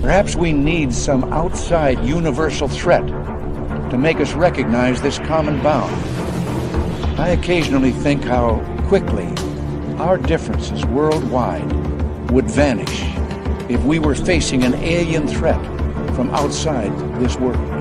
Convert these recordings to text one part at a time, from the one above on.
Perhaps we need some outside universal threat to make us recognize this common bound. I occasionally think how quickly our differences worldwide would vanish if we were facing an alien threat from outside this world.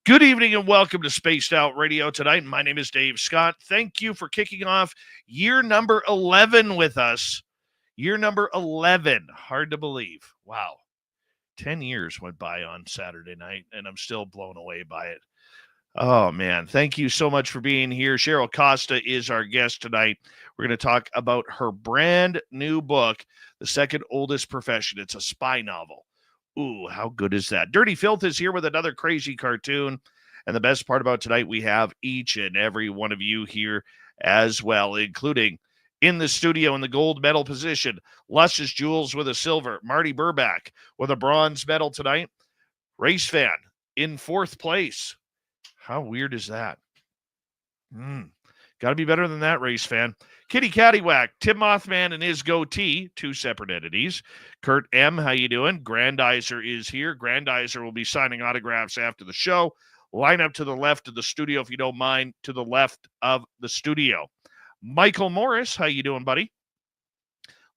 Good evening and welcome to Spaced Out Radio tonight. My name is Dave Scott. Thank you for kicking off year number 11 with us. Year number 11. Hard to believe. Wow. 10 years went by on Saturday night, and I'm still blown away by it. Oh, man. Thank you so much for being here. Cheryl Costa is our guest tonight. We're going to talk about her brand new book, The Second Oldest Profession. It's a spy novel. Ooh, how good is that? Dirty Filth is here with another crazy cartoon. And the best part about tonight, we have each and every one of you here as well, including in the studio in the gold medal position, Luscious Jules with a silver, Marty Burback with a bronze medal tonight, Race Fan in fourth place. How weird is that? Got to be better than that, Race Fan. Kitty Caddywhack, Tim Mothman and his goatee, two separate entities. Kurt M., how you doing? Grandizer is here. Grandizer will be signing autographs after the show. Line up to the left of the studio, if you don't mind, to the left of the studio. Michael Morris, how you doing, buddy?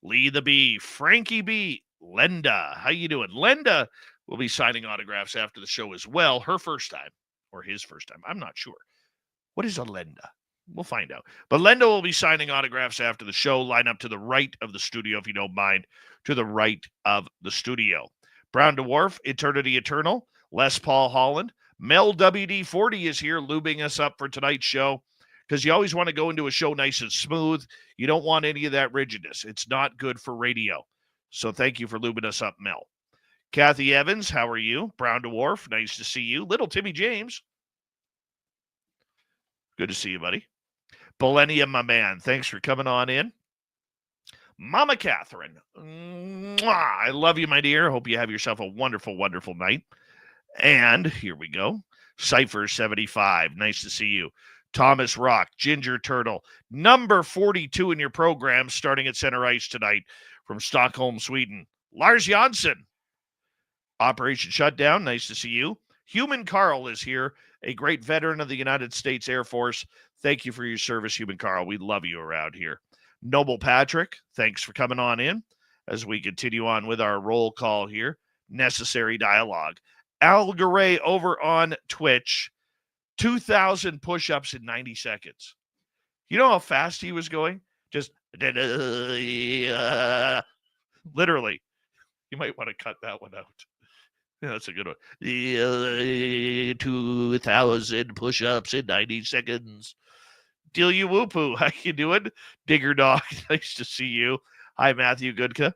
Lee the Bee, Frankie B., Linda, how you doing? Linda will be signing autographs after the show as well. Her first time, or his first time. I'm not sure. What is a Linda? We'll find out. But Linda will be signing autographs after the show. Line up to the right of the studio, if you don't mind, to the right of the studio. Brown Dwarf, Eternity Eternal, Les Paul Holland, Mel WD-40 is here lubing us up for tonight's show because you always want to go into a show nice and smooth. You don't want any of that rigidness. It's not good for radio. So thank you for lubing us up, Mel. Kathy Evans, how are you? Brown Dwarf, nice to see you. Little Timmy James. Good to see you, buddy. Millennium, my man, thanks for coming on in. Mama Catherine, mwah, I love you, my dear. Hope you have yourself a wonderful, wonderful night. And here we go. Cypher75, nice to see you. Thomas Rock, Ginger Turtle, number 42 in your program, starting at center ice tonight from Stockholm, Sweden. Lars Jansson, Operation Shutdown, nice to see you. Human Carl is here, a great veteran of the United States Air Force. Thank you for your service, Human Carl. We love you around here. Noble Patrick, thanks for coming on in as we continue on with our roll call here. Necessary Dialogue. Al Garay over on Twitch, 2,000 push-ups in 90 seconds. You know how fast he was going? Just literally. You might want to cut that one out. Yeah, that's a good one. 2,000 push-ups in 90 seconds. Deal you whoopoo. How you doing? Digger Dog, nice to see you. Hi, Matthew Goodka.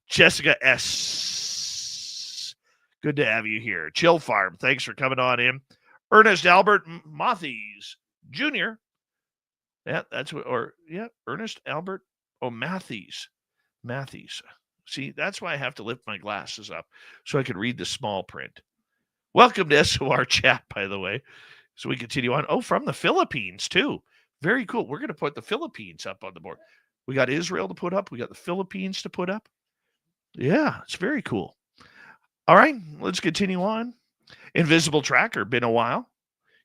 Jessica S. Good to have you here. Chill Farm, thanks for coming on in. Ernest Albert Matthews Jr. Yeah, that's what, Ernest Albert, Matthews. See, that's why I have to lift my glasses up so I can read the small print. Welcome to SOR chat, by the way. So we continue on. Oh, from the Philippines, too. Very cool. We're going to put the Philippines up on the board. We got Israel to put up. We got the Philippines to put up. Yeah, it's very cool. All right, let's continue on. Invisible Tracker, been a while.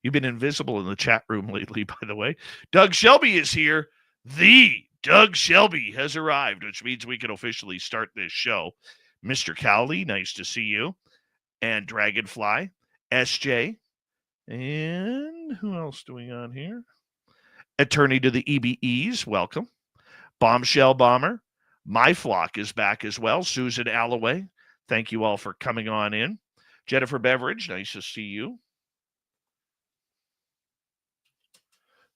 You've been invisible in the chat room lately, by the way. Doug Shelby is here. The Doug Shelby has arrived, which means we can officially start this show. Mr. Cowley, nice to see you. And Dragonfly, SJ. And who else do we got here? Attorney to the EBEs, welcome. Bombshell Bomber. My Flock is back as well. Susan Alloway, thank you all for coming on in. Jennifer Beveridge, nice to see you.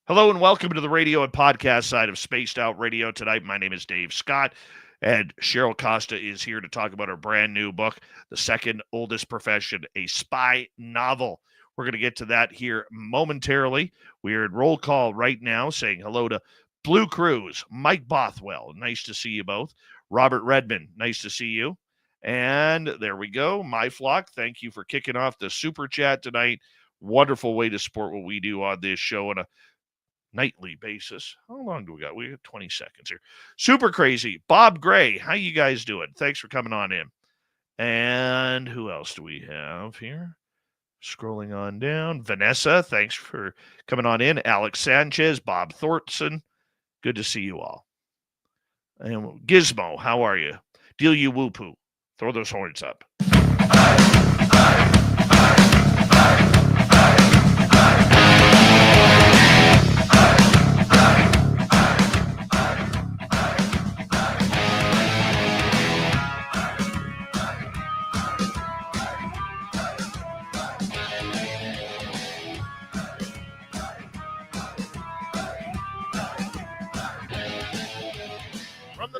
Hello and welcome to the radio and podcast side of Spaced Out Radio tonight. My name is Dave Scott, and Cheryl Costa is here to talk about her brand new book, The Second Oldest Profession, a spy novel. We're going to get to that here momentarily. We're at roll call right now saying hello to Blue Cruz, Mike Bothwell, nice to see you both. Robert Redmond, nice to see you. And there we go. My Flock, thank you for kicking off the super chat tonight. Wonderful way to support what we do on this show on a nightly basis. How long do we got? We got 20 seconds here. Super crazy. Bob Gray, how you guys doing? Thanks for coming on in. And who else do we have here? Scrolling on down. Vanessa, thanks for coming on in. Alex Sanchez, Bob Thornton. Good to see you all. And Gizmo, how are you? Deal you whoop-hoo. Throw those horns up.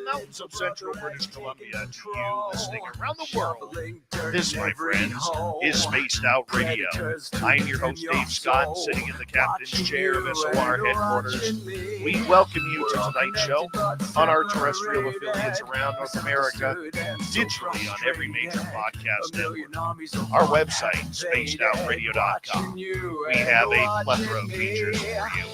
Mountains of central British Columbia to you listening around the world. This, my friends, is Spaced Out Radio. I'm your host, Dave Scott, sitting in the captain's chair of SOR headquarters. We welcome you to tonight's show on our terrestrial affiliates around North America, digitally on every major podcast network. Our website, spacedoutradio.com. We have a plethora of features for you.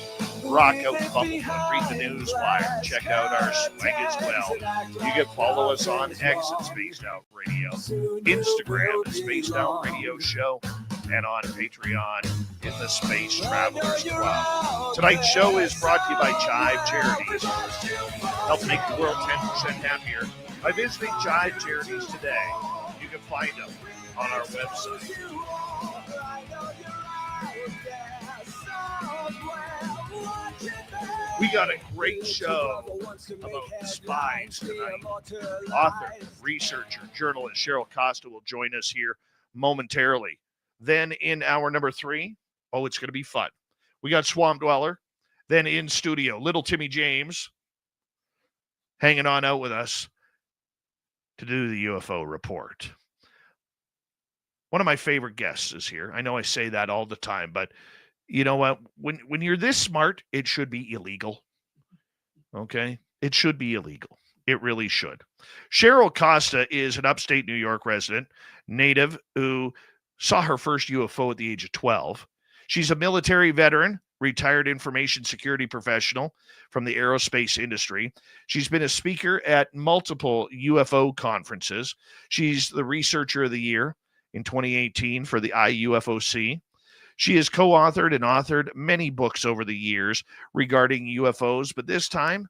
Rock out Bubblegum, read the news wire, check out our swag as well. You can follow us on X at Spaced Out Radio, Instagram at Spaced Out Radio Show, and on Patreon in the Space Travelers Club. Tonight's show is brought to you by Jive Charities. Help make the world 10% happier by visiting Jive Charities today. You can find them on our website. We got a great show about Spies tonight. Author, researcher, journalist Cheryl Costa will join us here momentarily. Then in hour number 3, it's going to be fun. We got Swamp Dweller. Then in studio, Little Timmy James hanging on out with us to do the UFO report. One of my favorite guests is here. I know I say that all the time, but you know what? When you're this smart, it should be illegal. Okay? It should be illegal. It really should. Cheryl Costa is an upstate New York resident, native, who saw her first UFO at the age of 12. She's a military veteran, retired information security professional from the aerospace industry. She's been a speaker at multiple UFO conferences. She's the Researcher of the Year in 2018 for the IUFOC. She has co-authored and authored many books over the years regarding UFOs, but this time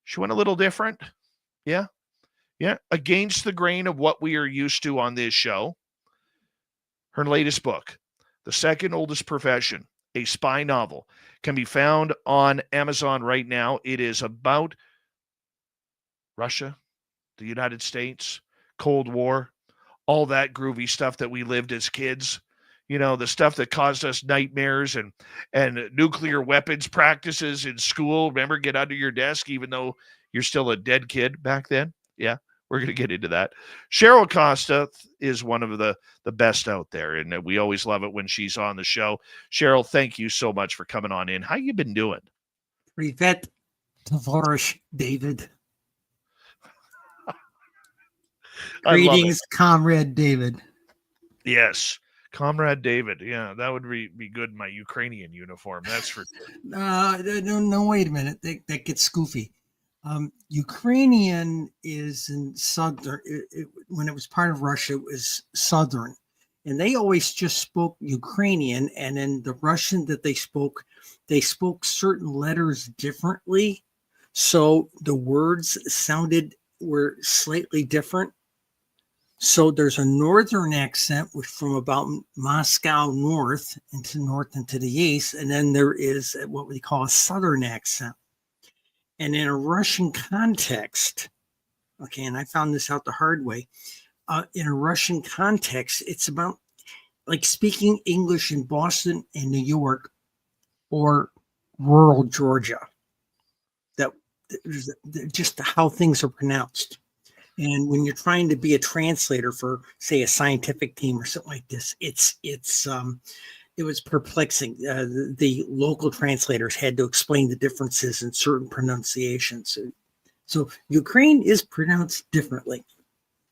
she went a little different. Yeah. Against the grain of what we are used to on this show. Her latest book, The Second Oldest Profession, a spy novel, can be found on Amazon right now. It is about Russia, the United States, Cold War, all that groovy stuff that we lived as kids. You know, the stuff that caused us nightmares and nuclear weapons practices in school. Remember, get under your desk, even though you're still a dead kid back then. Yeah, we're going to get into that. Cheryl Costa is one of the best out there, and we always love it when she's on the show. Cheryl, thank you so much for coming on in. How you been doing? Privet Tavorish, David. Greetings, Comrade David. Yes. Comrade David. Yeah, that would be good in my Ukrainian uniform. That's for no, wait a minute. That gets goofy. Ukrainian is in southern. When it was part of Russia, it was southern. and they always just spoke Ukrainian, and then the Russian that they spoke certain letters differently, so the words were slightly different. So there's a northern accent from about Moscow north into the east, and then there is what we call a southern accent. And in a Russian context, okay, and I found this out the hard way, in a Russian context, it's about like speaking English in Boston and New York or rural Georgia. That just how things are pronounced. And when you're trying to be a translator for, say, a scientific team or something like this, it was perplexing. The local translators had to explain the differences in certain pronunciations. So Ukraine is pronounced differently.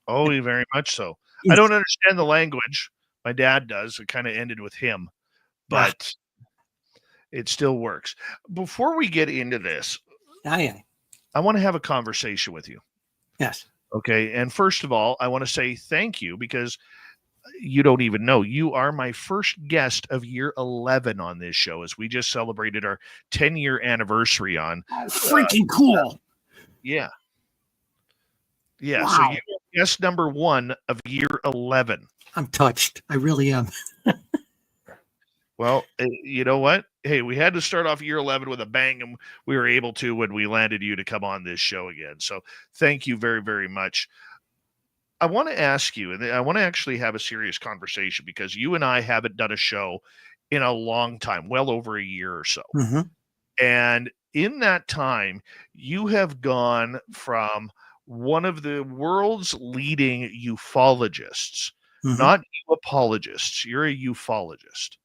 Oh, very much so. I don't understand the language. My dad does. It kind of ended with him, but it still works. Before we get into this, I want to have a conversation with you. Yes. Okay. And first of all, I want to say thank you, because you don't even know, you are my first guest of year 11 on this show, as we just celebrated our 10-year anniversary on. Freaking cool. Yeah. Yeah. Wow. So you're guest number 1 of year 11. I'm touched. I really am. Well, you know what? Hey, we had to start off year 11 with a bang, and we were able to when we landed you to come on this show again. So thank you very, very much. I want to ask you, and I want to actually have a serious conversation, because you and I haven't done a show in a long time, well over a year or so. Mm-hmm. And in that time, you have gone from one of the world's leading ufologists, not apologists, you're a ufologist,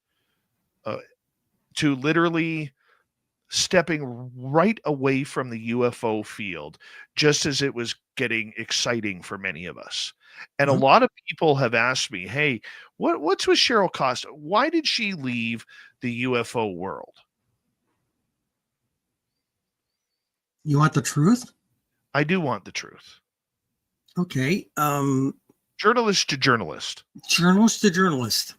to literally stepping right away from the UFO field, just as it was getting exciting for many of us. And a lot of people have asked me, hey, what's with Cheryl Costa? Why did she leave the UFO world? You want the truth? I do want the truth. Okay. Journalist to journalist. Journalist to journalist.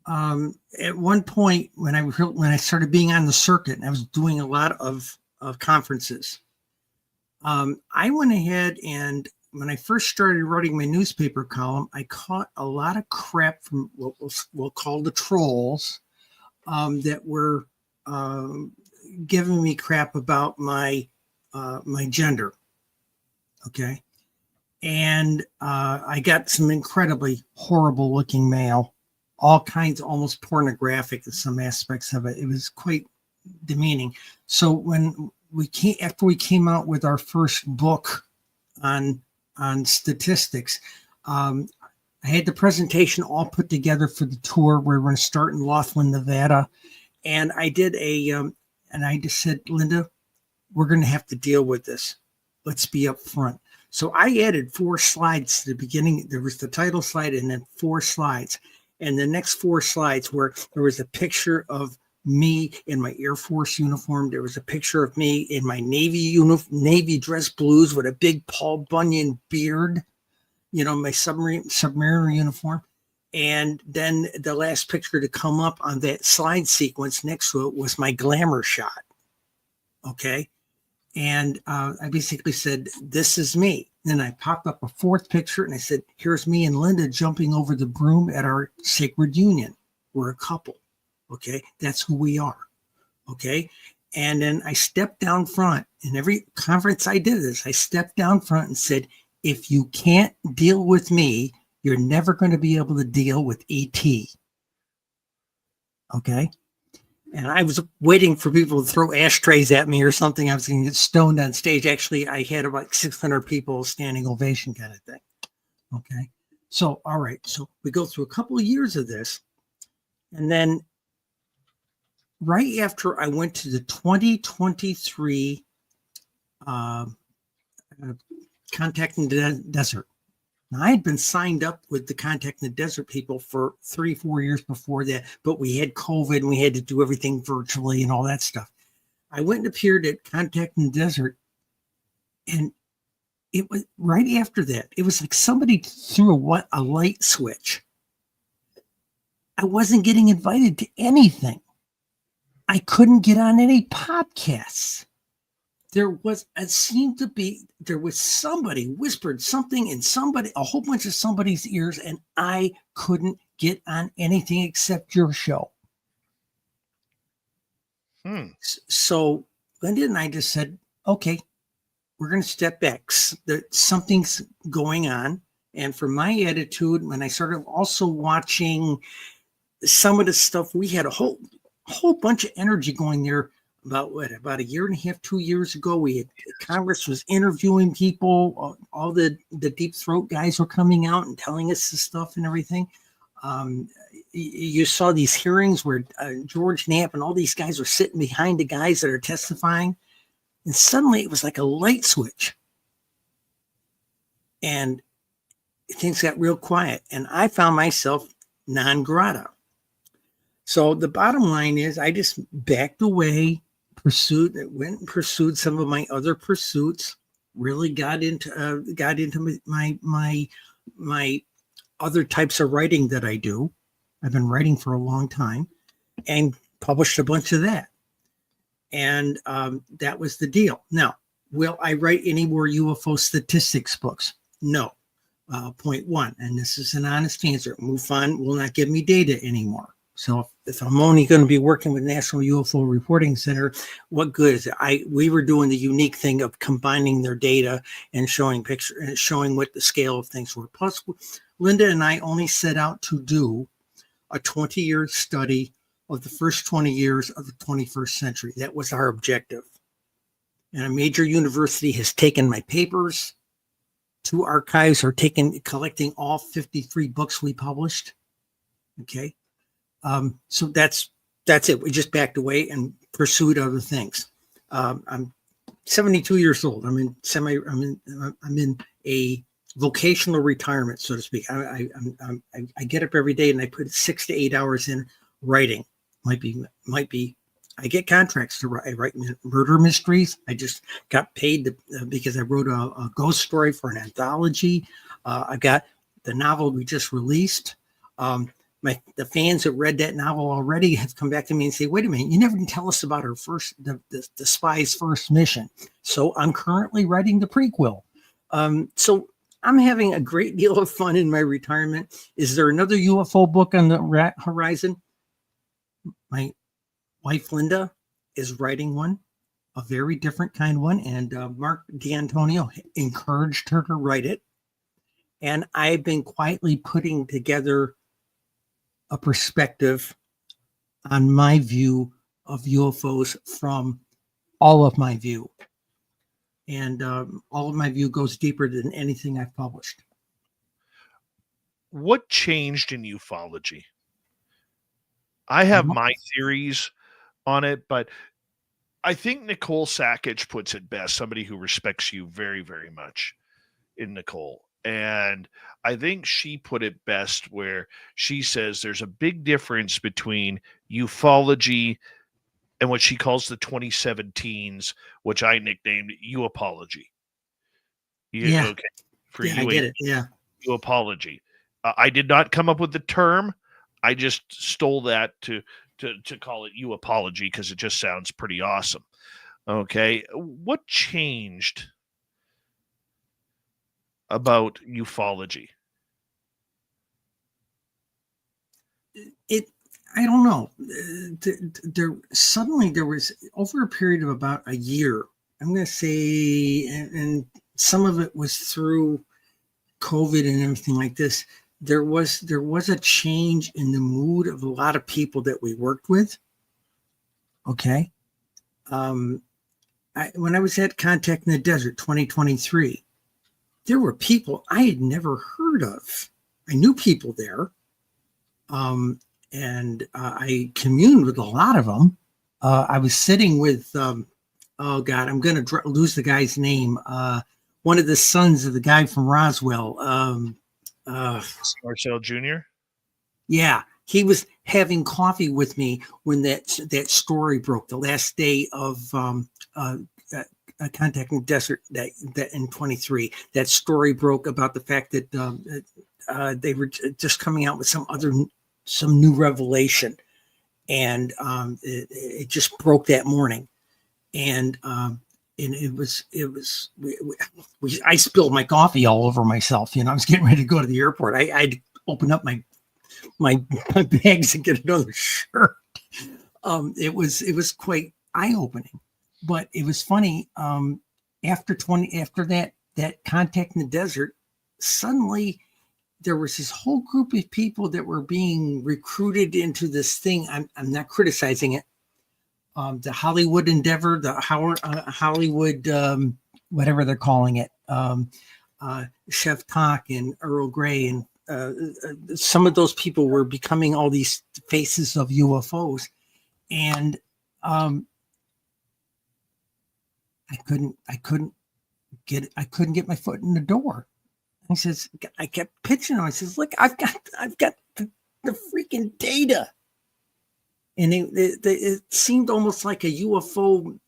At one point, when I started being on the circuit, and I was doing a lot of conferences, I went ahead, and when I first started writing my newspaper column, I caught a lot of crap from what we'll call the trolls, that were giving me crap about my gender. Okay. And I got some incredibly horrible looking mail, all kinds, almost pornographic in some aspects of it. It was quite demeaning. So after we came out with our first book on statistics, I had the presentation all put together for the tour. We were going to start in Laughlin, Nevada. And I did and I just said, Linda, we're going to have to deal with this. Let's be up front. So I added 4 slides to the beginning. There was the title slide and then 4 slides. And the next 4 slides where there was a picture of me in my Air Force uniform. There was a picture of me in my Navy dress blues with a big Paul Bunyan beard, my submariner uniform. And then the last picture to come up on that slide sequence next to it was my glamour shot. Okay. And I basically said, this is me. Then I popped up a 4th picture and I said, here's me and Linda jumping over the broom at our sacred union. We're a couple. Okay. That's who we are. Okay. And then I stepped down front. In every conference I did this, I stepped down front and said, if you can't deal with me, you're never going to be able to deal with ET. Okay. And I was waiting for people to throw ashtrays at me or something. I was going to get stoned on stage. Actually, I had about 600 people standing ovation kind of thing. Okay. So, all right. So we go through a couple of years of this. And then right after I went to the 2023 Contact in the Desert. Now, I had been signed up with the Contact in the Desert people for 3-4 years before that, but we had COVID and we had to do everything virtually and all that stuff. I went and appeared at Contact in the Desert, and it was right after that. It was like somebody threw a light switch. I wasn't getting invited to anything. I couldn't get on any podcasts. There was somebody whispered something in a whole bunch of somebody's ears, and I couldn't get on anything except your show. So Linda and I just said, okay, we're going to step back. Something's going on. And for my attitude, when I started also watching some of the stuff, we had a whole bunch of energy going there. About a year and a half, 2 years ago, Congress was interviewing people. All the deep throat guys were coming out and telling us this stuff and everything. You saw these hearings where George Knapp and all these guys were sitting behind the guys that are testifying. And suddenly it was like a light switch. And things got real quiet. And I found myself non-grata. So the bottom line is I just backed away, went and pursued some of my other pursuits, really got into my other types of writing that I do. I've been writing for a long time and published a bunch of that. And that was the deal. Now, will I write any more UFO statistics books? No. Point one, and this is an honest answer, MUFON will not give me data anymore. So if I'm only going to be working with National UFO Reporting Center, what good is it? We were doing the unique thing of combining their data and showing what the scale of things were. Plus, Linda and I only set out to do a 20-year study of the first 20 years of the 21st century. That was our objective. And a major university has taken my papers. 2 archives are collecting all 53 books we published. Okay. So that's it. We just backed away and pursued other things. I'm 72 years old. I'm in a vocational retirement, so to speak. I get up every day and I put 6 to 8 hours in writing. Might be. I get contracts to write. I write murder mysteries. I just got paid because I wrote a ghost story for an anthology. I got the novel we just released. The fans that read that novel already have come back to me and say, wait a minute, you never did tell us about our the Spies' first mission. So I'm currently writing the prequel. So I'm having a great deal of fun in my retirement. Is there another UFO book on the horizon? My wife, Linda, is writing one, a very different kind one. And Mark D'Antonio encouraged her to write it. And I've been quietly putting together a perspective on my view of UFOs from all of my view. And all of my view goes deeper than anything I've published. What changed in ufology? I have my theories on it, but I think Nicole Sackage puts it best, somebody who respects you very, very much in Nicole. And I think she put it best where she says there's a big difference between ufology and what she calls the 2017s, which I nicknamed Uapology. Yeah. Okay. For I get it. Yeah. Uapology. I did not come up with the term. I just stole that to call it Uapology because it just sounds pretty awesome. Okay. What changed about ufology? I don't know. There was over a period of about a year, I'm going to say, and some of it was through COVID and everything like this. There was a change in the mood of a lot of people that we worked with. Okay. When I was at Contact in the Desert 2023, there were people I had never heard of. I knew people there. And I communed with a lot of them. I was sitting with, oh God, I'm going to lose the guy's name. One of the sons of the guy from Roswell. Marcel Jr.? Yeah, he was having coffee with me when that story broke, the last day of Contact in the Desert that in 23. That story broke about the fact that they were just coming out with some other some new revelation, and it just broke that morning, and it was I spilled my coffee all over myself. I was getting ready to go to the airport. I'd open up my bags and get another shirt. It was quite eye-opening, but it was funny. After that contact in the desert, suddenly there was this whole group of people that were being recruited into this thing. I'm not criticizing it. The Hollywood endeavor, the Hollywood, whatever they're calling it, Chef Talk and Earl Grey, and some of those people were becoming all these faces of UFOs, and I couldn't get my foot in the door. He says, I kept pitching him. I says, look, I've got the freaking data. And it seemed almost like a UFO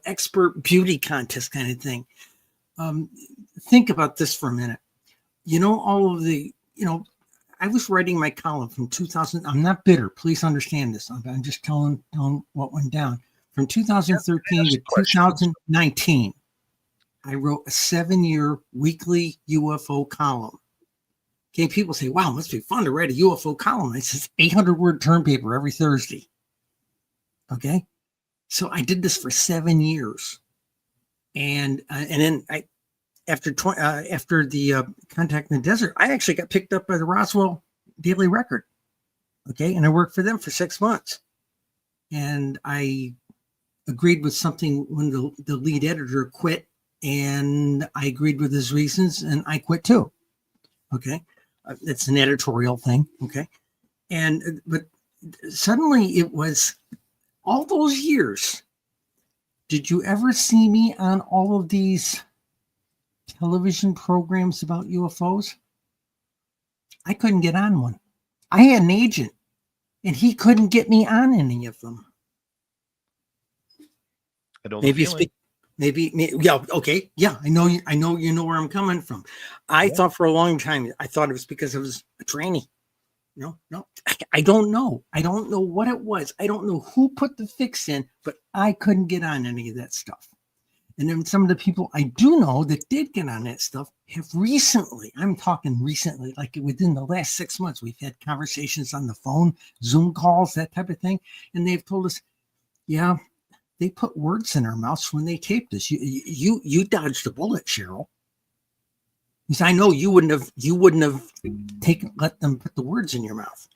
expert beauty contest kind of thing. Think about this for a minute. All of the, I was writing my column from 2000. I'm not bitter. Please understand this. I'm just telling what went down. From 2013 to 2019, I wrote a 7-year weekly UFO column. Okay, people say, wow, it must be fun to write a UFO column. It's just 800-word term paper every Thursday. Okay, so I did this for 7 years. And then after the contact in the desert, I actually got picked up by the Roswell Daily Record. Okay, and I worked for them for 6 months. And I agreed with something when the lead editor quit, and I agreed with his reasons, and I quit too. Okay, it's an editorial thing. Okay, but suddenly it was all those years. Did you ever see me on all of these television programs about UFOs? I couldn't get on one. I had an agent, and he couldn't get me on any of them. I don't Maybe, yeah, okay, yeah. I know you know where I'm coming from. I thought for a long time, I thought it was because I was a trainee. No, I don't know. I don't know what it was. I don't know who put the fix in, but I couldn't get on any of that stuff. And then some of the people I do know that did get on that stuff have recently, I'm talking recently, like within the last 6 months, we've had conversations on the phone, Zoom calls, that type of thing. And they've told us, yeah, they put words in our mouths when they taped us. You dodged a bullet, Cheryl. Because I know you wouldn't have let them put the words in your mouth.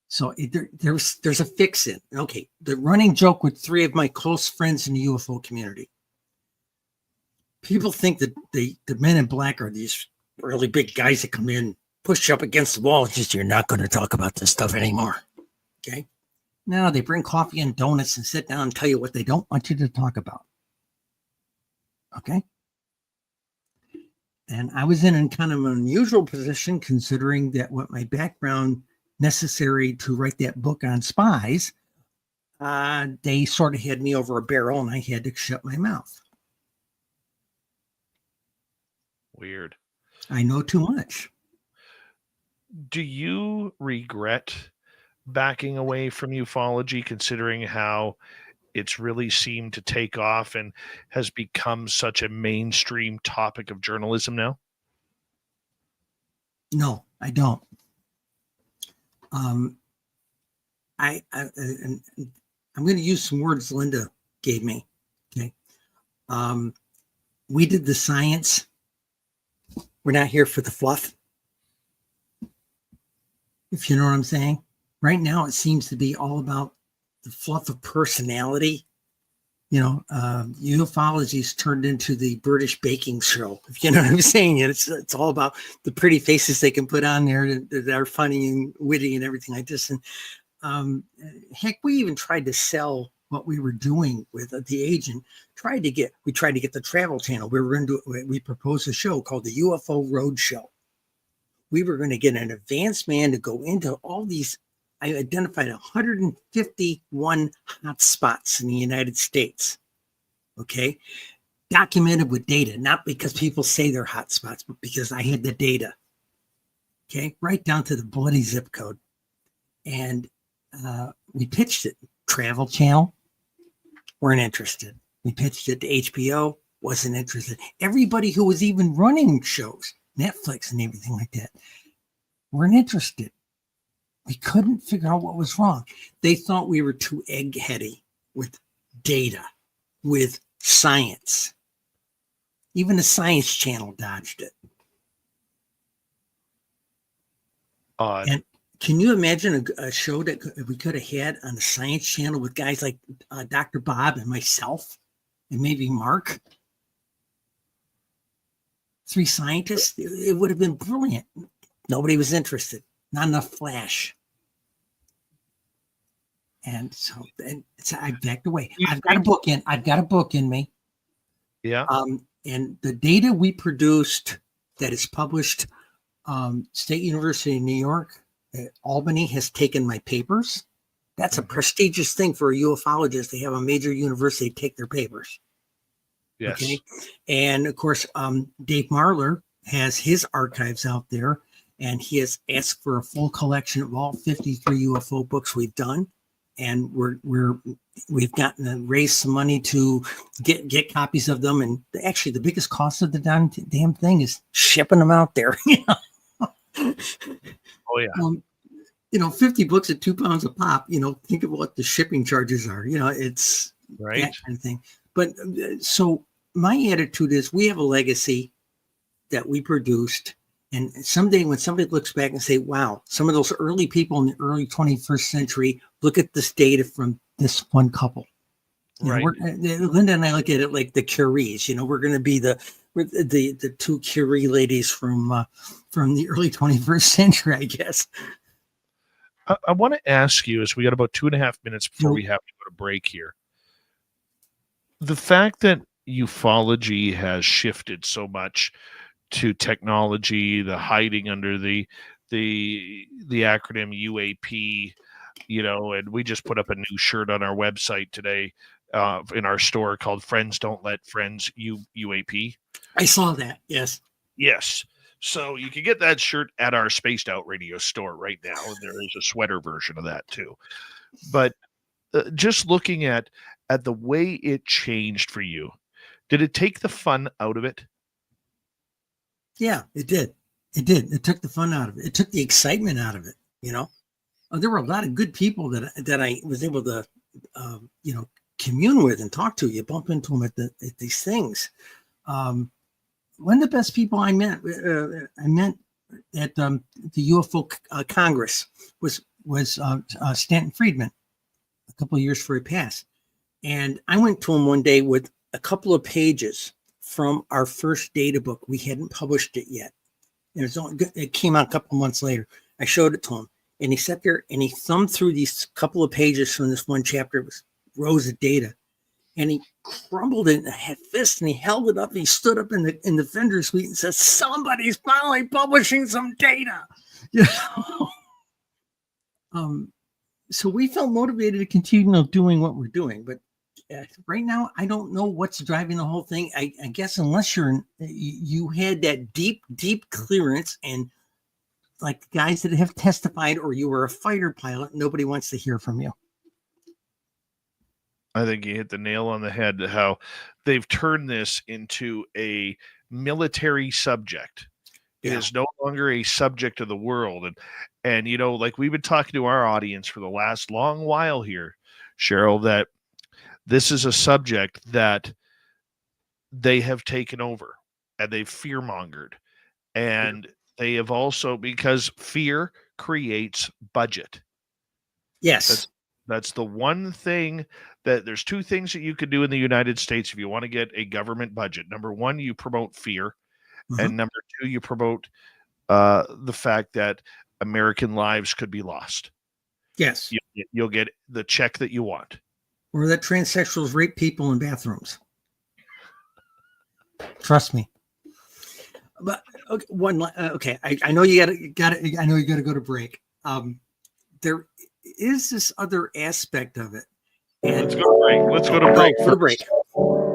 So there's a fix in. Okay, the running joke with 3 of my close friends in the UFO community. People think that the men in black are these really big guys that come in, push you up against the wall, and just, you're not going to talk about this stuff anymore. Okay. No, they bring coffee and donuts and sit down and tell you what they don't want you to talk about. Okay. And I was in kind of an unusual position, considering that what my background necessary to write that book on Spies, they sort of had me over a barrel, and I had to shut my mouth. Weird. I know too much. Do you regret backing away from ufology, considering how it's really seemed to take off and has become such a mainstream topic of journalism now? No, I don't. I'm going to use some words Linda gave me. Okay. We did the science. We're not here for the fluff. If you know what I'm saying. Right now, it seems to be all about the fluff of personality. Ufology's turned into the British baking show. If you know what I'm saying, it's all about the pretty faces they can put on there that are funny and witty and everything like this. And heck, we even tried to sell what we were doing with the agent. We tried to get the Travel Channel. We proposed a show called the UFO Road Show. We were going to get an advanced man to go into all these. I identified 151 hot spots in the United States. Okay. Documented with data, not because people say they're hot spots, but because I had the data. Okay. Right down to the bloody zip code. And we pitched it. Travel Channel weren't interested. We pitched it to HBO, wasn't interested. Everybody who was even running shows, Netflix and everything like that, weren't interested. We couldn't figure out what was wrong. They thought we were too egg-heady with data, with science. Even the Science Channel dodged it. And can you imagine a show that we could have had on the Science Channel with guys like Dr. Bob and myself and maybe Mark? 3 scientists? It would have been brilliant. Nobody was interested. Not enough flash. And so I backed away. I've got a book in me. Yeah. And the data we produced that is published, State University of New York, Albany has taken my papers. That's a prestigious thing for a ufologist to have a major university take their papers. Yes. Okay. And of course, Dave Marler has his archives out there, and he has asked for a full collection of all 53 UFO books we've done. And we've gotten to raise some money to get copies of them. And actually, the biggest cost of the damn thing is shipping them out there. Oh yeah. 50 books at £2 a pop. Think of what the shipping charges are. It's right. That kind of thing. But so my attitude is, we have a legacy that we produced. And someday when somebody looks back and say, wow, some of those early people in the early 21st century, look at this data from this one couple. Right. Linda and I look at it like the Curies. We're going to be the 2 Curie ladies from the early 21st century, I guess. I want to ask you, as we got about 2.5 minutes before we have to go to break here, the fact that ufology has shifted so much to technology, the hiding under the acronym UAP, and we just put up a new shirt on our website today in our store called Friends Don't Let Friends UAP. I saw that. Yes. So you can get that shirt at our Spaced Out Radio store right now. There is a sweater version of that too. But just looking at the way it changed for you, did it take the fun out of it? Yeah, it did. It took the fun out of it. It took the excitement out of it. There were a lot of good people that I was able to, commune with and talk to. You bump into them at these things. One of the best people I met at the UFO Congress was Stanton Friedman, a couple of years before he passed. And I went to him one day with a couple of pages from our first data book. We hadn't published it yet. It came out a couple months later. I showed it to him, and he sat there and he thumbed through these couple of pages from this one chapter. It was rows of data, and he crumbled it in a fist, and he held it up, and he stood up in the vendor suite and said, "Somebody's finally publishing some data." So we felt motivated to continue doing what we're doing, but right now, I don't know what's driving the whole thing. I guess unless you had that deep clearance, and like guys that have testified, or you were a fighter pilot, nobody wants to hear from you. I think you hit the nail on the head, how they've turned this into a military subject. It is no longer a subject of the world. And like we've been talking to our audience for the last long while here, Cheryl, that this is a subject that they have taken over, and they've fear-mongered. And they have also, because fear creates budget. Yes. That's the one thing that there's 2 things that you could do in the United States if you want to get a government budget. Number 1, you promote fear. And number 2, you promote the fact that American lives could be lost. Yes. You'll get the check that you want. Or that transsexuals rape people in bathrooms. Trust me. But okay, I know you got to. I know you got to go to break. There is this other aspect of it. Let's go to break. Let's go to break. Go to break.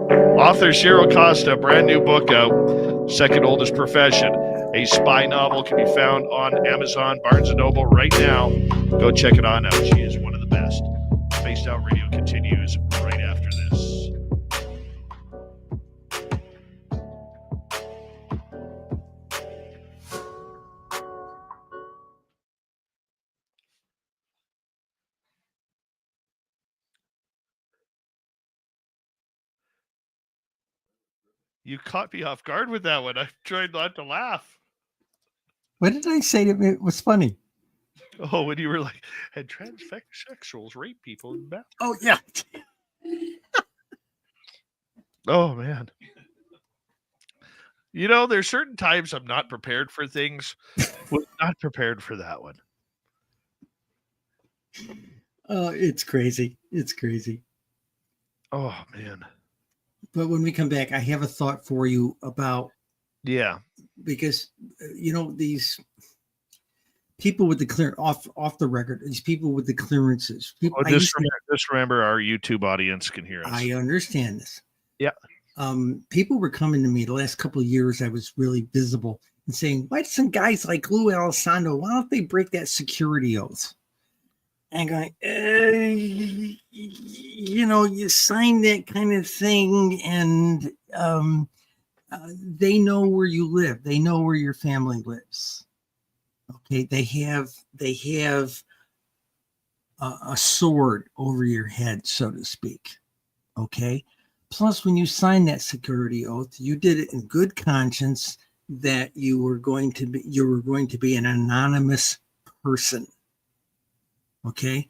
Author Cheryl Costa, brand new book out, Second Oldest Profession. A spy novel can be found on Amazon, Barnes & Noble right now. Go check it on out. She is one of the best. Spaced Out Radio continues right after this. You caught me off guard with that one. I tried not to laugh. What did I say? It was funny. Oh, when you were like, and transsexuals rape people in bathrooms. Oh, yeah. Oh, man. You know, there's certain times I'm not prepared for things. Was not prepared for that one. Oh, it's crazy. It's crazy. Oh, man. But when we come back, I have a thought for you about, because, these people with the clear off the record, these people with the clearances. People, just remember our YouTube audience can hear us. I understand this. Yeah. People were coming to me the last couple of years. I was really visible and saying, why do some guys like Lou Elizondo, why don't they break that security oath? And going, you sign that kind of thing, and they know where you live. They know where your family lives. Okay, they have a sword over your head, so to speak. Okay. Plus, when you signed that security oath, you did it in good conscience that you were going to be an anonymous person. Okay.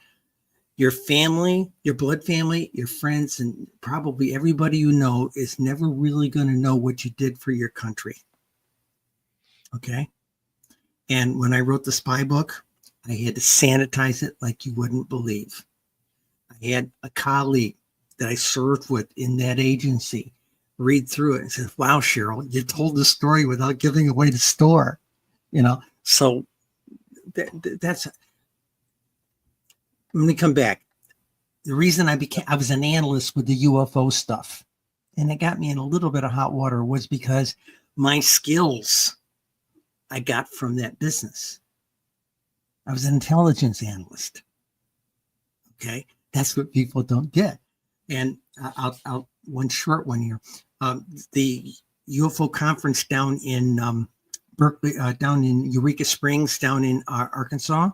Your family, your blood family, your friends, and probably everybody you know is never really going to know what you did for your country. Okay. And when I wrote the spy book, I had to sanitize it like you wouldn't believe. I had a colleague that I served with in that agency read through it and said, wow, Cheryl, you told the story without giving away the store. So that's, let me come back. The reason I was an analyst with the UFO stuff, and it got me in a little bit of hot water, was because my skills I got from that business. I was an intelligence analyst. Okay. That's what people don't get. And I'll one short one here. The UFO conference down in Berkeley, down in Eureka Springs, down in Arkansas.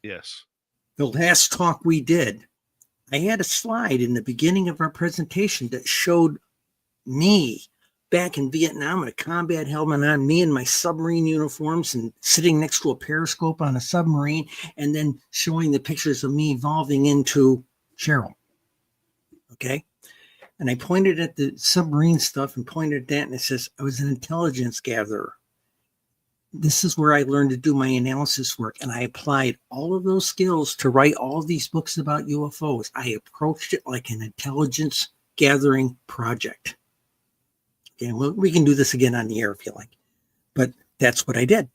Yes. The last talk we did, I had a slide in the beginning of our presentation that showed me back in Vietnam with a combat helmet on, me in my submarine uniforms and sitting next to a periscope on a submarine, and then showing the pictures of me evolving into Cheryl. Okay. And I pointed at the submarine stuff and pointed at that, and it says, I was an intelligence gatherer. This is where I learned to do my analysis work. And I applied all of those skills to write all these books about UFOs. I approached it like an intelligence gathering project. Okay, well, we can do this again on the air if you like. But that's what I did.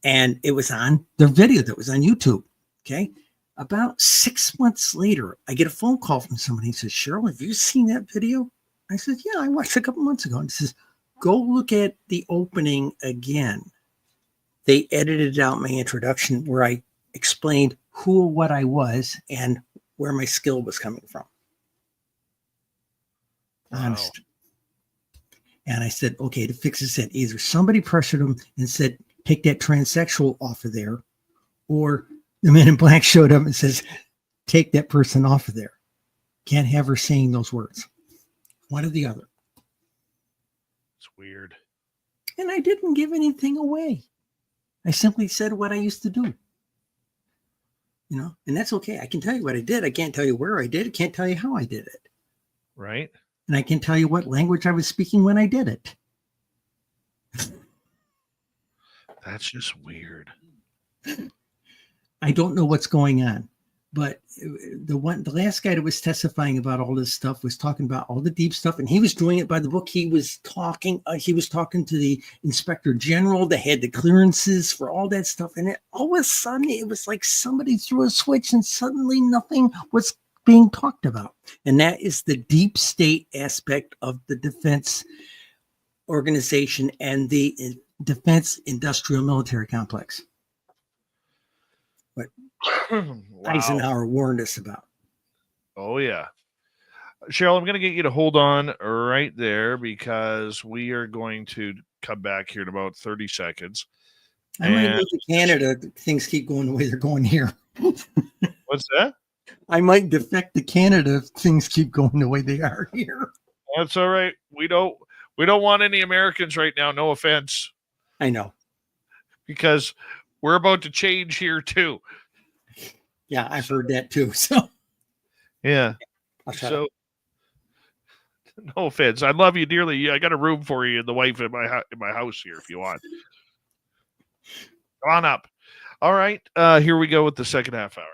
And it was on the video that was on YouTube. Okay. About 6 months later, I get a phone call from somebody. He says, Cheryl, have you seen that video? I said, yeah, I watched it a couple months ago. And he says, go look at the opening again. They edited out my introduction where I explained who or what I was and where my skill was coming from. Wow. Honest. And I said, okay, to fix this, either somebody pressured him and said, take that transsexual off of there, or the man in black showed up and says, take that person off of there. Can't have her saying those words. One or the other. It's weird. And I didn't give anything away. I simply said what I used to do. And that's okay. I can tell you what I did. I can't tell you where I did. I can't tell you how I did it. Right. And I can tell you what language I was speaking when I did it. That's just weird. I don't know what's going on, but the last guy that was testifying about all this stuff was talking about all the deep stuff, and he was doing it by the book. He was talking to the inspector general that had the clearances for all that stuff. And all of a sudden it was like somebody threw a switch and suddenly nothing was being talked about. And that is the deep state aspect of the defense organization and the defense industrial military complex. What Wow. Eisenhower warned us about. Oh, yeah. Cheryl, I'm going to get you to hold on right there because we are going to come back here in about 30 seconds. I might move to Canada. Things keep going the way they're going here. What's that? I might defect to Canada if things keep going the way they are here. That's all right. We don't want any Americans right now. No offense. I know. Because we're about to change here too. Yeah, I've heard that too. So yeah. So no offense. I love you dearly. I got a room for you and the wife in my house here if you want. Come on up. All right. Here we go with the second half hour.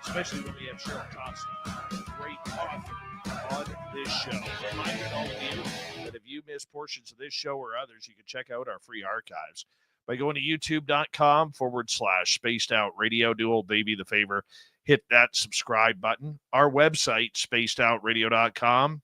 Especially when we have Cheryl Costa, a great author on this show. Reminder to all of you that if you miss portions of this show or others, you can check out our free archives by going to youtube.com/spaced out radio. Do old baby the favor, hit that subscribe button. Our website, spacedoutradio.com.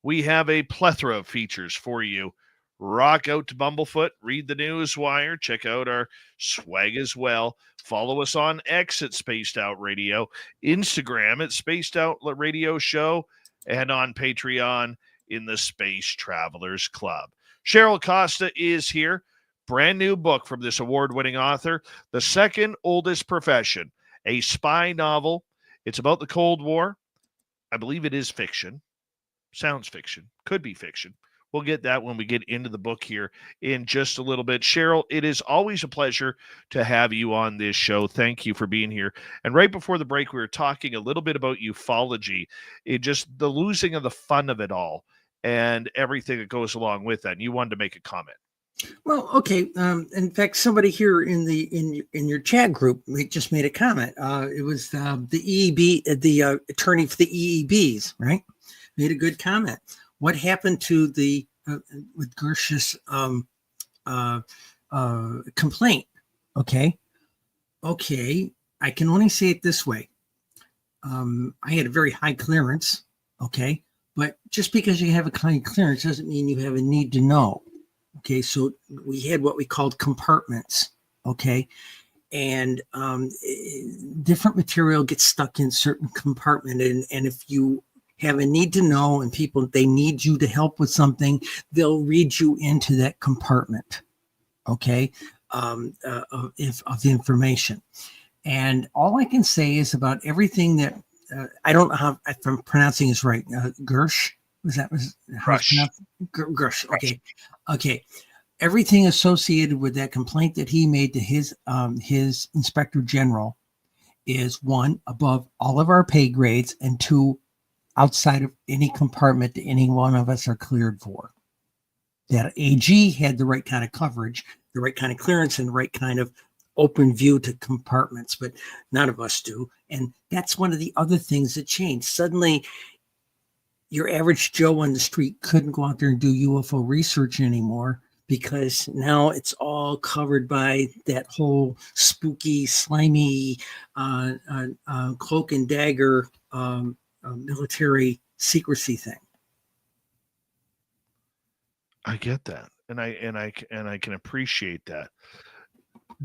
We have a plethora of features for you. Rock out to Bumblefoot, read the Newswire, check out our swag as well. Follow us on X at Spaced Out Radio, Instagram at Spaced Out Radio Show, and on Patreon in the Space Travelers Club. Cheryl Costa is here. Brand new book from this award-winning author, The Second Oldest Profession, a spy novel. It's about the Cold War. I believe it is fiction. Sounds fiction. Could be fiction. We'll get that when we get into the book here in just a little bit. Cheryl, it is always a pleasure to have you on this show. Thank you for being here. And right before the break, we were talking a little bit about ufology, just the losing of the fun of it all and everything that goes along with that. And you wanted to make a comment. Well, okay. In fact, somebody here in your chat group just made a comment. It was the EEB, the attorney for the EEBs, right? Made a good comment. What happened to the with Gersh's complaint? Okay, I can only say it this way. I had a very high clearance. Okay, but just because you have a high clearance doesn't mean you have a need to know. Okay, so we had what we called compartments. Okay, and different material gets stuck in certain compartment, and if you have a need to know and people, they need you to help with something, they'll read you into that compartment, okay, of information. And all I can say is about everything that, I don't know how, if I'm pronouncing this right, Gersh, Gersh, okay. Everything associated with that complaint that he made to his inspector general is, one, above all of our pay grades, and two, outside of any compartment that any one of us are cleared for. That AG had the right kind of coverage, the right kind of clearance, and the right kind of open view to compartments, but none of us do. And that's one of the other things that changed. Suddenly, your average Joe on the street couldn't go out there and do UFO research anymore, because now it's all covered by that whole spooky, slimy cloak and dagger military secrecy thing. I get that, and I can appreciate that.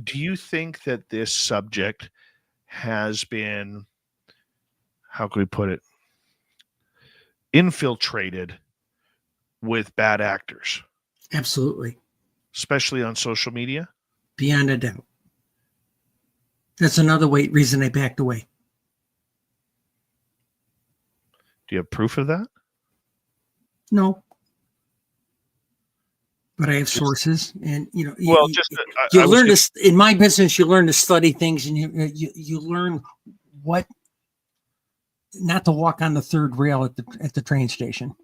Do you think that this subject has been, how can we put it, infiltrated with bad actors? Absolutely. Especially on social media? Beyond a doubt. That's another reason I backed away. Do you have proof of that? No. But I have sources, and you learn to, in my business, you learn to study things, and you learn what not to walk on the third rail at the train station.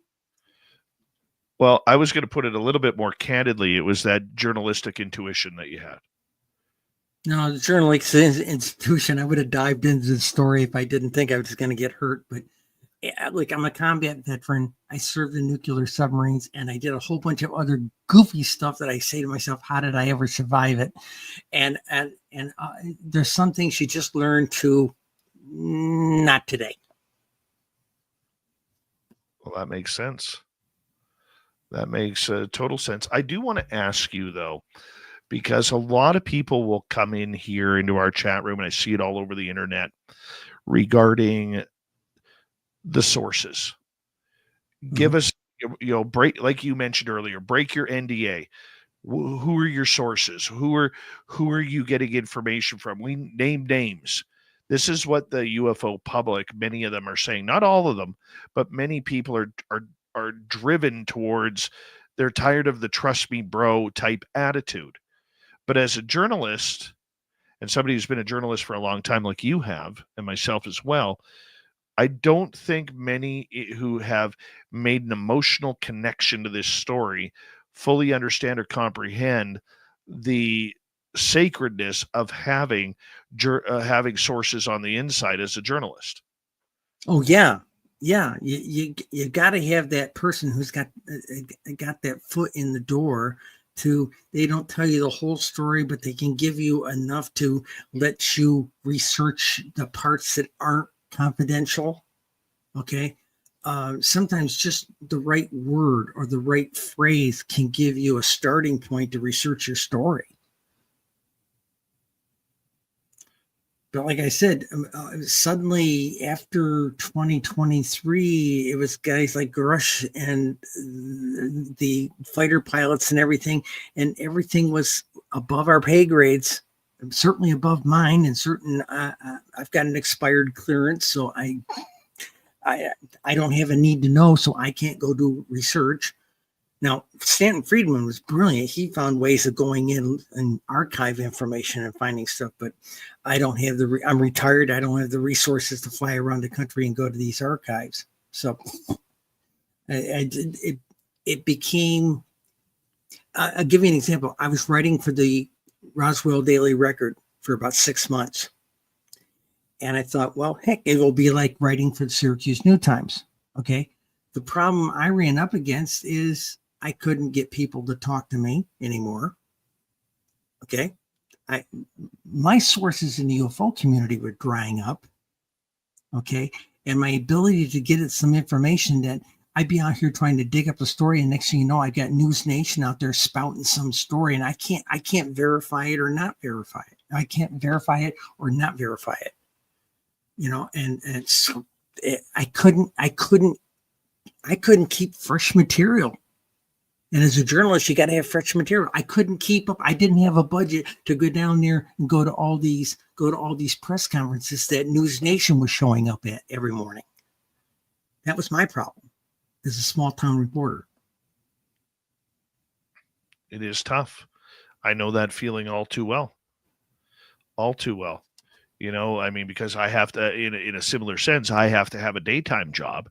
Well, I was going to put it a little bit more candidly. It was that journalistic intuition that you had. No, the journalistic institution, I would have dived into the story if I didn't think I was going to get hurt. But look, I'm a combat veteran. I served in nuclear submarines, and I did a whole bunch of other goofy stuff that I say to myself, how did I ever survive it? And there's some things you just learn to not today. Well, that makes sense. That makes total sense. I do want to ask you, though, because a lot of people will come in here into our chat room, and I see it all over the internet, regarding the sources. Give us, break, like you mentioned earlier, break your NDA. Who are your sources? Who are you getting information from? We name names. This is what the UFO public, many of them are saying. Not all of them, but many people are driven towards, they're tired of the trust me bro type attitude. But as a journalist, and somebody who's been a journalist for a long time like you have, and myself as well, I don't think many who have made an emotional connection to this story fully understand or comprehend the sacredness of having sources on the inside as a journalist. Oh yeah. You got to have that person who's got that foot in the door. They don't tell you the whole story, but they can give you enough to let you research the parts that aren't confidential. Okay. Sometimes just the right word or the right phrase can give you a starting point to research your story. But like I said, suddenly after 2023, it was guys like Grush and the fighter pilots and everything was above our pay grades, certainly above mine, and I've got an expired clearance, so I don't have a need to know, so I can't go do research. Now, Stanton Friedman was brilliant. He found ways of going in and archive information and finding stuff, but I don't have I'm retired. I don't have the resources to fly around the country and go to these archives. So it became, I'll give you an example. I was writing for the Roswell Daily Record for about 6 months. And I thought, well, heck, it will be like writing for the Syracuse New Times. Okay. The problem I ran up against is I couldn't get people to talk to me anymore. Okay. My sources in the UFO community were drying up. Okay. And my ability to get at some information that I'd be out here trying to dig up a story, and next thing you know, I got News Nation out there spouting some story, and I can't verify it or not verify it. I can't verify it or not verify it. And so I couldn't keep fresh material. And as a journalist, you got to have fresh material. I couldn't keep up. I didn't have a budget to go down there and go to all these press conferences that News Nation was showing up at every morning. That was my problem as a small town reporter. It is tough. I know that feeling all too well. All too well. I mean, because I have to, in a similar sense, I have to have a daytime job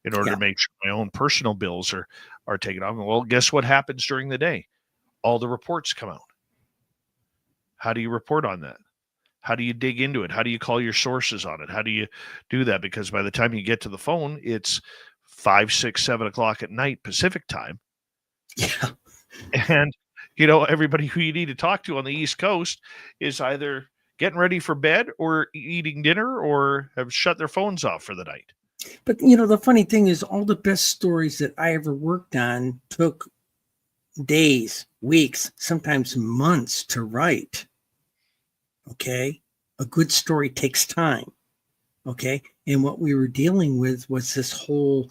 in order to make sure my own personal bills are taken off. Well, guess what happens during the day? All the reports come out. How do you report on that? How do you dig into it? How do you call your sources on it? How do you do that? Because by the time you get to the phone, it's 5, 6, 7 o'clock at night Pacific time. Yeah. And, everybody who you need to talk to on the East Coast is either getting ready for bed or eating dinner or have shut their phones off for the night. But, the funny thing is all the best stories that I ever worked on took days, weeks, sometimes months to write. Okay. A good story takes time. Okay. And what we were dealing with was this whole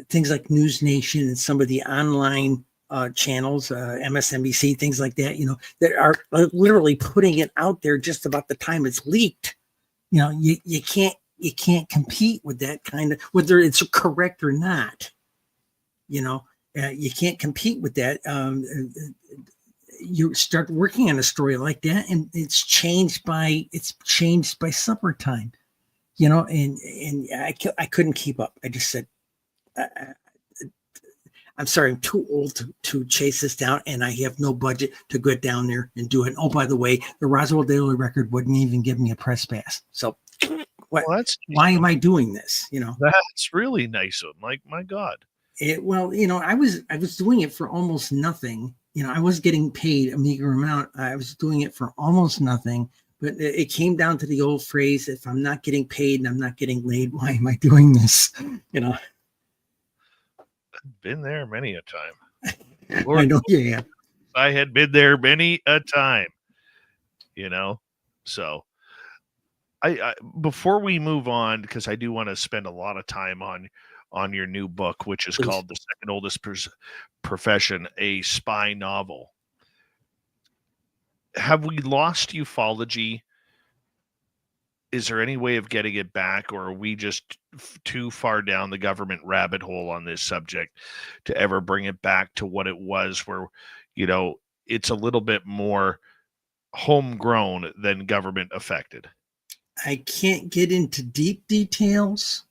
things like News Nation and some of the online channels, MSNBC, things like that, that are literally putting it out there just about the time it's leaked. You can't compete with that kind of, whether it's correct or not. You can't compete with that. You start working on a story like that, and it's changed by supper time. And I couldn't keep up. I just said, I'm sorry, I'm too old to chase this down, and I have no budget to get down there and do it. Oh, by the way, the Roswell Daily Record wouldn't even give me a press pass. So what? Well, why am I doing this? That's really nice of him. Like, my God. I was doing it for almost nothing. I was getting paid a meager amount. I was doing it for almost nothing. But it came down to the old phrase: if I'm not getting paid and I'm not getting laid, why am I doing this? Been there many a time. I know you have. I had been there many a time. So I before we move on, because I do want to spend a lot of time on your new book, which is called The Second Oldest Profession, a spy novel. Have we lost ufology? Is there any way of getting it back, or are we just too far down the government rabbit hole on this subject to ever bring it back to what it was, where, it's a little bit more homegrown than government affected? I can't get into deep details,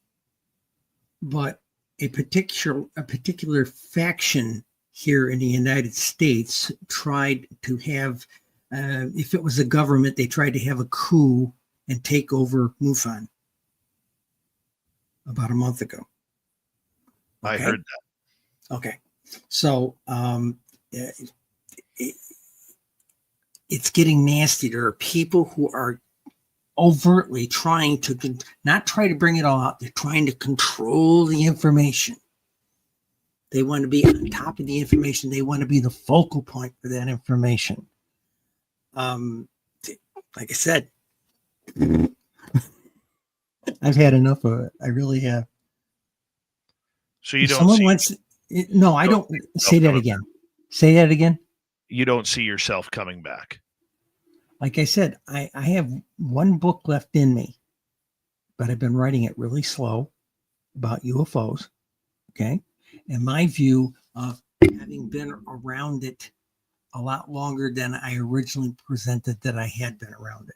but a particular faction here in the United States tried to have, if it was a government, they tried to have a coup and take over MUFON about a month ago. Okay? I heard that. Okay. So it's getting nasty. There are people who are overtly trying to not try to bring it all out. They're trying to control the information. They want to be on top of the information. They want to be the focal point for that information. Like I said, I've had enough of it. I really have. So you don't. Someone wants. No, I don't. Say that again. Say that again. You don't see yourself coming back. Like I said, I have one book left in me, but I've been writing it really slow about UFOs. Okay. And my view of having been around it a lot longer than I originally presented that I had been around it.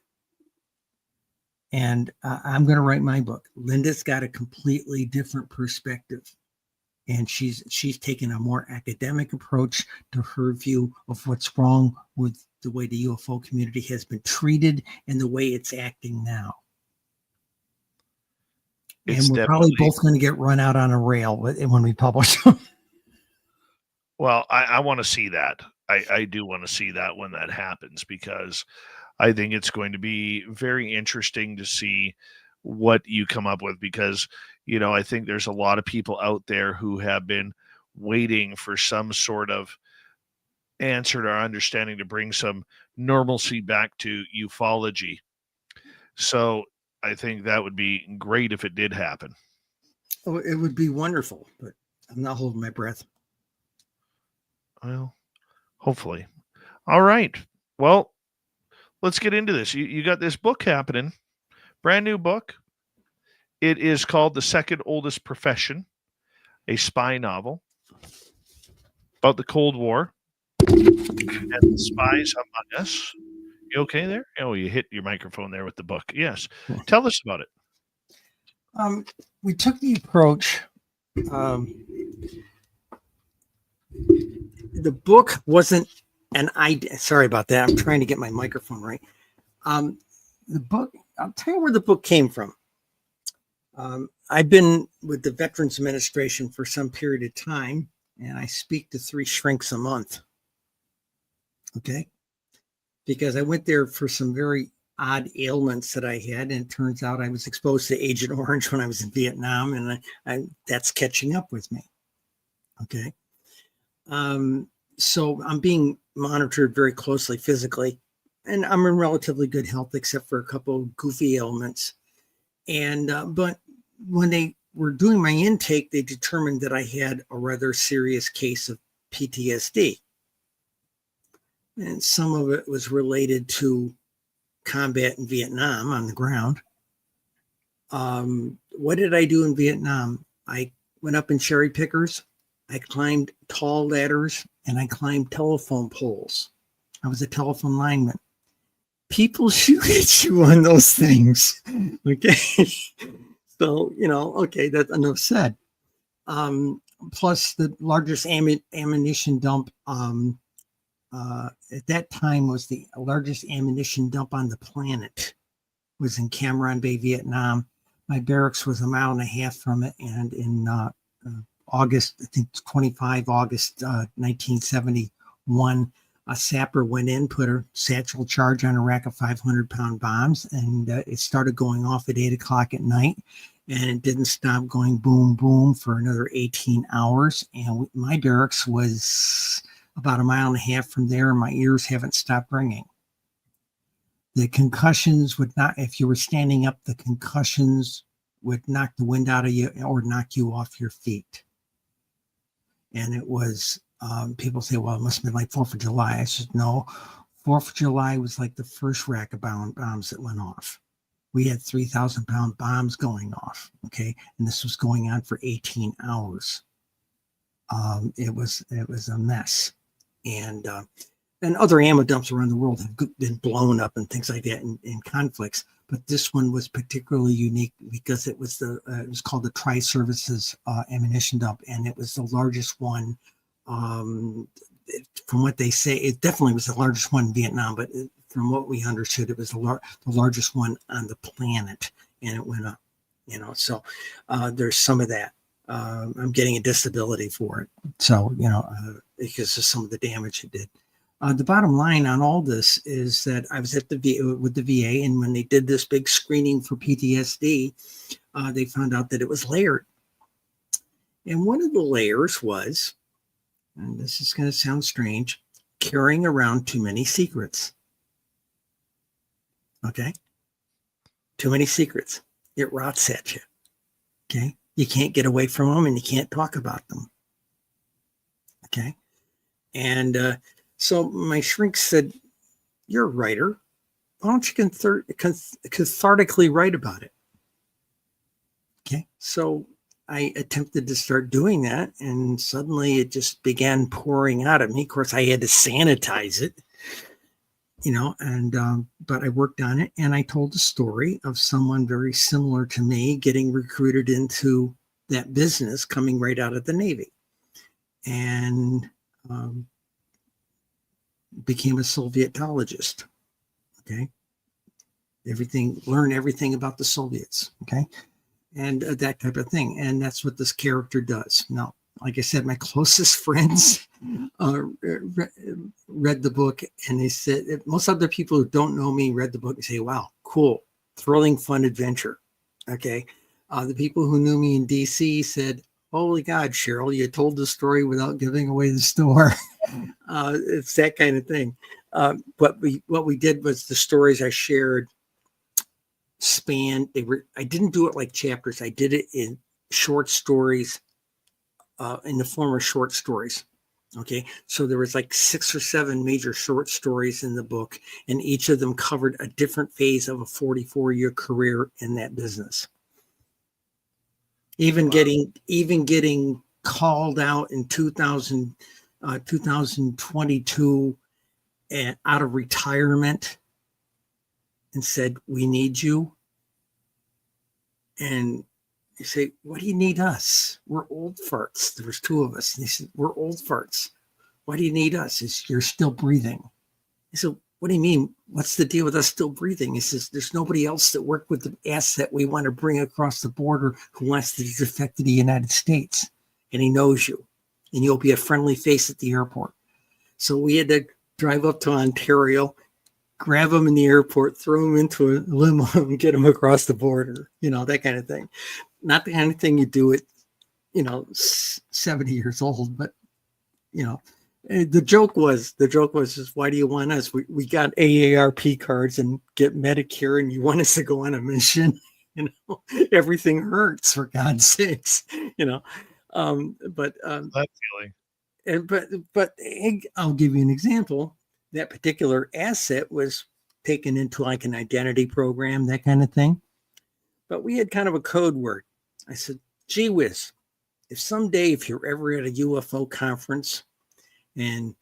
And I'm going to write my book. Linda's got a completely different perspective. And she's taken a more academic approach to her view of what's wrong with the way the UFO community has been treated and the way it's acting now. And we're probably both going to get run out on a rail when we publish them. Well, I want to see that. I do want to see that when that happens, because I think it's going to be very interesting to see what you come up with, because, I think there's a lot of people out there who have been waiting for some sort of answer or understanding to bring some normalcy back to ufology. So I think that would be great if it did happen. Oh, it would be wonderful, but I'm not holding my breath. Well, hopefully. All right. Well, let's get into this. You got this book happening, brand new book. It is called The Second Oldest Profession, a spy novel about the Cold War and the spies among us. You okay there? Oh, you hit your microphone there with the book. Yes. Tell us about it. We took the approach. The book wasn't an idea. Sorry about that. I'm trying to get my microphone right. The book, I'll tell you where the book came from. I've been with the Veterans Administration for some period of time, and I speak to 3 shrinks a month. Okay. Because I went there for some very odd ailments that I had, and it turns out I was exposed to Agent Orange when I was in Vietnam, and that's catching up with me. Okay. So I'm being monitored very closely physically, and I'm in relatively good health except for a couple of goofy ailments. And but when they were doing my intake, they determined that I had a rather serious case of PTSD. And some of it was related to combat in Vietnam on the ground. What did I do in Vietnam? I went up in cherry pickers. I climbed tall ladders, and I climbed telephone poles. I was a telephone lineman. People shoot at you on those things. Okay. So, okay, that's enough said. plus the largest ammunition dump at that time was the largest ammunition dump on the planet, was in Cam Ranh Bay, Vietnam. My barracks was a mile and a half from it, and in August, I think 25 August 1971, a sapper went in, put a satchel charge on a rack of 500-pound bombs, and it started going off at 8 o'clock at night, and it didn't stop going boom, boom for another 18 hours. And my barracks was about a mile and a half from there, and my ears haven't stopped ringing. The concussions would not, if you were standing up, the concussions would knock the wind out of you or knock you off your feet. And it was, people say, well, it must have been like 4th of July. I said, no, 4th of July was like the first rack of bombs that went off. We had 3,000-pound bombs going off, okay? And this was going on for 18 hours. It was a mess. And other ammo dumps around the world have been blown up and things like that in conflicts. But this one was particularly unique because it was it was called the Tri-Services ammunition dump, and it was the largest one. From what they say, it definitely was the largest one in Vietnam, but from what we understood, it was the largest one on the planet, and it went up. So there's some of that. I'm getting a disability for it, so because of some of the damage it did. The bottom line on all this is that I was at with the VA, and when they did this big screening for PTSD, they found out that it was layered. And one of the layers was, and this is going to sound strange, carrying around too many secrets. Okay? Too many secrets. It rots at you. Okay? You can't get away from them, and you can't talk about them. Okay? And so my shrink said, you're a writer. Why don't you cathartically write about it? Okay. So I attempted to start doing that, and suddenly it just began pouring out of me. Of course, I had to sanitize it, but I worked on it, and I told the story of someone very similar to me getting recruited into that business coming right out of the Navy. And became a Sovietologist. Okay. Learn everything about the Soviets. Okay. And that type of thing. And that's what this character does. Now, like I said, my closest friends read the book, and they said, most other people who don't know me read the book and say, wow, cool, thrilling, fun adventure. Okay. The people who knew me in DC said, holy God, Cheryl, you told the story without giving away the store. It's that kind of thing. What we did was the stories I shared spanned. I didn't do it like chapters. I did it in short stories, in the form of short stories. Okay, so there was like 6 or 7 major short stories in the book, and each of them covered a different phase of a 44-year career in that business. Even getting called out in 2022 and out of retirement and said, we need you. And you say, what do you need us? We're old farts. There was 2 of us. And they said, we're old farts. Why do you need us? It's, you're still breathing. I said, what do you mean? What's the deal with us still breathing? He says, there's nobody else that worked with the asset we want to bring across the border who wants to defect to the United States. And he knows you. And you'll be a friendly face at the airport. So we had to drive up to Ontario, grab him in the airport, throw him into a limo, and get him across the border. that kind of thing. Not the kind of thing you do at, 70 years old, but, the joke was just, why do you want us? We got AARP cards and get Medicare, and you want us to go on a mission. Everything hurts, for God's sakes. That feeling. But I'll give you an example. That particular asset was taken into like an identity program, that kind of thing. But we had kind of a code word. I said, gee whiz, if you're ever at a UFO conference and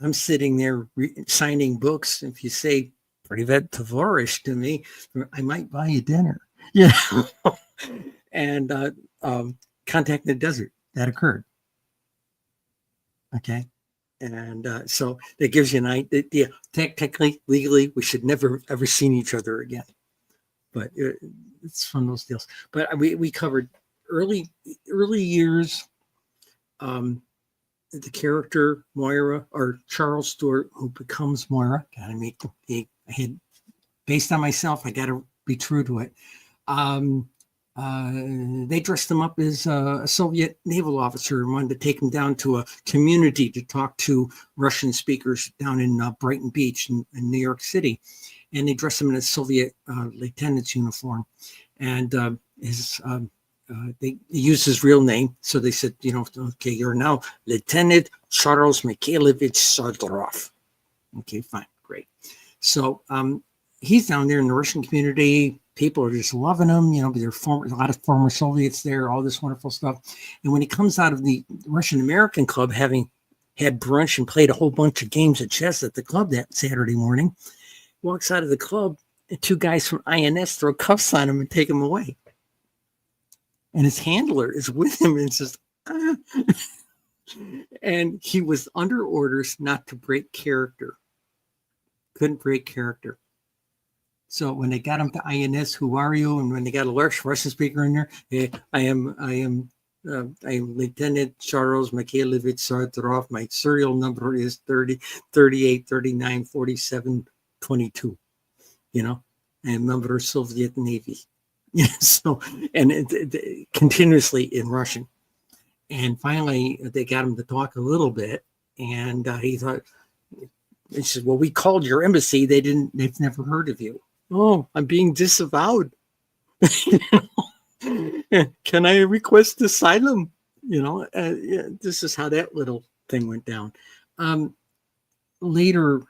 I'm sitting there signing books, if you say Privet Tavorish to me, I might buy you dinner. And Contact in the Desert. that occurred. Okay. And so that gives you an idea. Technically, legally, we should never ever seen each other again. But it's one of those deals. But we covered early years, the character Moira, or Charles Stewart, who becomes Moira. Gotta make I had, based on myself, I gotta be true to it. They dressed him up as a Soviet naval officer and wanted to take him down to a community to talk to Russian speakers down in Brighton Beach in New York City. And they dressed him in a Soviet lieutenant's uniform. And they used his real name. So they said, okay, you're now Lieutenant Charles Mikhailovich Sardorov. Okay, fine, great. So he's down there in the Russian community. People are just loving him. There's a lot of former Soviets there, all this wonderful stuff. And when he comes out of the Russian American club, having had brunch and played a whole bunch of games of chess at the club that Saturday morning, walks out of the club, and two guys from INS throw cuffs on him and take him away. And his handler is with him and says, ah. And he was under orders not to break character. Couldn't break character. So when they got him to INS, who are you? And when they got a Russian speaker in there, hey, I am Lieutenant Charles Mikhailovich Sardorov. My serial number is 30, 38, 39, 47, 22. I am a member of Soviet Navy. So, and it continuously in Russian. And finally, they got him to talk a little bit. And he thought, he said, well, we called your embassy. They've never heard of you. Oh, I'm being disavowed. Can I request asylum? This is how that little thing went down. Later,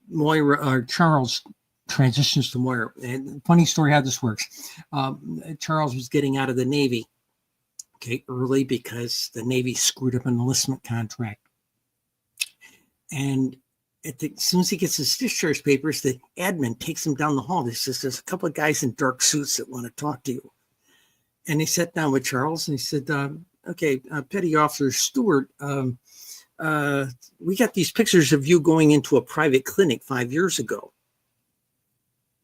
Moira or Charles transitions to Moira. And funny story how this works. Charles was getting out of the Navy, early because the Navy screwed up an enlistment contract. And as soon as he gets his discharge papers, the admin takes him down the hall. He says, there's a couple of guys in dark suits that want to talk to you. And he sat down with Charles and he said, Petty Officer Stewart, we got these pictures of you going into a private clinic 5 years ago.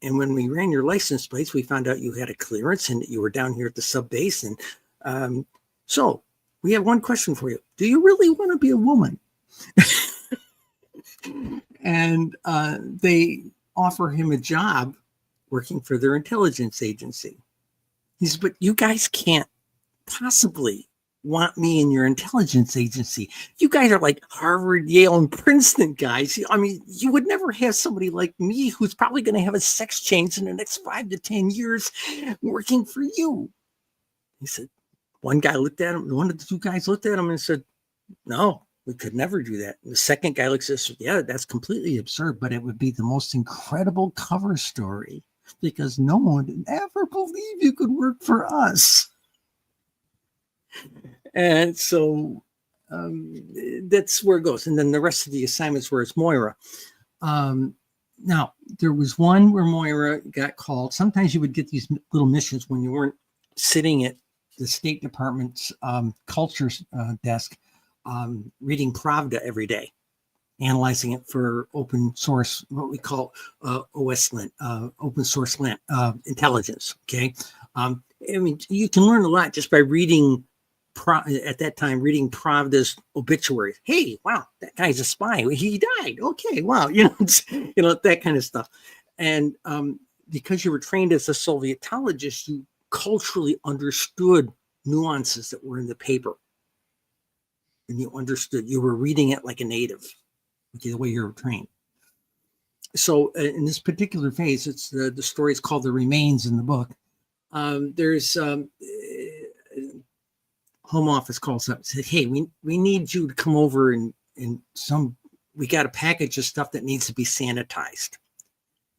And when we ran your license plates, we found out you had a clearance and that you were down here at the sub base. And so we have one question for you. Do you really want to be a woman? And they offer him a job working for their intelligence agency. He says, but you guys can't possibly want me in your intelligence agency. You guys are like Harvard, Yale, and Princeton guys. I mean, you would never have somebody like me who's probably going to have a sex change in the next 5 to 10 years working for you. He said, one of the two guys looked at him and said, no, we could never do that. And the second guy looks at us, yeah, that's completely absurd, but it would be the most incredible cover story because no one would ever believe you could work for us. And so that's where it goes. And then the rest of the assignments where it's Moira. Now, there was one where Moira got called. Sometimes you would get these little missions when you weren't sitting at the State Department's culture desk reading Pravda every day, analyzing it for open source, what we call OSLINT, open source intelligence. Okay. I mean, you can learn a lot just by reading at that time, reading Pravda's obituary. Hey, wow, that guy's a spy. He died. Okay, wow, that kind of stuff. And because you were trained as a Sovietologist, you culturally understood nuances that were in the paper. And you understood, you were reading it like a native, the way you were trained. So in this particular phase, it's the story is called The Remains in the book. There's Home Office calls up and said, hey, we need you to come over and we got a package of stuff that needs to be sanitized.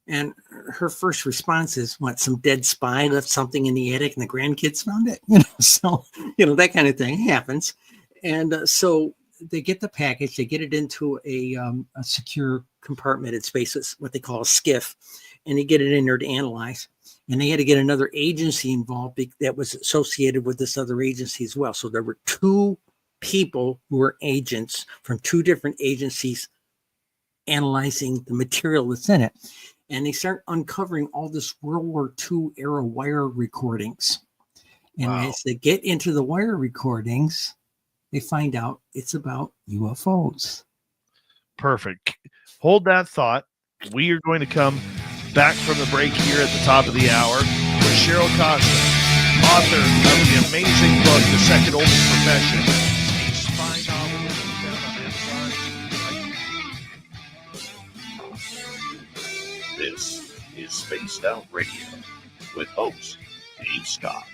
And her first response is, what, some dead spy left something in the attic and the grandkids found it? So, that kind of thing happens. And so they get the package, they get it into a secure compartment in space, what they call a skiff, and they get it in there to analyze. and they had to get another agency involved that was associated with this other agency as well. So there were two people who were agents from two different agencies analyzing the material that's in it. And they start uncovering all this World War II era wire recordings. And as they get into the wire recordings, they find out it's about UFOs. Perfect. Hold that thought. We are going to come back from the break here at the top of the hour with Cheryl Costa, author of the amazing book, The Second Oldest Profession, a spy novel that was found on Amazon. This is Spaced Out Radio with host Dave Scott.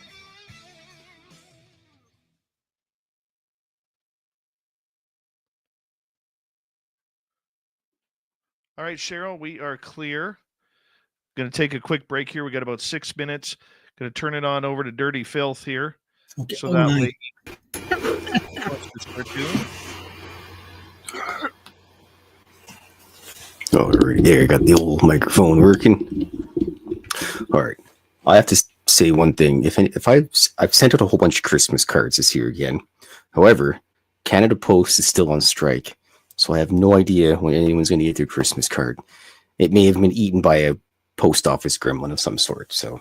All right, Cheryl, we are clear. Going to take a quick break here. We got about 6 minutes. Going to turn it on over to Dirty Filth here. Okay. So that way wants to start doing. All right, there, I got the old microphone working. All right, I have to say one thing. If I've sent out a whole bunch of Christmas cards this year again. However, Canada Post is still on strike, so I have no idea when anyone's going to get their Christmas card. It may have been eaten by a post office gremlin of some sort. So,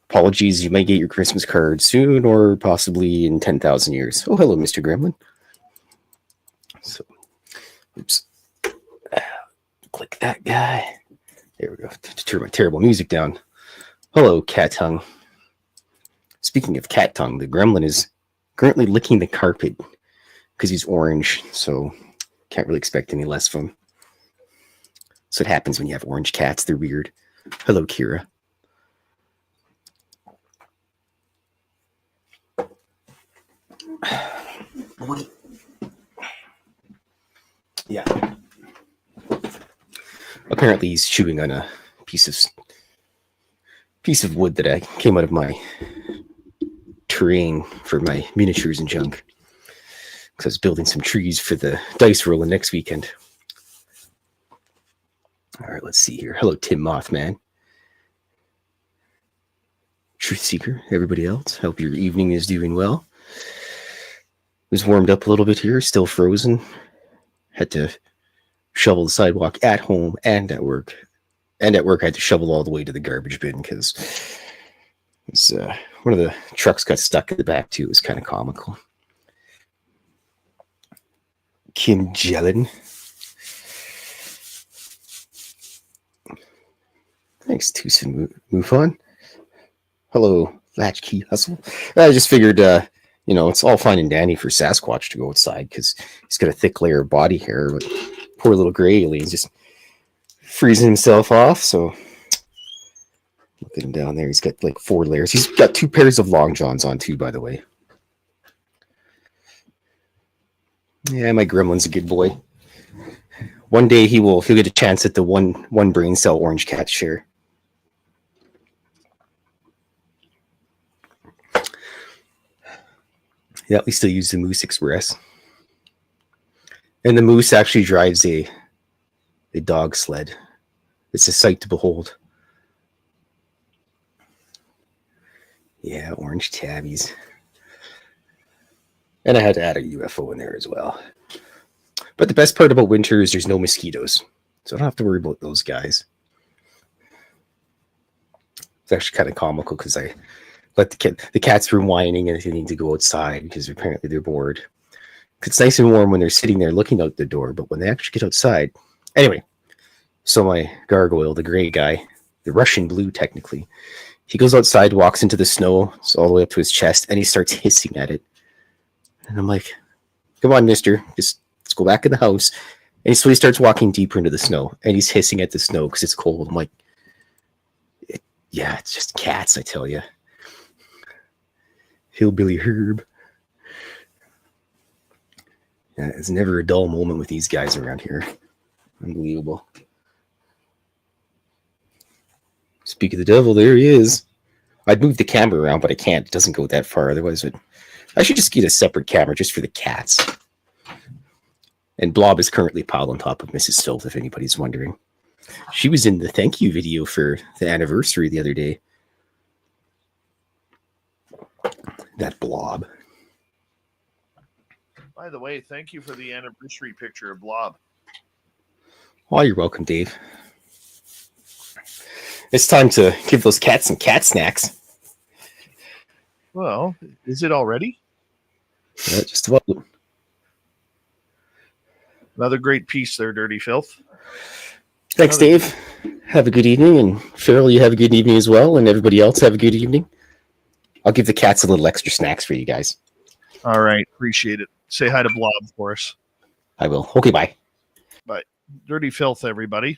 apologies. You might get your Christmas card soon, or possibly in 10,000 years. Oh, hello, Mr. Gremlin. So, oops. Click that guy. There we go. To turn my terrible music down. Hello, cat tongue. Speaking of cat tongue, the gremlin is currently licking the carpet because he's orange, so can't really expect any less from him. So it happens when you have orange cats. They're weird. Hello, Kira. Yeah. Apparently he's chewing on a piece of wood that I came out of my terrain for my miniatures and junk. Because I was building some trees for the dice rolling next weekend. All right, let's see here. Hello, Tim Mothman. Truth Seeker, everybody else. Hope your evening is doing well. It was warmed up a little bit here, still frozen. Had to shovel the sidewalk at home and at work. And at work, I had to shovel all the way to the garbage bin because one of the trucks got stuck in the back, too. It was kind of comical. Kim Jellin. Thanks, Tucson MUFON. Hello, Latchkey Hustle. I just figured, it's all fine and dandy for Sasquatch to go outside because he's got a thick layer of body hair, but poor little gray alien's just freezing himself off. So look at him down there. He's got like 4 layers. He's got 2 pairs of long johns on too, by the way. Yeah, my gremlin's a good boy. One day he'll get a chance at the one brain cell orange cat share. Yeah, we still use the Moose Express. And the Moose actually drives a dog sled. It's a sight to behold. Yeah, orange tabbies. And I had to add a UFO in there as well. But the best part about winter is there's no mosquitoes. So I don't have to worry about those guys. It's actually kind of comical because I let the cats were whining and they need to go outside because apparently they're bored. It's nice and warm when they're sitting there looking out the door, but when they actually get outside. Anyway, so my gargoyle, the gray guy, the Russian blue technically, he goes outside, walks into the snow, it's all the way up to his chest, and he starts hissing at it. And I'm like, come on, mister, let's go back in the house. And so he starts walking deeper into the snow, and he's hissing at the snow because it's cold. I'm like, yeah, it's just cats, I tell you. Hillbilly Herb. Yeah, it's never a dull moment with these guys around here. Unbelievable. Speak of the devil, there he is. I'd move the camera around, but I can't. It doesn't go that far. Otherwise, I should just get a separate camera just for the cats. And Blob is currently piled on top of Mrs. Filth, if anybody's wondering. She was in the thank you video for the anniversary the other day. That blob. By the way, thank you for the anniversary picture of Blob. Oh, you're welcome, Dave. It's time to give those cats some cat snacks. Well, is it already? Yeah, just about. Another great piece there, Dirty Filth. Thanks, Dave. Have a good evening. And Cheryl, you have a good evening as well. And everybody else have a good evening. I'll give the cats a little extra snacks for you guys. All right. Appreciate it. Say hi to Blob for us. I will. Okay, bye. Bye. Dirty Filth, everybody.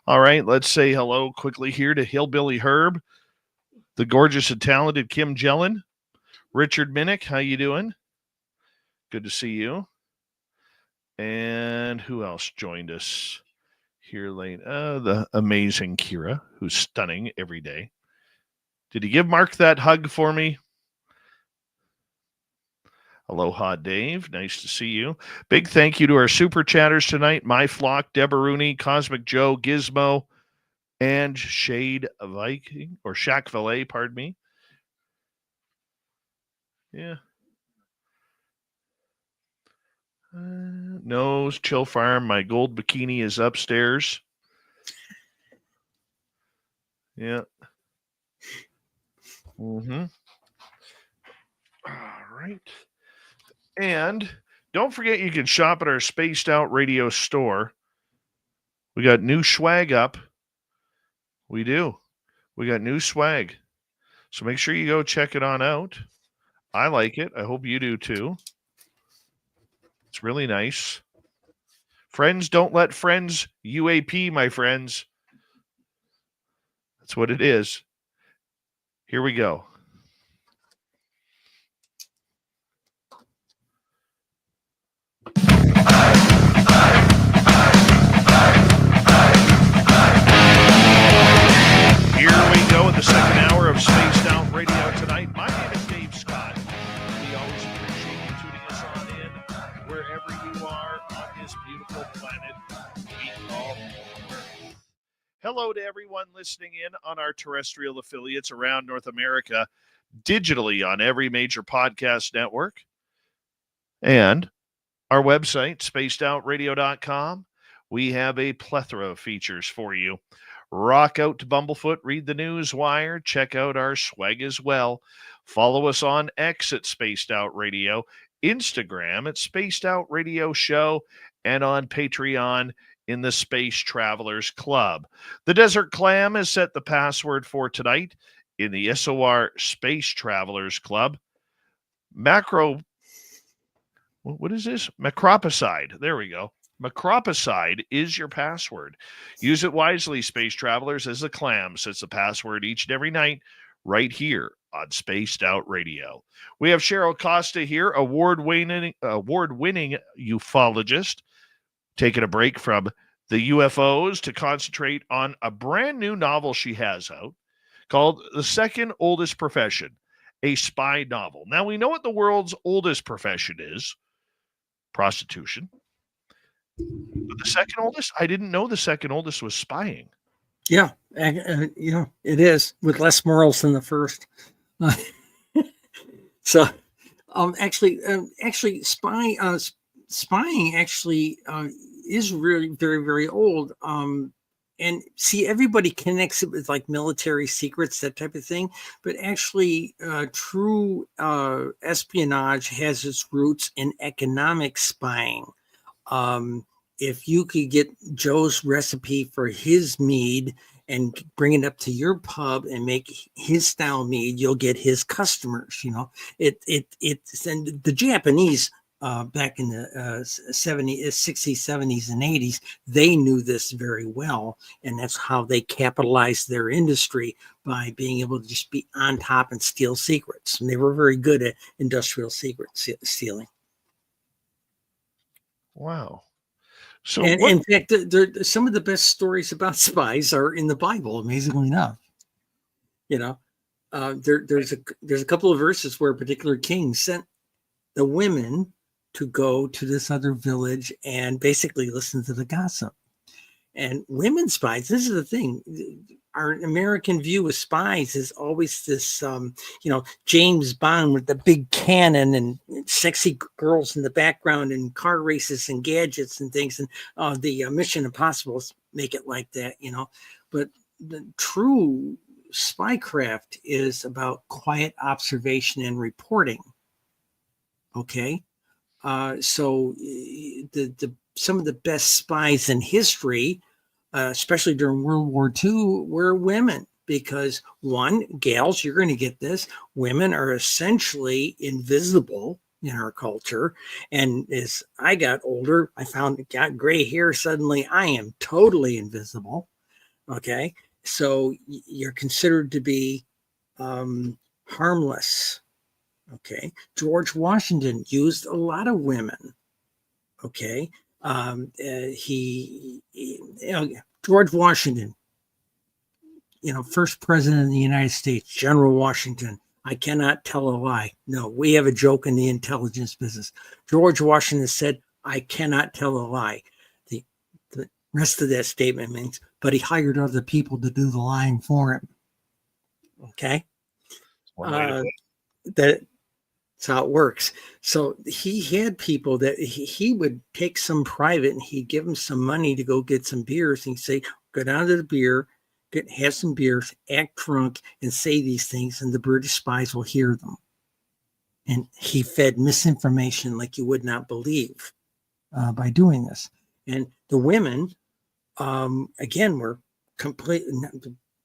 All right. Let's say hello quickly here to Hillbilly Herb, the gorgeous and talented Kim Jellin, Richard Minnick. How you doing? Good to see you. And who else joined us here late? The amazing Kira, who's stunning every day. Did you give Mark that hug for me? Aloha, Dave. Nice to see you. Big thank you to our super chatters tonight. My Flock, Deborah Rooney, Cosmic Joe, Gizmo, and Shade Viking, or Shaq Valet, pardon me. Yeah. No, Chill Farm. My gold bikini is upstairs. Yeah. Mm-hmm. All right. And don't forget you can shop at our Spaced Out Radio store. We got new swag up. We do. We got new swag. So make sure you go check it on out. I like it. I hope you do too. It's really nice. Friends don't let friends UAP, my friends. That's what it is. Here we go. Here we go in the second hour of Spaced Out Radio tonight. My name is Dave Scott. We always appreciate you tuning us on in wherever you are on this beautiful planet we call Earth. Hello to everyone listening in on our terrestrial affiliates around North America, digitally on every major podcast network, and our website, spacedoutradio.com. We have a plethora of features for you. Rock out to Bumblefoot, read the news wire, check out our swag as well. Follow us on X at Spaced Out Radio, Instagram at Spaced Out Radio Show, and on Patreon in the Space Travelers Club. The Desert Clam has set the password for tonight in the SOR Space Travelers Club. What is this? Macropicide. There we go. Macropicide is your password. Use it wisely, space travelers, as the clam sets the password each and every night right here on Spaced Out Radio. We have Cheryl Costa here, award-winning ufologist, taking a break from the UFOs to concentrate on a brand new novel she has out called The Second Oldest Profession, a spy novel. Now, we know what the world's oldest profession is, prostitution. But the second oldest? I didn't know the second oldest was spying. Yeah, it is, with less morals than the first. So, actually, spying actually is really very, very old. And see, everybody connects it with like military secrets, that type of thing. But actually, true espionage has its roots in economic spying. If you could get Joe's recipe for his mead and bring it up to your pub and make his style mead, you'll get his customers. You know, it's and the Japanese back in the 60s, 70s, and 80s, they knew this very well, and that's how they capitalized their industry, by being able to just be on top and steal secrets. And they were very good at industrial secret stealing. Wow. So, and in fact, some of the best stories about spies are in the Bible, amazingly enough. You know, there's a couple of verses where a particular king sent the women to go to this other village and basically listen to the gossip. And women spies, this is the thing, our American view of spies is always this, James Bond with the big cannon and sexy girls in the background and car races and gadgets and things. And the Mission Impossibles make it like that, but the true spycraft is about quiet observation and reporting. Okay. So some of the best spies in history, especially during World War II, were women, because one, gals, you're going to get this, women are essentially invisible in our culture. And as I got older, I got gray hair. Suddenly I am totally invisible. Okay. So you're considered to be harmless. Okay. George Washington used a lot of women. Okay. George Washington, first president of the United States, General Washington. I cannot tell a lie. No, we have a joke in the intelligence business. George Washington said, I cannot tell a lie. The rest of that statement means, but he hired other people to do the lying for him. Okay. That's how it works. So he had people that he would take some private and he'd give them some money to go get some beers. And he'd say, go down to the beer, have some beers, act drunk, and say these things, and the British spies will hear them. And he fed misinformation like you would not believe by doing this. And the women, again, were completely...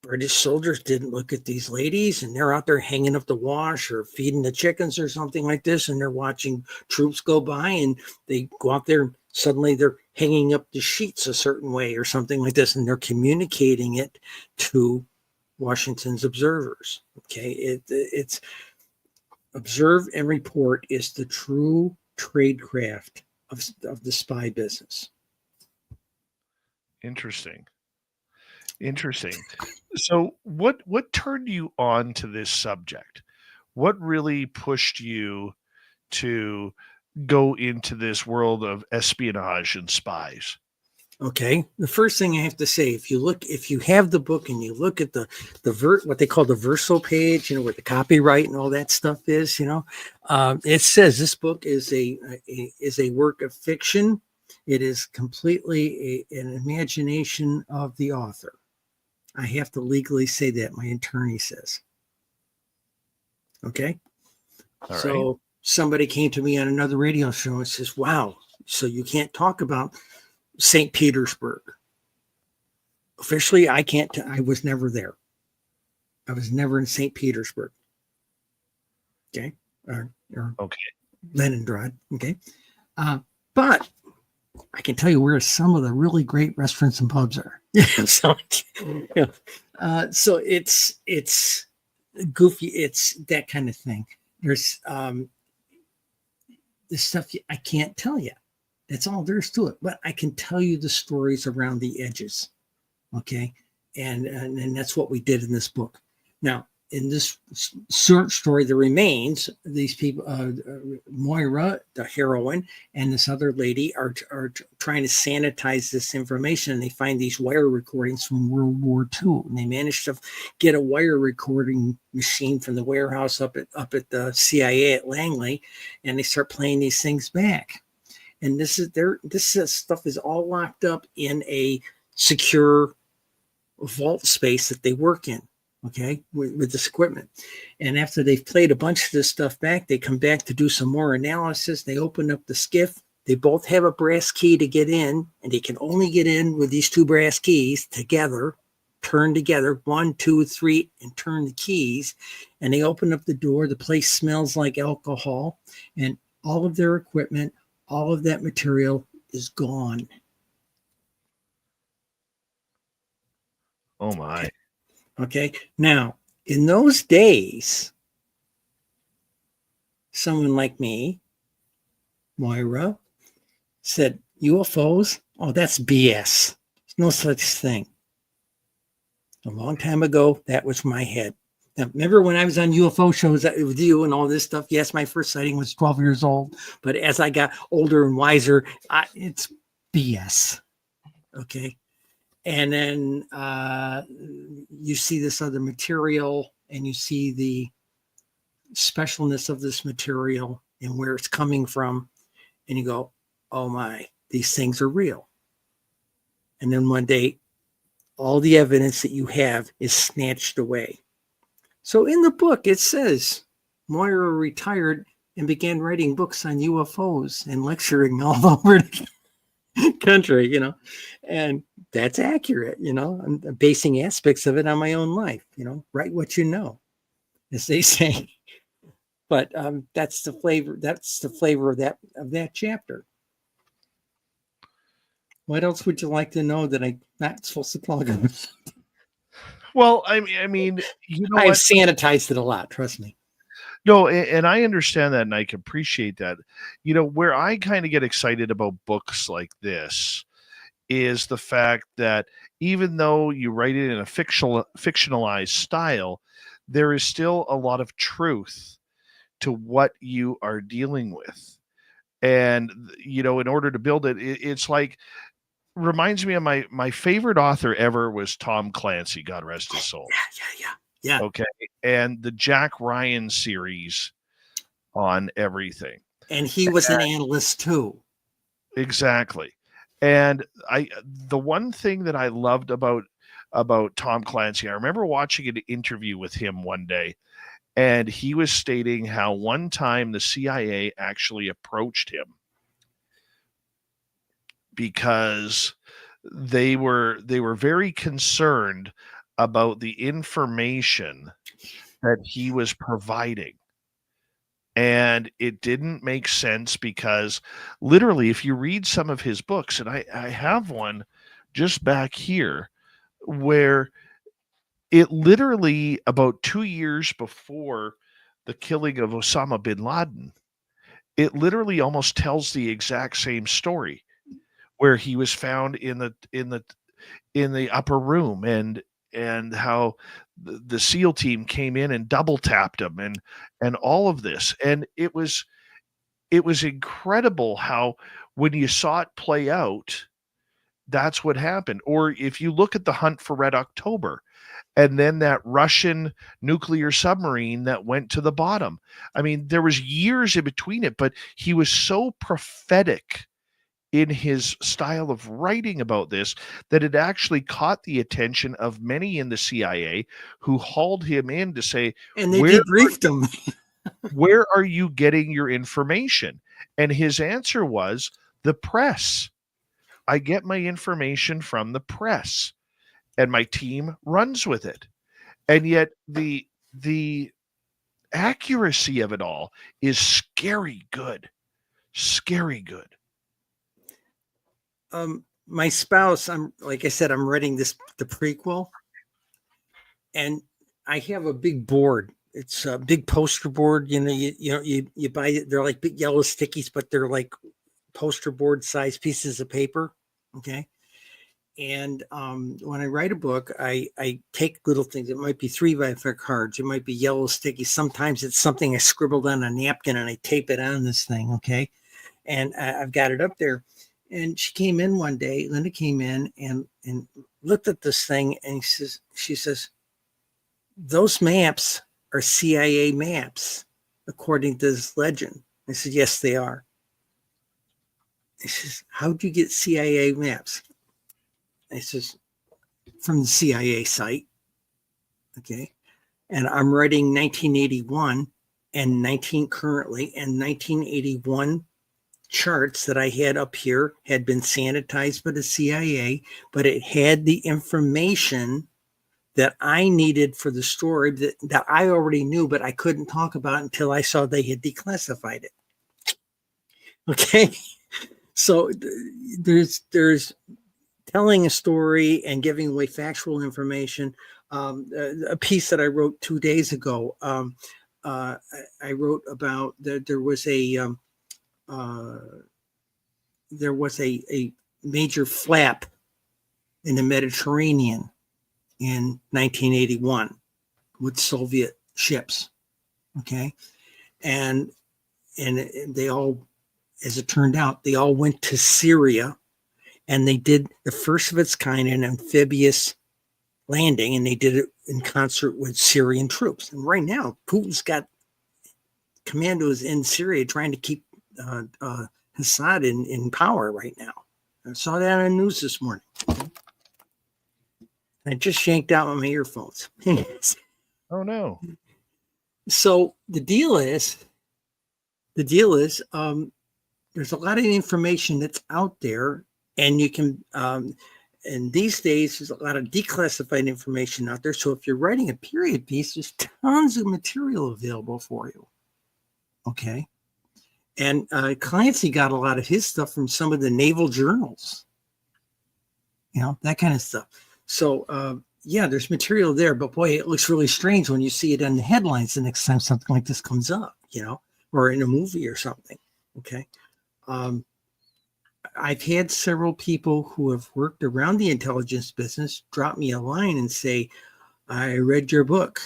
British soldiers didn't look at these ladies, and they're out there hanging up the wash or feeding the chickens or something like this, and they're watching troops go by, and they go out there, and suddenly they're hanging up the sheets a certain way or something like this, and they're communicating it to Washington's observers. Okay, it's observe and report is the true tradecraft of the spy business. Interesting. So what turned you on to this subject? What really pushed you to go into this world of espionage and spies? Okay. The first thing I have to say, if you have the book and you look at what they call the verso page, where the copyright and all that stuff is, it says this book is a work of fiction. It is completely an imagination of the author. I have to legally say that. My attorney says. Okay. All so right. Somebody came to me on another radio show and says, wow, so you can't talk about St. Petersburg. Officially, I can't. I was never there. I was never in St. Petersburg. Okay. Or okay. Leningrad. Okay. But I can tell you where some of the really great restaurants and pubs are. So it's goofy. It's that kind of thing. There's this stuff I can't tell you. That's all there is to it. But I can tell you the stories around the edges. Okay. And that's what we did in this book. Now, in this short story, The Remains, these people, Moira, the heroine, and this other lady are trying to sanitize this information. And they find these wire recordings from World War II. And they managed to get a wire recording machine from the warehouse up at the CIA at Langley. And they start playing these things back. And this stuff is all locked up in a secure vault space that they work in. Okay, with this equipment. And after they've played a bunch of this stuff back, they come back to do some more analysis. They open up the skiff. They both have a brass key to get in, and they can only get in with these two brass keys together, turn together, 1, 2, 3, and turn the keys. And they open up the door. The place smells like alcohol, and all of their equipment, all of that material is gone. Oh my. Okay. Now, in those days, someone like me, Moira, said, UFOs? Oh, that's BS. There's no such thing. A long time ago, that was my head. Now, remember when I was on UFO shows with you and all this stuff? Yes, my first sighting was 12 years old. But as I got older and wiser, it's BS. Okay. And then you see this other material, and you see the specialness of this material and where it's coming from. And you go, oh my, these things are real. And then one day, all the evidence that you have is snatched away. So in the book, it says Moira retired and began writing books on UFOs and lecturing all over the country, and that's accurate. I'm basing aspects of it on my own life, write what you know, as they say. But that's the flavor of that chapter. What else would you like to know that I'm not supposed to plug on? Well, I mean, I've sanitized it a lot, trust me. No, and I understand that, and I can appreciate that. Where I kind of get excited about books like this is the fact that even though you write it in a fictionalized style, there is still a lot of truth to what you are dealing with. And, in order to build it, it's like, reminds me of my favorite author ever was Tom Clancy, God rest his soul. Yeah. Okay. And the Jack Ryan series on everything. And he was an analyst too. Exactly. And the one thing that I loved about Tom Clancy, I remember watching an interview with him one day, and he was stating how one time the CIA actually approached him because they were very concerned about the information that he was providing. And it didn't make sense because literally, if you read some of his books, and I have one just back here, where it literally, about 2 years before the killing of Osama bin Laden, it literally almost tells the exact same story, where he was found in the upper room, and how the SEAL team came in and double tapped him, and all of this. And it was incredible how, when you saw it play out, that's what happened. Or if you look at the hunt for Red October, and then that Russian nuclear submarine that went to the bottom. I mean, there was years in between it, but he was so prophetic in his style of writing about this that it actually caught the attention of many in the CIA, who hauled him in to say, and they debriefed him. Where are you getting your information? And his answer was, the press. I get my information from the press, and my team runs with it. And yet the accuracy of it all is scary good. Scary good. My spouse, like I said, I'm writing the prequel, and I have a big board. It's a big poster board. You buy it. They're like big yellow stickies, but they're like poster board size pieces of paper. Okay. And when I write a book, I take little things. It might be 3x5 cards. It might be yellow sticky. Sometimes it's something I scribbled on a napkin and I tape it on this thing. Okay. And I've got it up there. And she came in one day, Linda came in and looked at this thing, and she says, those maps are CIA maps, according to this legend. I said, yes, they are. She says, how'd you get CIA maps? I says, from the CIA site. Okay. And I'm writing 1981 and currently, and 1981 charts that I had up here had been sanitized by the CIA, but it had the information that I needed for the story that I already knew, but I couldn't talk about until I saw they had declassified it. Okay. So there's telling a story and giving away factual information. A piece that I wrote 2 days ago, I wrote about there was a major flap in the Mediterranean in 1981 with Soviet ships. Okay. And they all, as it turned out, they all went to Syria, and they did the first of its kind an amphibious landing, and they did it in concert with Syrian troops. And right now, Putin's got commandos in Syria trying to keep Assad in power right now. I saw that on the news this morning. I just yanked out my earphones. Oh no. So the deal is, there's a lot of information that's out there, and you can, and these days there's a lot of declassified information out there. So if you're writing a period piece, there's tons of material available for you. Okay. And Clancy got a lot of his stuff from some of the naval journals, that kind of stuff. So, yeah, there's material there, but boy, it looks really strange when you see it in the headlines the next time something like this comes up, or in a movie or something. Okay. I've had several people who have worked around the intelligence business drop me a line and say, I read your book.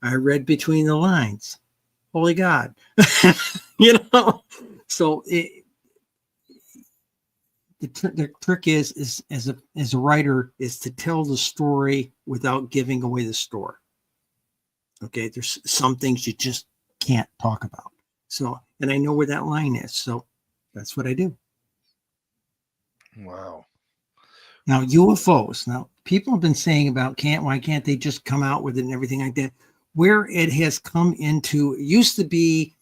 I read between the lines. Holy God. So the trick is as a writer is to tell the story without giving away the story. Okay. There's some things you just can't talk about. So, and I know where that line is. So that's what I do. Wow. Now, UFOs. Now, people have been saying about why can't they just come out with it and everything like that? Where it has come into, it used to be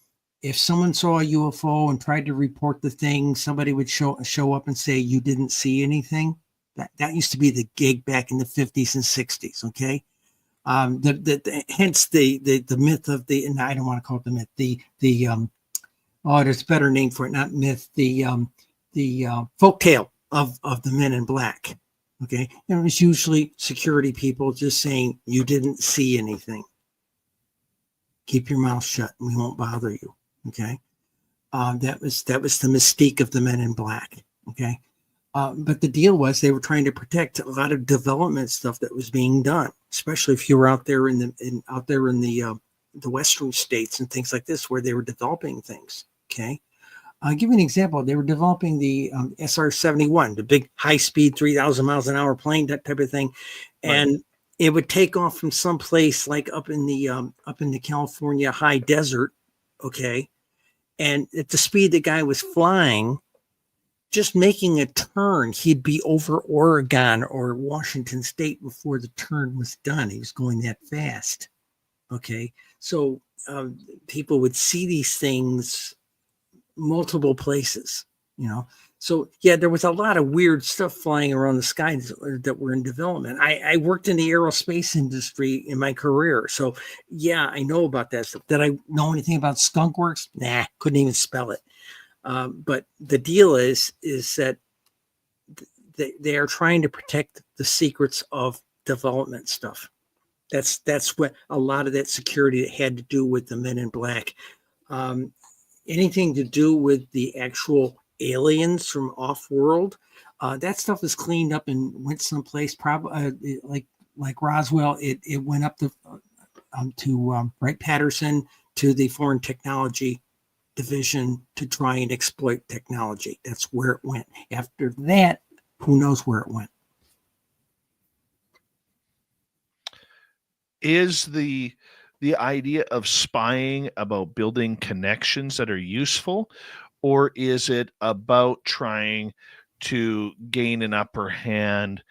if someone saw a UFO and tried to report the thing, somebody would show up and say, you didn't see anything. That used to be the gig back in the 50s and 60s. Okay. Hence the myth of and I don't want to call it the myth, there's a better name for it, not myth, the folktale of the Men in Black. Okay. And it was usually security people just saying, you didn't see anything. Keep your mouth shut and we won't bother you. Okay. That was the mystique of the Men in Black. Okay. But the deal was they were trying to protect a lot of development stuff that was being done, especially if you were out there in the Western states and things like this, where they were developing things. Okay. I'll give you an example. They were developing the SR-71, the big high-speed 3,000 miles an hour plane, that type of thing, and it would take off from someplace like up in the California high desert, okay, and at the speed the guy was flying, just making a turn, he'd be over Oregon or Washington State before the turn was done. He was going that fast, okay. So people would see these things multiple places, so yeah, there was a lot of weird stuff flying around the sky that were in development. I worked in the aerospace industry in my career, so yeah, I know about that stuff. Did I know anything about skunk works? Nah, couldn't even spell it. But the deal is that they are trying to protect the secrets of development stuff. That's what a lot of that security had to do with the Men in Black. Anything to do with the actual aliens from off-world, that stuff is cleaned up and went someplace. Probably like Roswell, it went up to Wright-Patterson to the Foreign Technology Division to try and exploit technology. That's where it went. After that, who knows where it went? Is the idea of spying about building connections that are useful, or is it about trying to gain an upper hand,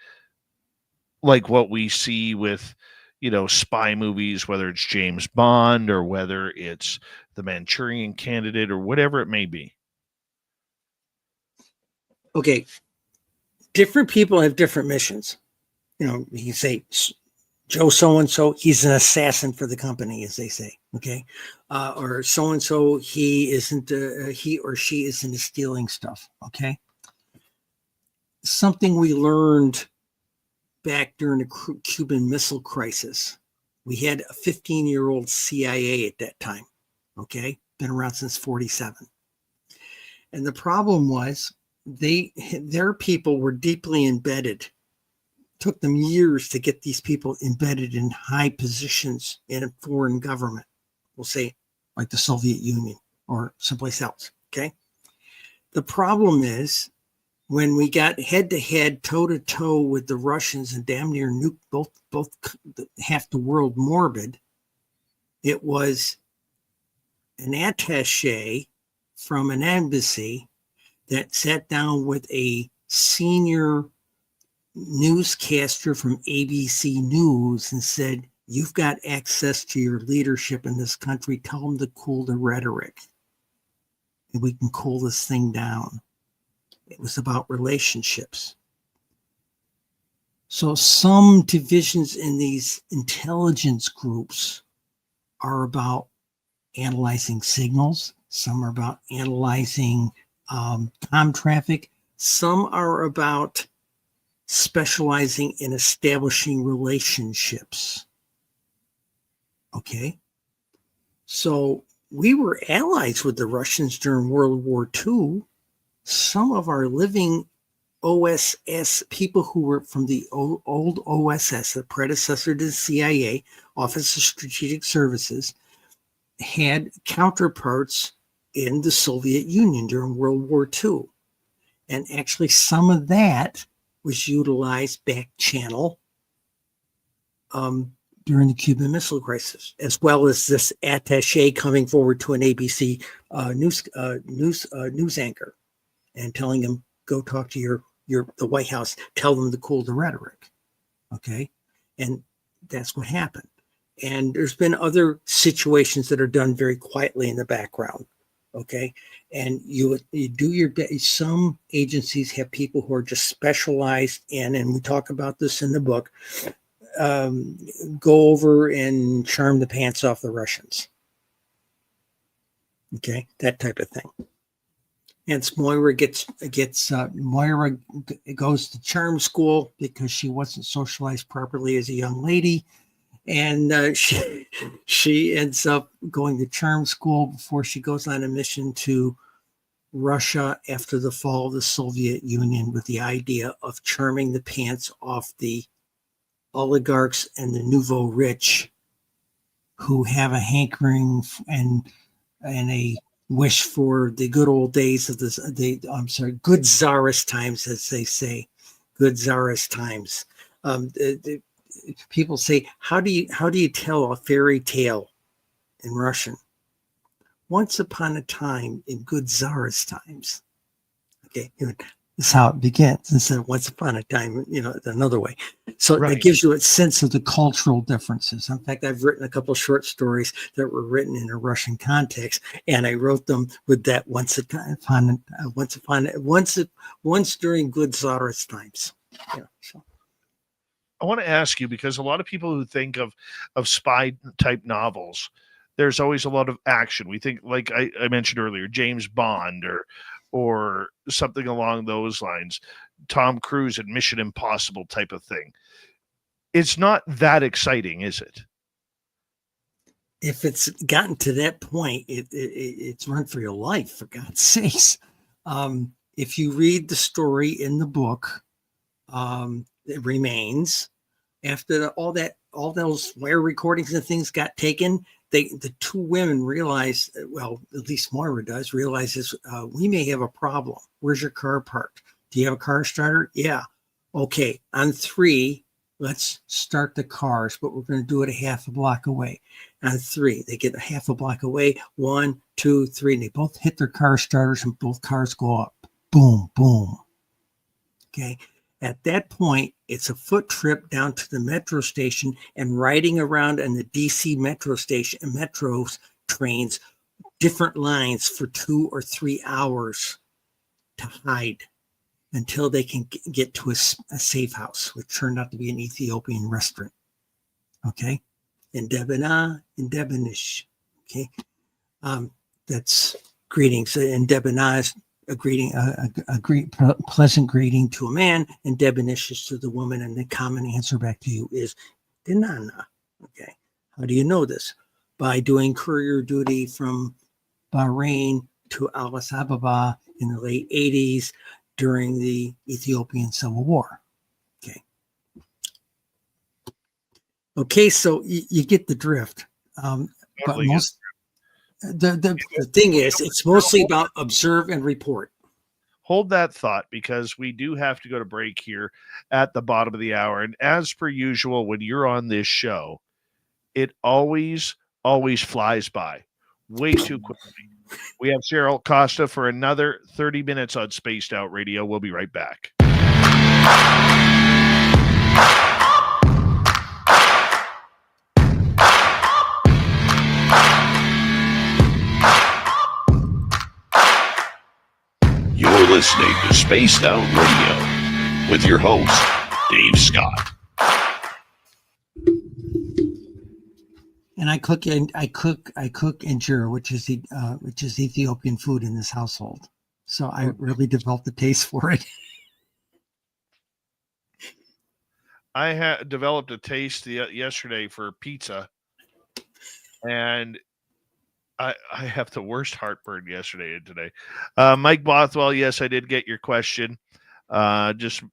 like what we see with, spy movies, whether it's James Bond or whether it's the Manchurian Candidate or whatever it may be? Okay. Different people have different missions. You can say Joe so-and-so, he's an assassin for the company, as they say, okay? Or so-and-so, he or she isn't stealing stuff, okay? Something we learned back during the Cuban Missile Crisis. We had a 15-year-old CIA at that time, okay? Been around since 47. And the problem was their people were deeply embedded. Took them years to get these people embedded in high positions in a foreign government. We'll say like the Soviet Union or someplace else. Okay. The problem is when we got head to head, toe to toe with the Russians and damn near nuked both half the world morbid, it was an attaché from an embassy that sat down with a senior newscaster from ABC News and said, "You've got access to your leadership in this country. Tell them to cool the rhetoric, and we can cool this thing down." It was about relationships. So some divisions in these intelligence groups are about analyzing signals. Some are about analyzing comm traffic. Some are about specializing in establishing relationships. Okay. So we were allies with the Russians during World War II. Some of our living OSS people who were from the old OSS, the predecessor to the CIA, Office of Strategic Services, had counterparts in the Soviet Union during World War II. And actually some of that was utilized back channel during the Cuban Missile Crisis, as well as this attaché coming forward to an ABC news anchor and telling him, "Go talk to the White House, tell them to cool the rhetoric." Okay, and that's what happened. And there's been other situations that are done very quietly in the background. Okay, and you do your best. Some agencies have people who are just specialized in, and we talk about this in the book, go over and charm the pants off the Russians. Okay, that type of thing. And Moira Moira goes to charm school because she wasn't socialized properly as a young lady, and she ends up going to charm school before she goes on a mission to Russia after the fall of the Soviet Union with the idea of charming the pants off the oligarchs and the nouveau rich who have a hankering and a wish for the good old days of good czarist times, as they say, good czarist times. People say, how do you tell a fairy tale in Russian? Once upon a time in good czarist times. Okay, that's how it begins instead of once upon a time, another way. So Right. That gives you a sense of the cultural differences. In fact, I've written a couple of short stories that were written in a Russian context, and I wrote them with that once during good czarist times. So. I want to ask you, because a lot of people who think of spy type novels, there's always a lot of action. We think, like I mentioned earlier, James Bond or something along those lines, Tom Cruise and Mission Impossible type of thing. It's not that exciting, is it? If it's gotten to that point, it's run for your life, for God's sakes. If you read the story in the book, it remains after all those wire recordings and things got taken. The two women realize, well, at least Moira does, realizes we may have a problem. Where's your car parked? Do you have a car starter? Yeah. Okay. On 3, let's start the cars, but we're going to do it a half a block away. On 3, they get a half a block away. 1, 2, 3, and they both hit their car starters and both cars go up. Boom, boom. Okay. At that point, it's a foot trip down to the metro station and riding around in the DC metro station and metro trains, different lines for 2 or 3 hours to hide until they can get to a safe house, which turned out to be an Ethiopian restaurant. Okay. In Debana, in Debanish. Okay. That's greetings. In Debana is a pleasant greeting to a man, and Debanish to the woman, and the common answer back to you is Dinana. Okay, how do you know this? By doing courier duty from Bahrain to Addis Ababa in the late 80s during the Ethiopian Civil War. Okay, so you get the drift. But most the thing is, it's mostly about observe and report. hold that thought, because we do have to go to break here at the bottom of the hour. And as per usual, when you're on this show, it always flies by way too quickly. We have Cheryl Costa for another 30 minutes on Spaced Out Radio. We'll be right back. You're listening to Spaced Out Radio with your host, Dave Scott. And I cook injera, which is Ethiopian food in this household. So I really developed a taste for it. I had developed a taste yesterday for pizza, and I have the worst heartburn yesterday and today. Mike Bothwell, yes, I did get your question. Just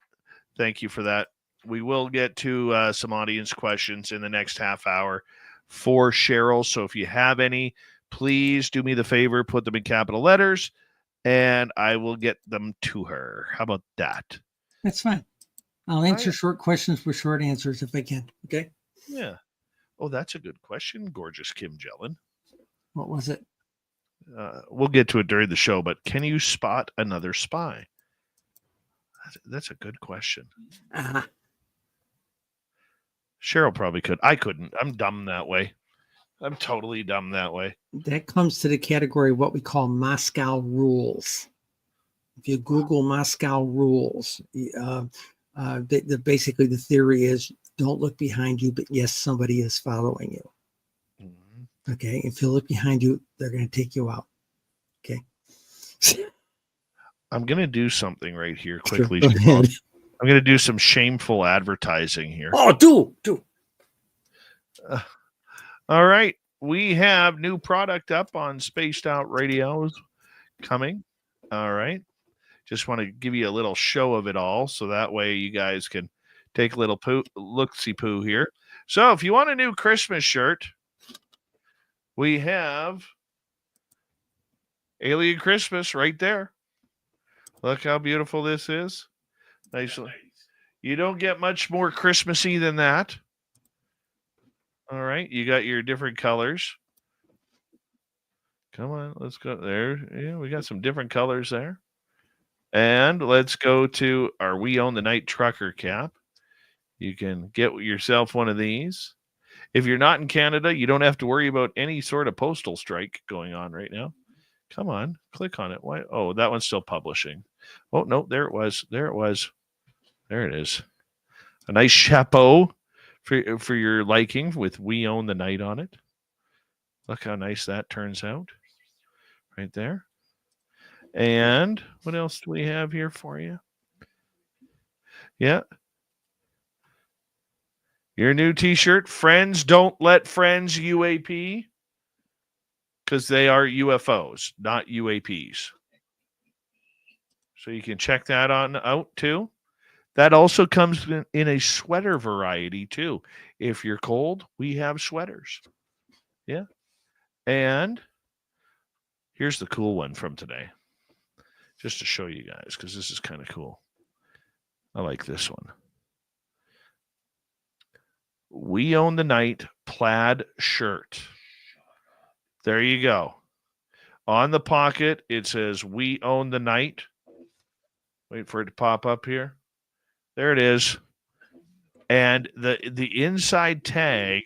thank you for that. We will get to some audience questions in the next half hour for Cheryl. So if you have any, please do me the favor, put them in capital letters, and I will get them to her. How about that? That's fine. I'll answer short questions with short answers if I can. Okay. Yeah. Oh, that's a good question, gorgeous Kim Jellin. What was it? We'll get to it during the show, but can you spot another spy? That's a good question. Cheryl probably could. I couldn't. I'm dumb that way. I'm totally dumb that way. That comes to the category of what we call Moscow rules. If you Google Moscow rules, basically the theory is don't look behind you, but yes, somebody is following you. Mm-hmm. Okay. If you look behind you, they're going to take you out. Okay. I'm going to do something right here quickly. Sure, go ahead. I'm going to do some shameful advertising here. Oh, do. All right. We have new product up on Spaced Out Radios coming. All right. Just want to give you a little show of it all, so that way you guys can take a little look-see-poo here. So if you want a new Christmas shirt, we have Alien Christmas right there. Look how beautiful this is. Nice. You don't get much more Christmassy than that. All right. You got your different colors. Come on. Let's go there. Yeah, we got some different colors there. And let's go to our We Own the Night trucker cap. You can get yourself one of these. If you're not in Canada, you don't have to worry about any sort of postal strike going on right now. Come on. Click on it. Why? Oh, that one's still publishing. Oh, no. There it was. There it is. A nice chapeau for your liking with We Own the Night on it. Look how nice that turns out. Right there. And what else do we have here for you? Yeah. Your new t-shirt, Friends Don't Let Friends UAP, because they are UFOs, not UAPs. So you can check that out too. That also comes in a sweater variety too. If you're cold, we have sweaters. Yeah. And here's the cool one from today. Just to show you guys, because this is kind of cool. I like this one. We Own the Night plaid shirt. There you go. On the pocket, it says We Own the Night. Wait for it to pop up here. There it is. And the inside tag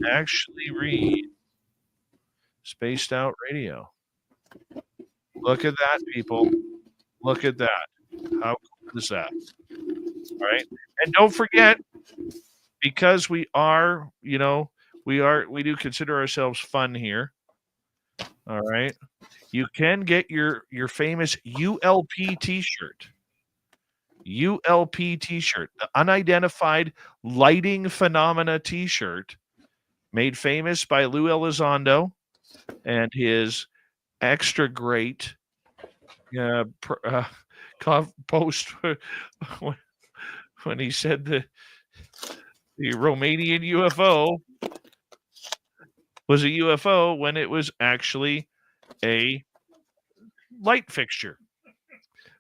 actually reads Spaced Out Radio. Look at that, people. Look at that. How cool is that? All right. And don't forget, because we are, we do consider ourselves fun here. All right. You can get your famous ULP t-shirt. ULP t-shirt, the Unidentified Lighting Phenomena t-shirt, made famous by Lou Elizondo and his extra great post when he said the Romanian UFO was a UFO when it was actually a light fixture.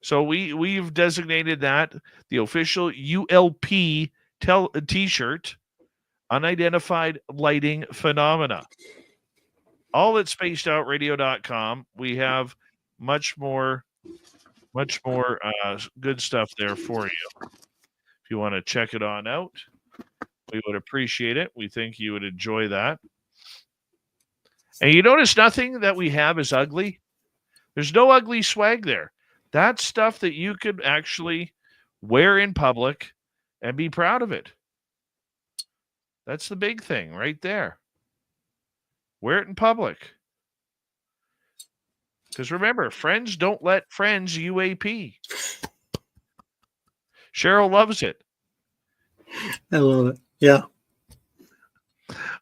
So we've designated that the official ULP T-shirt, unidentified lighting phenomena. All at spacedoutradio.com. We have much more good stuff there for you. If you want to check it on out, we would appreciate it. We think you would enjoy that. And you notice nothing that we have is ugly. There's no ugly swag there. That's stuff that you could actually wear in public and be proud of it. That's the big thing right there. Wear it in public. Because remember, friends don't let friends UAP. Cheryl loves it. I love it. Yeah.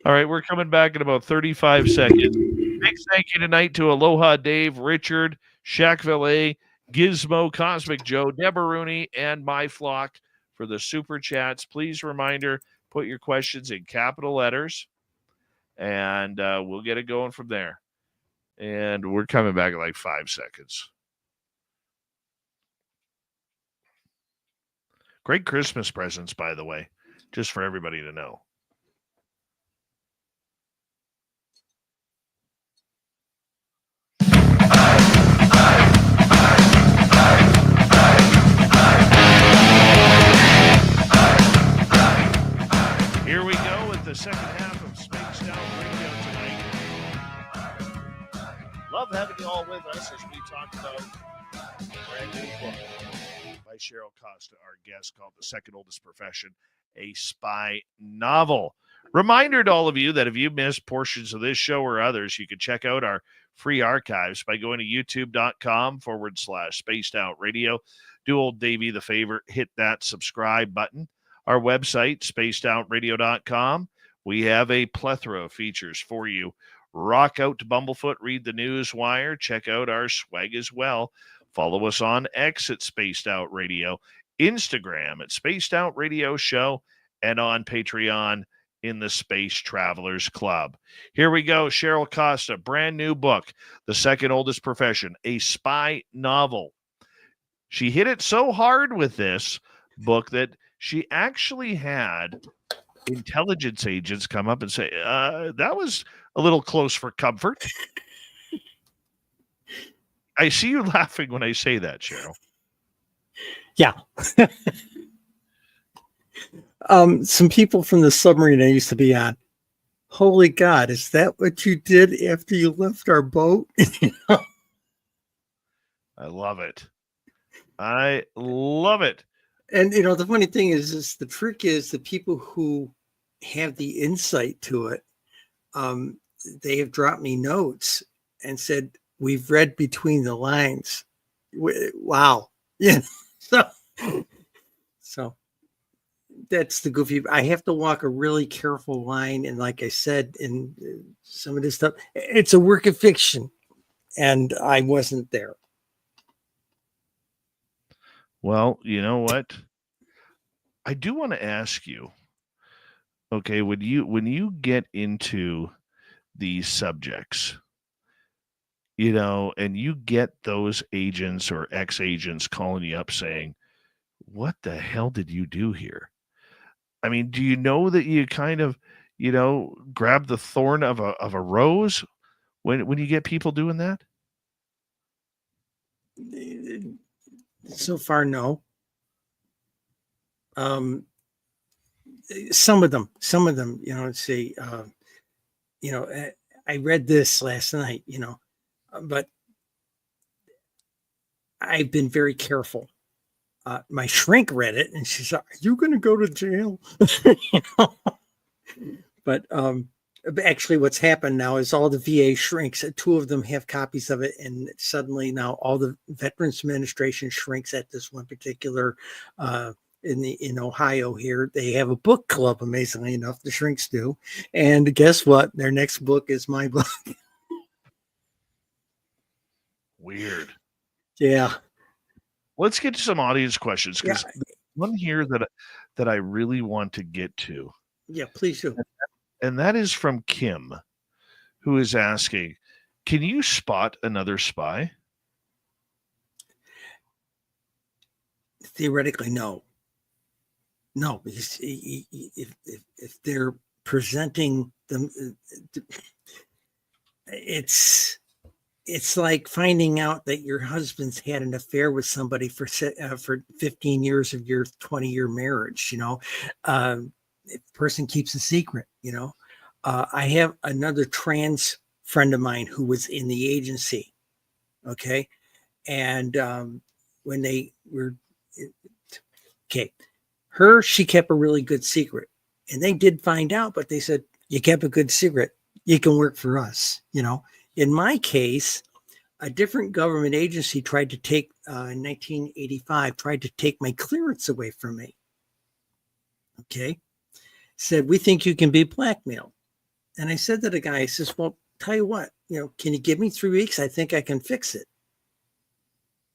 All right, we're coming back in about 35 seconds. Big thank you tonight to Aloha Dave, Richard, Shaq Valet, Gizmo, Cosmic Joe, Deborah Rooney, and My Flock for the super chats. Please reminder, put your questions in capital letters, and we'll get it going from there. And we're coming back in like 5 seconds. Great Christmas presents, by the way, just for everybody to know. Here we go with the second half of Spaced Out Radio tonight. Love having you all with us as we talk about a brand new book by Cheryl Costa, our guest, called The Second Oldest Profession, a Spy Novel. Reminder to all of you that if you missed portions of this show or others, you can check out our free archives by going to youtube.com/Spaced Out Radio. Do old Davey the favor, hit that subscribe button. Our website, spacedoutradio.com. We have a plethora of features for you. Rock out to Bumblefoot, read the news wire, check out our swag as well. Follow us on X at Spaced Out Radio, Instagram at Spaced Out Radio Show, and on Patreon in the Space Travelers Club. Here we go. Cheryl Costa, brand new book, The Second Oldest Profession, a spy novel. She hit it so hard with this book that she actually had intelligence agents come up and say, that was a little close for comfort. I see you laughing when I say that, Cheryl. Yeah. Some people from the submarine I used to be on. Holy God, is that what you did after you left our boat? I love it. I love it. And, you know, the funny thing is the trick is the people who have the insight to it, they have dropped me notes and said, we've read between the lines. Wow. Yeah. So that's the goofy. I have to walk a really careful line. And like I said, in some of this stuff, it's a work of fiction. And I wasn't there. Well, you know what? I do want to ask you, okay, when you get into these subjects, you know, and you get those agents or ex-agents calling you up saying, what the hell did you do here? I mean, do you know that you kind of, you know, grab the thorn of a rose when you get people doing that? So far, no. Some of them, you know, say, you know, I read this last night, you know, but I've been very careful. My shrink read it and she said, are you going to go to jail? You know? But actually what's happened now is all the VA shrinks, two of them have copies of it. And suddenly now all the Veterans Administration shrinks at this one particular, in Ohio here, they have a book club, amazingly enough, the shrinks do. And guess what? Their next book is my book. Weird. Yeah. Let's get to some audience questions because one here that I really want to get to. Yeah, please do. And that is from Kim, who is asking, can you spot another spy? theoretically, no. No, because if they're presenting them, it's like finding out that your husband's had an affair with somebody for 15 years of your 20-year marriage. If the person keeps a secret. I have another trans friend of mine who was in the agency. Okay, and when they were she kept a really good secret, and they did find out, but they said, you kept a good secret, you can work for us. In my case, a different government agency tried to take in 1985 tried to take my clearance away from me. Okay, said, we think you can be blackmailed. And I said to the guy, I says, well, tell you what, can you give me 3 weeks? I think I can fix it.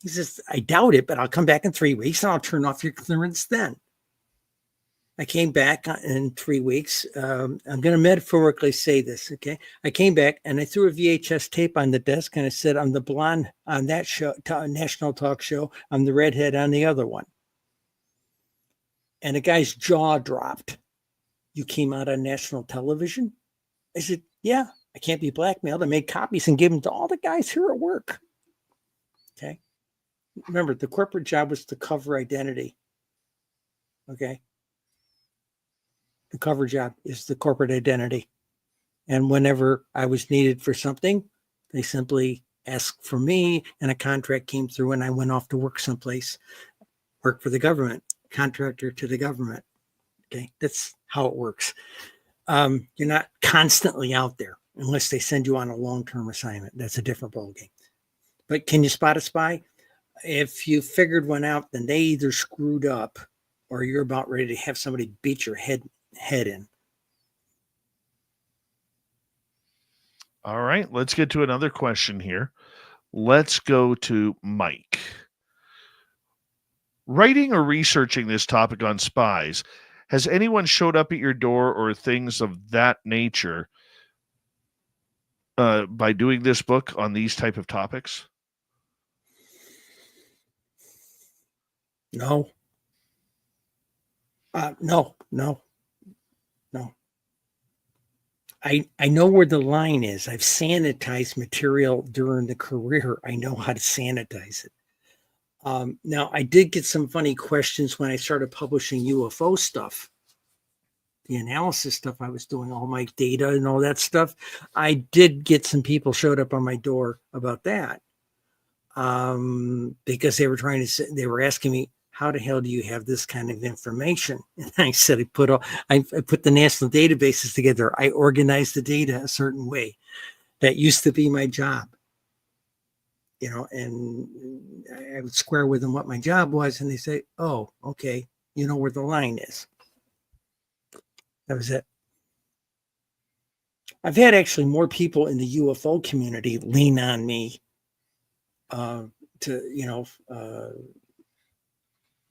He says, I doubt it, but I'll come back in 3 weeks and I'll turn off your clearance then. I came back in 3 weeks. I'm going to metaphorically say this, okay? I came back and I threw a VHS tape on the desk and I said, I'm the blonde on that show, national talk show. I'm the redhead on the other one. And the guy's jaw dropped. You came out on national television? I said, yeah, I can't be blackmailed. I made copies and gave them to all the guys here at work. Okay. Remember, the corporate job was to cover identity. Okay. The cover job is the corporate identity. And whenever I was needed for something, they simply asked for me and a contract came through and I went off to work someplace, work for the government, contractor to the government. Okay. That's how it works. You're not constantly out there unless they send you on a long-term assignment. That's a different ballgame. But can you spot a spy? If you figured one out, then they either screwed up or you're about ready to have somebody beat your head in. All right, let's get to another question here. Let's go to Mike. Writing or researching this topic on spies, has anyone showed up at your door or things of that nature by doing this book on these type of topics? No. No. I know where the line is. I've sanitized material during the career. I know how to sanitize it. Now, I did get some funny questions when I started publishing UFO stuff. The analysis stuff I was doing, all my data and all that stuff. I did get some people showed up on my door about that because they were asking me, how the hell do you have this kind of information? And I said, I put the national databases together. I organized the data a certain way. That used to be my job, and I would square with them what my job was. And they say, oh, okay. You know where the line is. That was it. I've had actually more people in the UFO community lean on me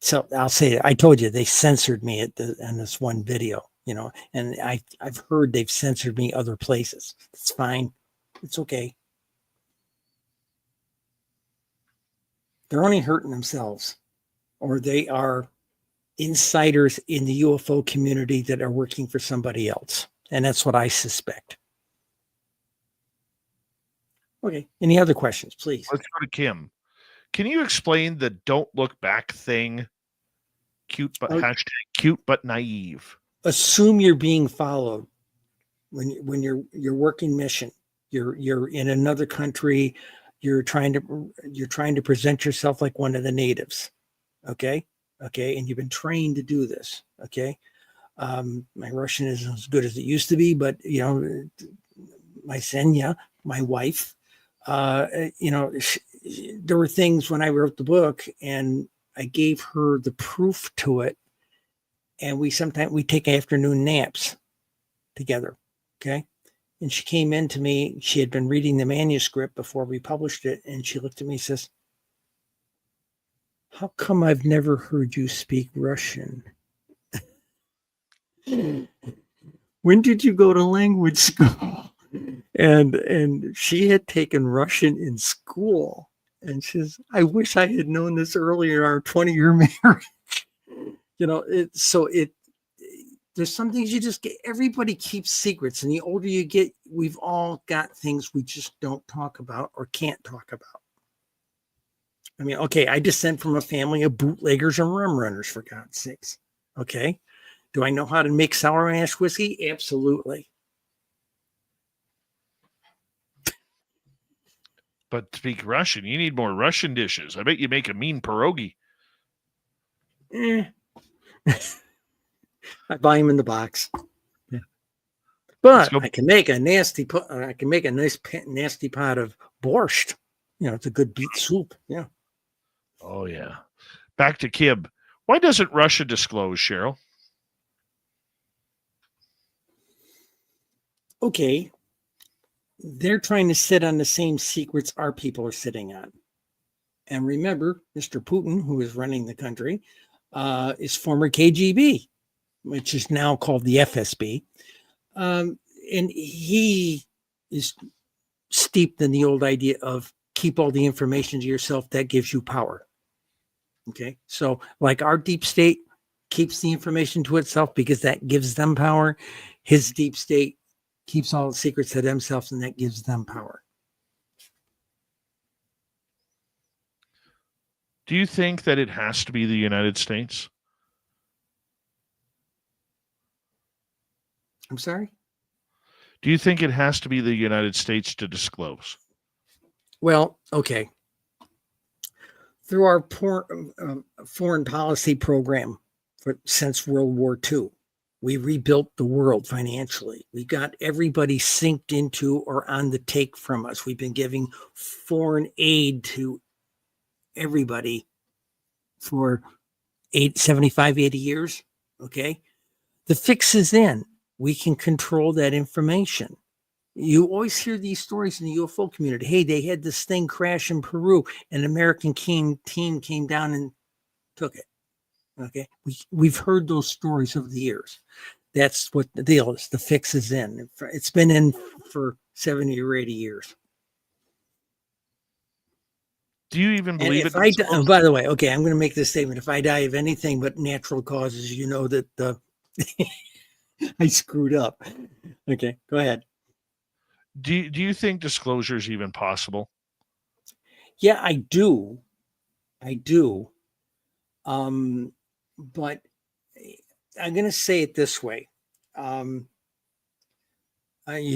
so I'll say it. I told you they censored me on this one video, and I've heard they've censored me other places. It's fine. It's okay. They're only hurting themselves, or they are insiders in the UFO community that are working for somebody else. And that's what I suspect. Okay. Any other questions, please? Let's go to Kim. Can you explain the don't look back thing? Hashtag cute but naive. Assume you're being followed when you're working mission. You're in another country. You're trying to present yourself like one of the natives. Okay. And you've been trained to do this. Okay. My Russian isn't as good as it used to be, but my Xenia, my wife, there were things when I wrote the book and I gave her the proof to it. And we take afternoon naps together. Okay. And she came in to me. She had been reading the manuscript before we published it. And she looked at me and says, how come I've never heard you speak Russian? When did you go to language school? And she had taken Russian in school. And she says, I wish I had known this earlier in our 20-year marriage. There's some things you just get, everybody keeps secrets. And the older you get, we've all got things we just don't talk about or can't talk about. I mean, okay, I descend from a family of bootleggers and rum runners, for God's sakes. Okay. Do I know how to make sour mash whiskey? Absolutely. But speak Russian. You need more Russian dishes. I bet you make a mean pierogi. I buy them in the box. Yeah. But I can make a nasty nasty pot of borscht. It's a good beet soup. Yeah. Oh, yeah. Back to Kib. Why doesn't Russia disclose, Cheryl? Okay. They're trying to sit on the same secrets our people are sitting on. And remember, Mr. Putin, who is running the country, is former KGB, which is now called the FSB. And he is steeped in the old idea of keep all the information to yourself, that gives you power. Okay. So like our deep state keeps the information to itself because that gives them power. His deep state keeps all the secrets to themselves and that gives them power. Do you think that it has to be the United States? I'm sorry? Do you think it has to be the United States to disclose? Well, okay. Through our foreign policy program since World War II, we rebuilt the world financially. We got everybody synced into or on the take from us. We've been giving foreign aid to everybody for 75, 80 years. Okay. The fix is in. We can control that information. You always hear these stories in the UFO community. Hey, they had this thing crash in Peru, and an American team came down and took it. Okay, we've heard those stories over the years. That's what the deal is. The fix is in. It's been in for 70 or 80 years. Do you even believe it? By the way, okay, I'm going to make this statement. If I die of anything but natural causes, you know that I screwed up. Okay, go ahead. Do you think disclosure is even possible? Yeah, I do. But I'm going to say it this way. You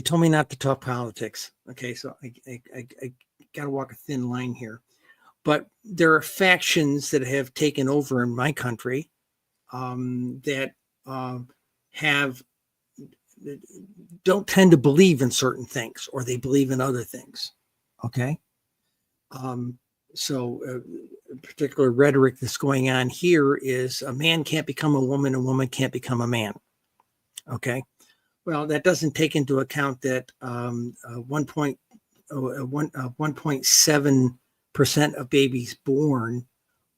told me not to talk politics. Okay, so I got to walk a thin line here. But there are factions that have taken over in my country that don't tend to believe in certain things, or they believe in other things. Okay. So particular rhetoric that's going on here is a man can't become a woman can't become a man. Okay. Well, that doesn't take into account that 1.7% of babies born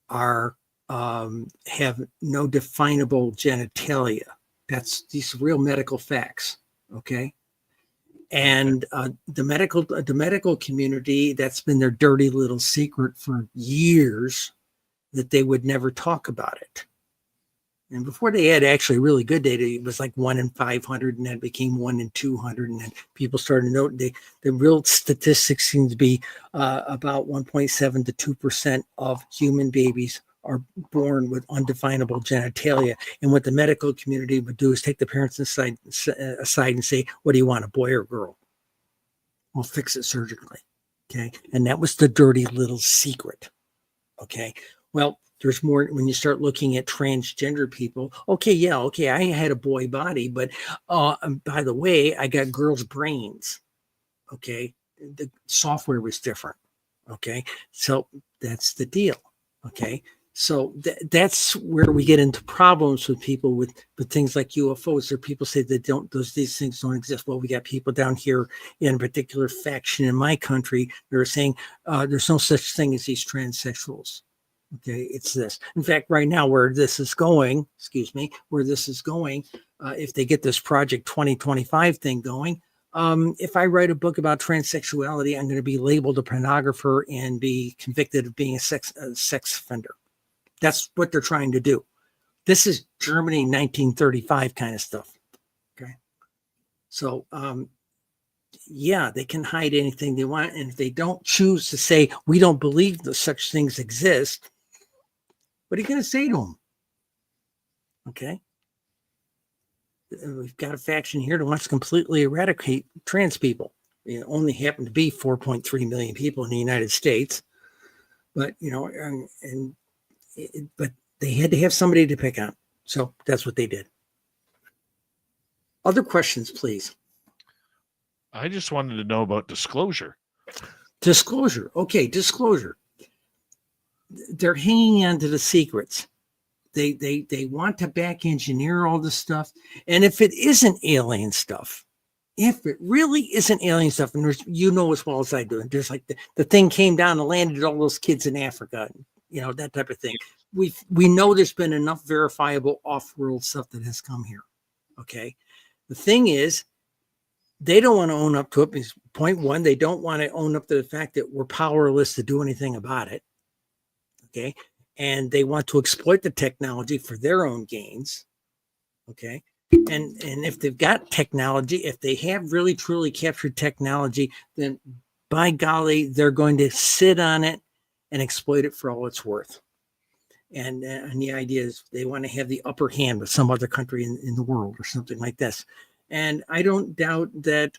are have no definable genitalia. These are real medical facts. Okay. And the medical community, that's been their dirty little secret for years, that they would never talk about it. And before they had actually really good data, it was like 1 in 500, and then it became 1 in 200. And then people started to note the real statistics seem to be about 1.7 to 2% of human babies are born with undefinable genitalia. And what the medical community would do is take the parents aside and say, what do you want, a boy or girl? We'll fix it surgically. Okay. And that was the dirty little secret. Okay. Well, there's more when you start looking at transgender people. Okay. I had a boy body, but by the way, I got girls' brains. Okay. The software was different. Okay. So that's the deal. Okay. So that's where we get into problems with people with things like UFOs. Or people say that these things don't exist. Well, we got people down here in a particular faction in my country that are saying there's no such thing as these transsexuals. Okay, it's this. In fact, right now where this is going, if they get this Project 2025 thing going, If I write a book about transsexuality, I'm going to be labeled a pornographer and be convicted of being a sex offender. That's what they're trying to do. This is Germany 1935 kind of stuff. Okay. So, yeah, they can hide anything they want. And if they don't choose to say, we don't believe that such things exist, what are you going to say to them? Okay. We've got a faction here that wants to completely eradicate trans people. It only happen to be 4.3 million people in the United States. But, but they had to have somebody to pick on. So that's what they did. Other questions, please. I just wanted to know about disclosure. Disclosure. Okay, disclosure. They're hanging on to the secrets. They want to back engineer all this stuff. And if it isn't alien stuff, if it really isn't alien stuff, and there's, as well as I do, and there's like the thing came down and landed all those kids in Africa, that type of thing. We know there's been enough verifiable off-world stuff that has come here. Okay. The thing is, they don't want to own up to it because, point one, they don't want to own up to the fact that we're powerless to do anything about it. Okay. And they want to exploit the technology for their own gains. Okay. And if they've got technology, if they have really truly captured technology, then by golly, they're going to sit on it and exploit it for all it's worth. And the idea is they want to have the upper hand with some other country in the world or something like this. And I don't doubt that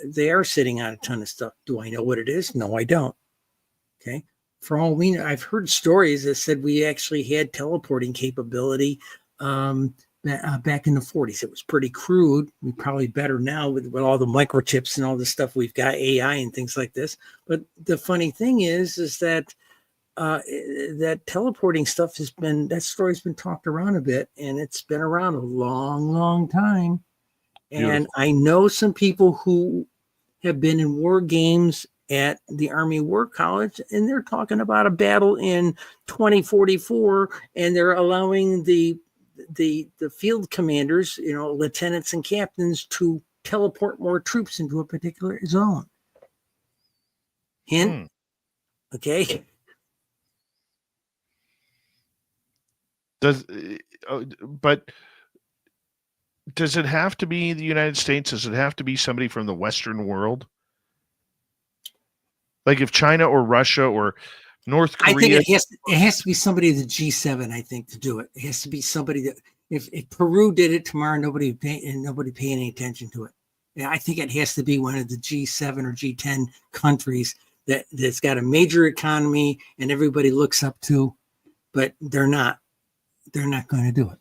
they are sitting on a ton of stuff. Do I know what it is? No, I don't. Okay. For all we know, I've heard stories that said we actually had teleporting capability back in the 40s. It was pretty crude. We're probably better now with all the microchips and all the stuff we've got, AI and things like this. But the funny thing is that that teleporting stuff that story's been talked around a bit, and it's been around a long, long time. And I know some people who have been in war games at the Army War College, and they're talking about a battle in 2044, and they're allowing the field commanders, lieutenants and captains, to teleport more troops into a particular zone. Hint. Okay. But does it have to be the United States? Does it have to be somebody from the Western world? Like if China or Russia or North Korea? I think it has to be somebody of the G7, I think, to do it. It has to be somebody that if Peru did it tomorrow, nobody pay any attention to it. Yeah, I think it has to be one of the G7 or G10 countries that's got a major economy and everybody looks up to, but they're not going to do it.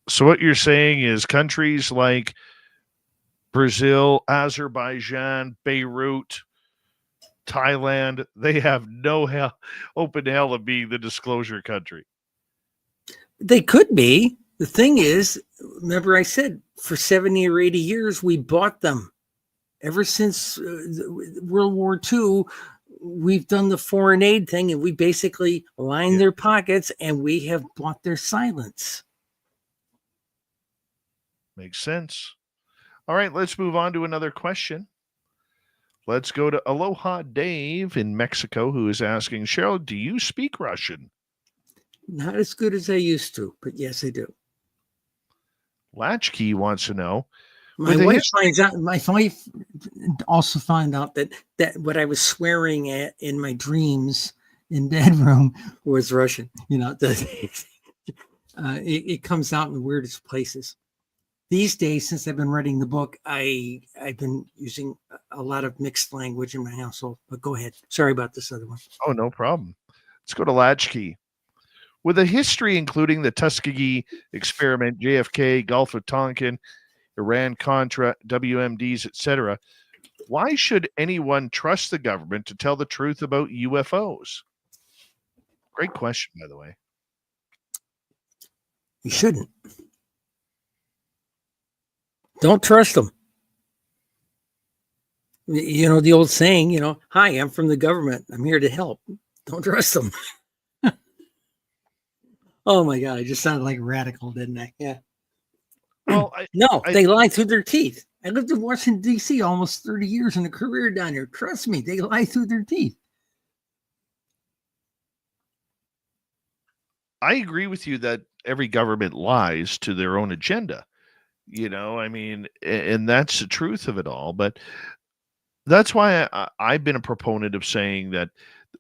So what you're saying is countries like Brazil, Azerbaijan, Beirut, Thailand, they have no open hell of being the disclosure country. They could be. The thing is, remember I said for 70 or 80 years, we bought them. Ever since World War II, we've done the foreign aid thing, and we basically lined their pockets, and we have bought their silence. Makes sense. All right, let's move on to another question. Let's go to Aloha Dave in Mexico, who is asking, Cheryl, do you speak Russian? Not as good as I used to, but yes, I do. Latchkey wants to know. My wife also found out that what I was swearing at in my dreams in bedroom was Russian. It comes out in the weirdest places. These days, since I've been writing the book, I've been using a lot of mixed language in my household. But go ahead. Sorry about this other one. Oh, no problem. Let's go to Latchkey. With a history including the Tuskegee experiment, JFK, Gulf of Tonkin, Iran-Contra, WMDs, etc., why should anyone trust the government to tell the truth about UFOs? Great question, by the way. You shouldn't. Don't trust them. The old saying, hi, I'm from the government. I'm here to help. Don't trust them. Oh my God, I just sounded like a radical, didn't I? Yeah. Well, they lie through their teeth. I lived in Washington, D.C. almost 30 years in a career down here. Trust me, they lie through their teeth. I agree with you that every government lies to their own agenda. I mean, and that's the truth of it all. But that's why I've been a proponent of saying that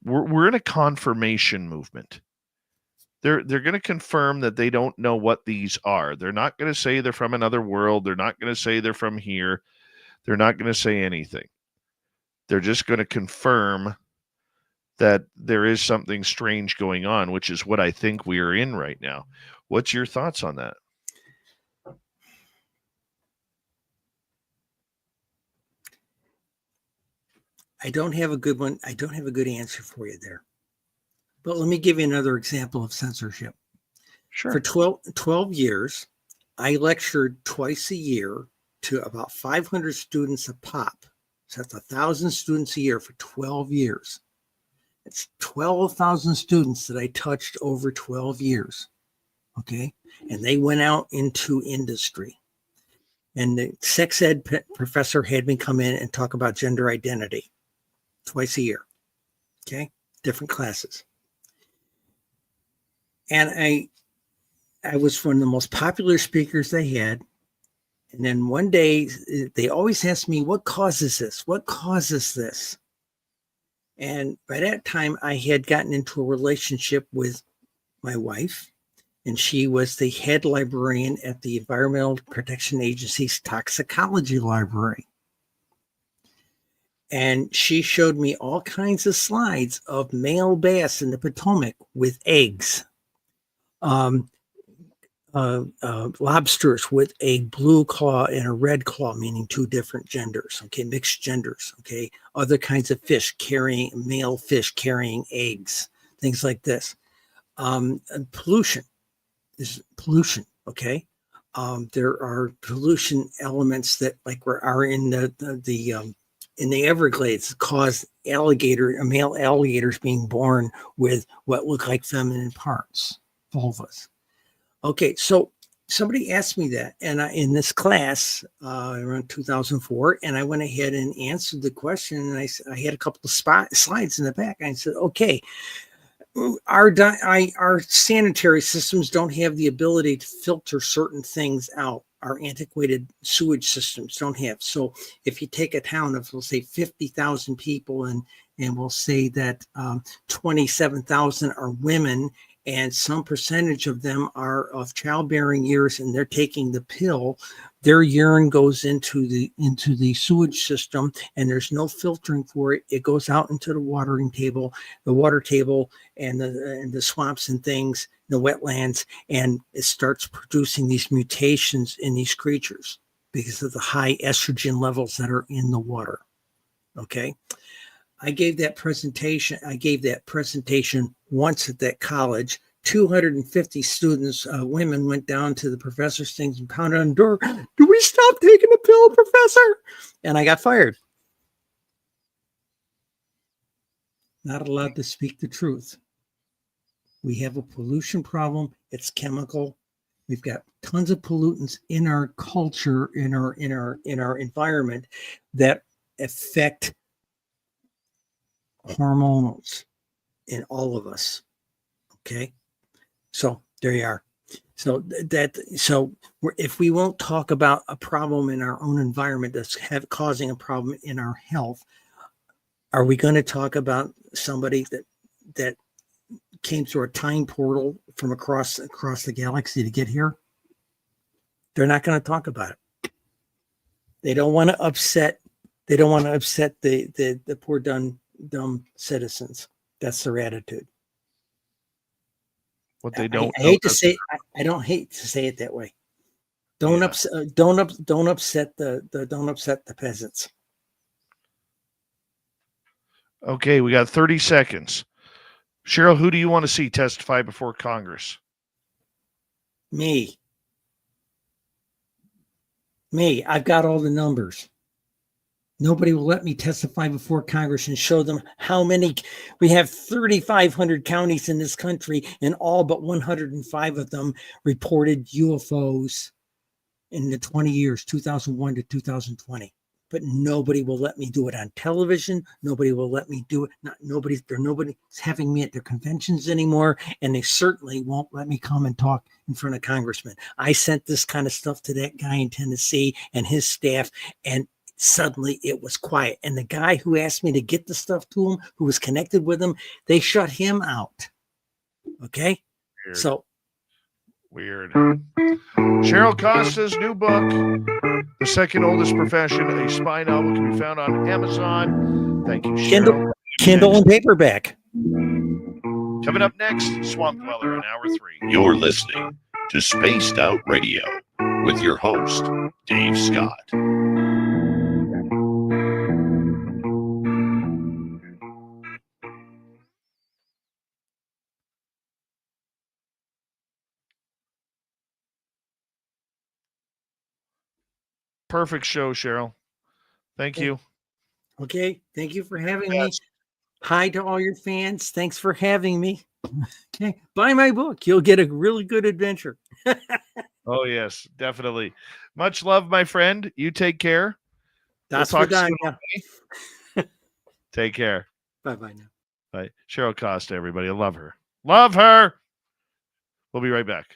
we're in a confirmation movement. They're going to confirm that they don't know what these are. They're not going to say they're from another world. They're not going to say they're from here. They're not going to say anything. They're just going to confirm that there is something strange going on, which is what I think we are in right now. What's your thoughts on that? I don't have a good one. I don't have a good answer for you there. But let me give you another example of censorship. Sure. For 12 years, I lectured twice a year to about 500 students a pop. So that's 1,000 students a year for 12 years. It's 12,000 students that I touched over 12 years. Okay. And they went out into industry. And the sex ed professor had me come in and talk about gender identity twice a year. Okay. Different classes. And I was one of the most popular speakers they had. And then one day they always asked me, what causes this? What causes this? And by that time I had gotten into a relationship with my wife, and she was the head librarian at the Environmental Protection Agency's toxicology library. And she showed me all kinds of slides of male bass in the Potomac with eggs. Lobsters with a blue claw and a red claw, meaning two different genders. Okay, mixed genders. Okay, other kinds of fish male fish carrying eggs, things like this. Pollution is pollution. Okay, there are pollution elements that are in the Everglades cause male alligators being born with what look like feminine parts, vulvas. Okay, so somebody asked me that, and in this class around 2004, and I went ahead and answered the question, and I had a couple of slides in the back. I said, okay, our sanitary systems don't have the ability to filter certain things out. Our antiquated sewage systems don't have. So if you take a town of, we'll say, 50,000 people, and we'll say that 27,000 are women, and some percentage of them are of childbearing years, and they're taking the pill, their urine goes into the sewage system, and there's no filtering for it. It goes out into the water table, and the swamps and things, the wetlands, and it starts producing these mutations in these creatures because of the high estrogen levels that are in the water. Okay. I gave that presentation once at that college. 250 students, women, went down to the professor's things and pounded on the door. Do we stop taking the pill, professor? And I got fired. Not allowed to speak the truth. We have a pollution problem. It's chemical. We've got tons of pollutants in our culture, in our environment that affect hormones in all of us. Okay, so there you are. So if we won't talk about a problem in our own environment that's causing a problem in our health, are we going to talk about somebody that came through a time portal from across the galaxy to get here? They're not going to talk about it. They don't want to upset. They don't want to upset the poor dumb citizens. That's their attitude. What they don't. I hate to say. I don't hate to say it that way. Don't upset the peasants. Okay, we got 30 seconds. Cheryl, who do you want to see testify before Congress? Me. I've got all the numbers. Nobody will let me testify before Congress and show them how many. We have 3,500 counties in this country, and all but 105 of them reported UFOs. in the 20 years, 2001 to 2020. But nobody will let me do it on television. Nobody will let me do it. Nobody's having me at their conventions anymore. And they certainly won't let me come and talk in front of congressmen. I sent this kind of stuff to that guy in Tennessee and his staff, and suddenly it was quiet. And the guy who asked me to get the stuff to him, who was connected with him, they shut him out. Okay. Weird. So Weird. Cheryl Costa's new book, The Second Oldest Profession, a spy novel, can be found on Amazon. Thank you, Cheryl. Kindle and paperback. Coming up next, Swamp Dweller in Hour 3. You're listening to Spaced Out Radio with your host, Dave Scott. Perfect show, Cheryl. Thank you. Okay. Thank you for having me. Hi to all your fans. Thanks for having me. Okay. Buy my book. You'll get a really good adventure. Oh, yes, definitely. Much love, my friend. You take care. That's we'll what talk done. soon. Take care. Bye-bye now. Bye. Cheryl Costa, everybody. I love her. Love her. We'll be right back.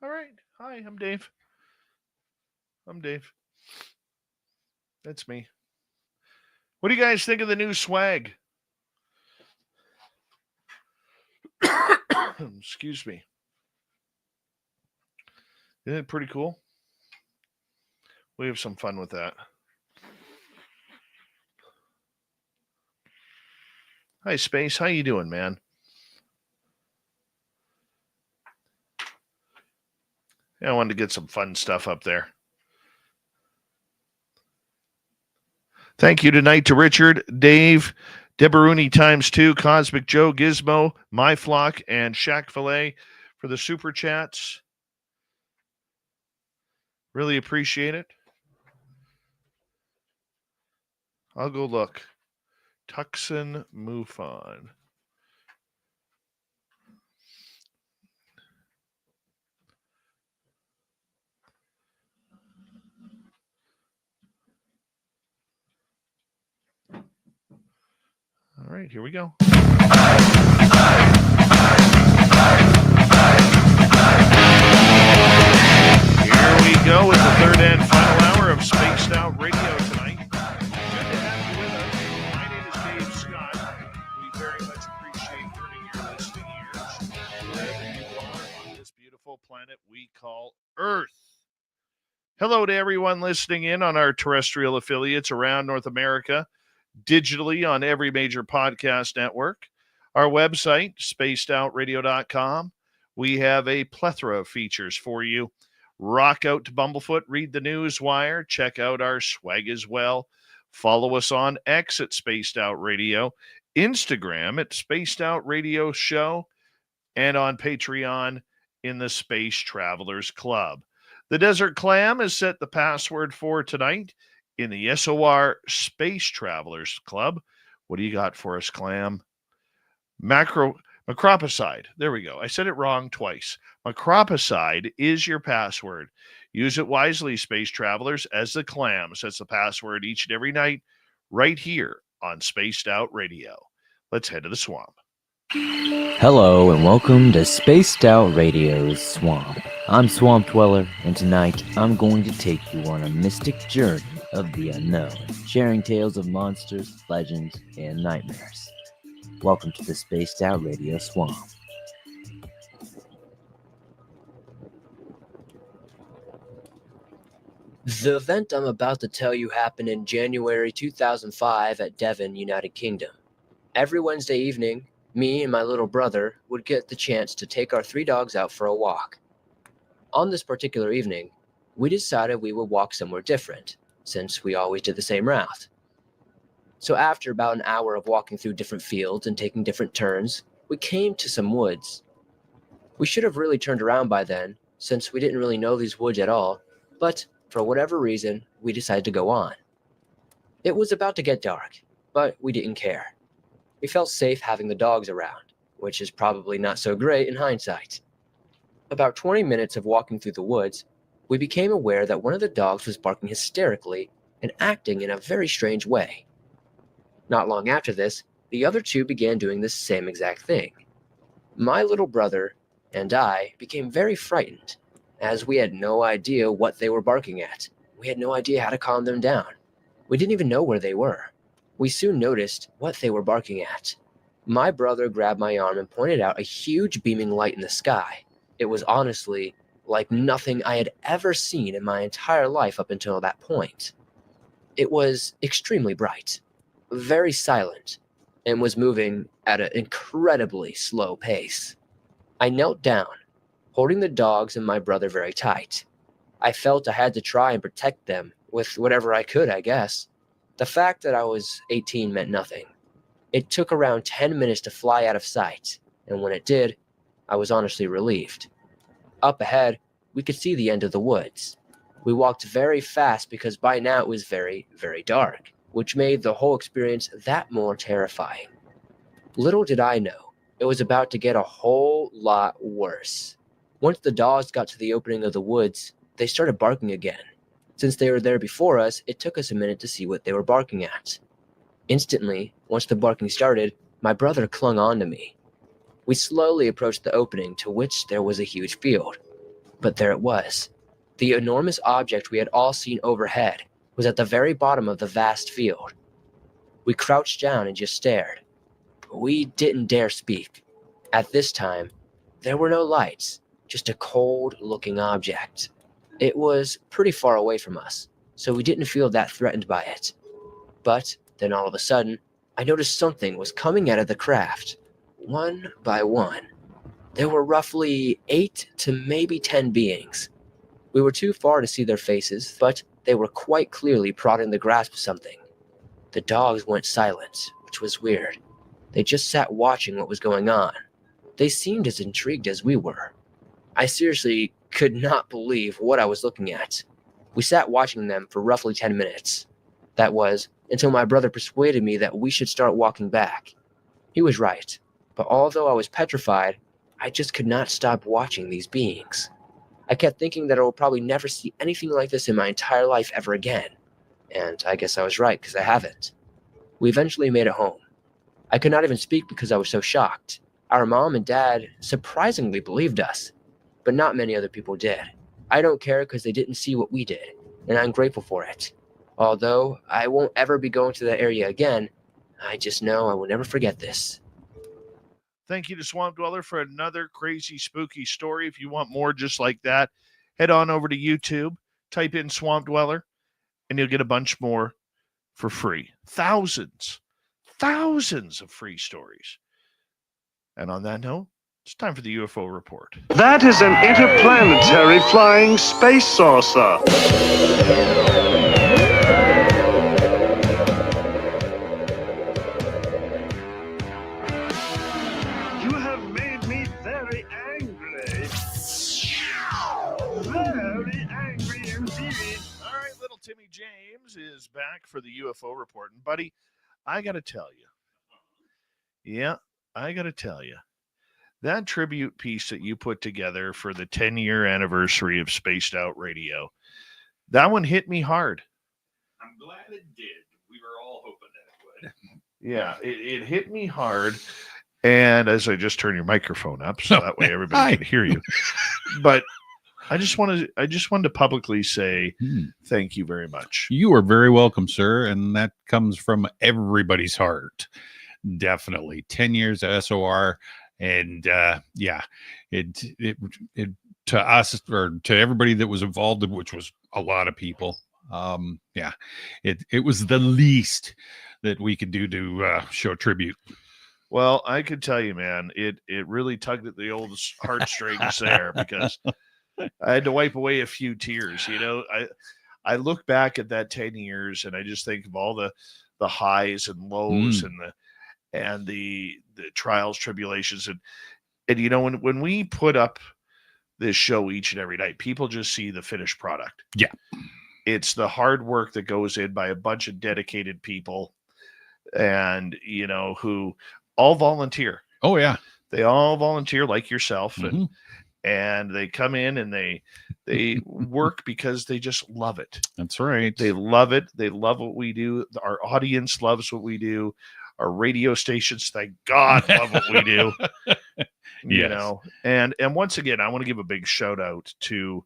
All right. Hi, I'm Dave. That's me. What do you guys think of the new swag? Excuse me. Isn't it pretty cool? We have some fun with that. Hi, Space. How you doing, man? Yeah, I wanted to get some fun stuff up there. Thank you tonight to Richard, Dave, Debaruni ×2, Cosmic Joe, Gizmo, My Flock, and Shaq Filet for the super chats. Really appreciate it. I'll go look. Tucson MUFON. All right, here we go. Here we go with the third and final hour of Spaced Out Radio tonight. Good to have you with us. My name is Dave Scott. We very much appreciate earning your listening ears wherever you are on this beautiful planet we call Earth. Hello to everyone listening in on our terrestrial affiliates around North America, digitally on every major podcast network. Our website, spacedoutradio.com. We have a plethora of features for you. Rock out to Bumblefoot, read the news wire, check out our swag as well. Follow us on X at Spaced Out Radio, Instagram at Spaced Out Radio Show, and on Patreon in the Space Travelers Club. The Desert Clam has set the password for tonight in the SOR Space Travelers Club. What do you got for us, Clam? Macropicide. There we go. I said it wrong twice. Macropicide is your password. Use it wisely, Space Travelers, as the Clam sets the password each and every night right here on Spaced Out Radio. Let's head to the swamp. Hello and welcome to Spaced Out Radio's Swamp. I'm Swamp Dweller, and tonight I'm going to take you on a mystic journey of the unknown, sharing tales of monsters, legends, and nightmares. Welcome to the Spaced Out Radio Swamp. The event I'm about to tell you happened in January 2005 at Devon, United Kingdom. Every Wednesday evening, me and my little brother would get the chance to take our 3 dogs out for a walk. On this particular evening, we decided we would walk somewhere different, since we always did the same route. So after about an hour of walking through different fields and taking different turns, we came to some woods. We should have really turned around by then, since we didn't really know these woods at all, but for whatever reason, we decided to go on. It was about to get dark, but we didn't care. We felt safe having the dogs around, which is probably not so great in hindsight. About 20 minutes of walking through the woods, we became aware that one of the dogs was barking hysterically and acting in a very strange way. Not long after this, the other 2 began doing the same exact thing. My little brother and I became very frightened, as we had no idea what they were barking at. We had no idea how to calm them down. We didn't even know where they were. We soon noticed what they were barking at. My brother grabbed my arm and pointed out a huge beaming light in the sky. It was honestly like nothing I had ever seen in my entire life up until that point. It was extremely bright, very silent, and was moving at an incredibly slow pace. I knelt down, holding the dogs and my brother very tight. I felt I had to try and protect them with whatever I could, I guess. The fact that I was 18 meant nothing. It took around 10 minutes to fly out of sight, and when it did, I was honestly relieved. Up ahead, we could see the end of the woods. We walked very fast because by now it was very, very dark, which made the whole experience that more terrifying. Little did I know, it was about to get a whole lot worse. Once the dogs got to the opening of the woods, they started barking again. Since they were there before us, it took us a minute to see what they were barking at. Instantly, once the barking started, my brother clung on to me. We slowly approached the opening, to which there was a huge field. But there it was. The enormous object we had all seen overhead was at the very bottom of the vast field. We crouched down and just stared. We didn't dare speak. At this time, there were no lights, just a cold-looking object. It was pretty far away from us, so we didn't feel that threatened by it. But then all of a sudden, I noticed something was coming out of the craft, one by one. There were roughly 8 to maybe 10 beings. We were too far to see their faces, but they were quite clearly prodding the grasp of something. The dogs went silent, which was weird. They just sat watching what was going on. They seemed as intrigued as we were. I seriously could not believe what I was looking at. We sat watching them for roughly 10 minutes. That was until my brother persuaded me that we should start walking back. He was right, but although I was petrified, I just could not stop watching these beings. I kept thinking that I would probably never see anything like this in my entire life ever again. And I guess I was right, because I haven't. We eventually made it home. I could not even speak because I was so shocked. Our mom and dad surprisingly believed us, but not many other people did. I don't care because they didn't see what we did, and I'm grateful for it. Although I won't ever be going to that area again, I just know I will never forget this. Thank you to Swamp Dweller for another crazy, spooky story. If you want more just like that, head on over to YouTube, type in Swamp Dweller, and you'll get a bunch more for free. Thousands of free stories. And on that note, it's time for the UFO report. That is an interplanetary flying space saucer. You have made me very angry. Very angry indeed. All right, little Timmy James is back for the UFO report. And, buddy, I got to tell you. Yeah, I got to tell you. That tribute piece that you put together for the 10-year anniversary of Spaced Out Radio, that one hit me hard. I'm glad it did. We were all hoping that it would. Yeah, it hit me hard. And as I just turn your microphone up, so that way everybody can hear you. But I just wanted to publicly say thank you very much. You are very welcome, sir. And that comes from everybody's heart. Definitely. 10 years of SOR. And it to us, or to everybody that was involved, which was a lot of people. It was the least that we could do to show tribute. Well, I could tell you, man, it really tugged at the old heartstrings there, because I had to wipe away a few tears. You know, I look back at that 10 years and I just think of all the highs and lows and the trials, tribulations, and you know, when we put up this show each and every night, people just see the finished product. Yeah. It's the hard work that goes in by a bunch of dedicated people, and you know, who all volunteer. Oh yeah. They all volunteer like yourself, and they come in and they work because they just love it. That's right. They love it. They love what we do. Our audience loves what we do. Our radio stations, thank God, love what we do. You know, and once again, I want to give a big shout out to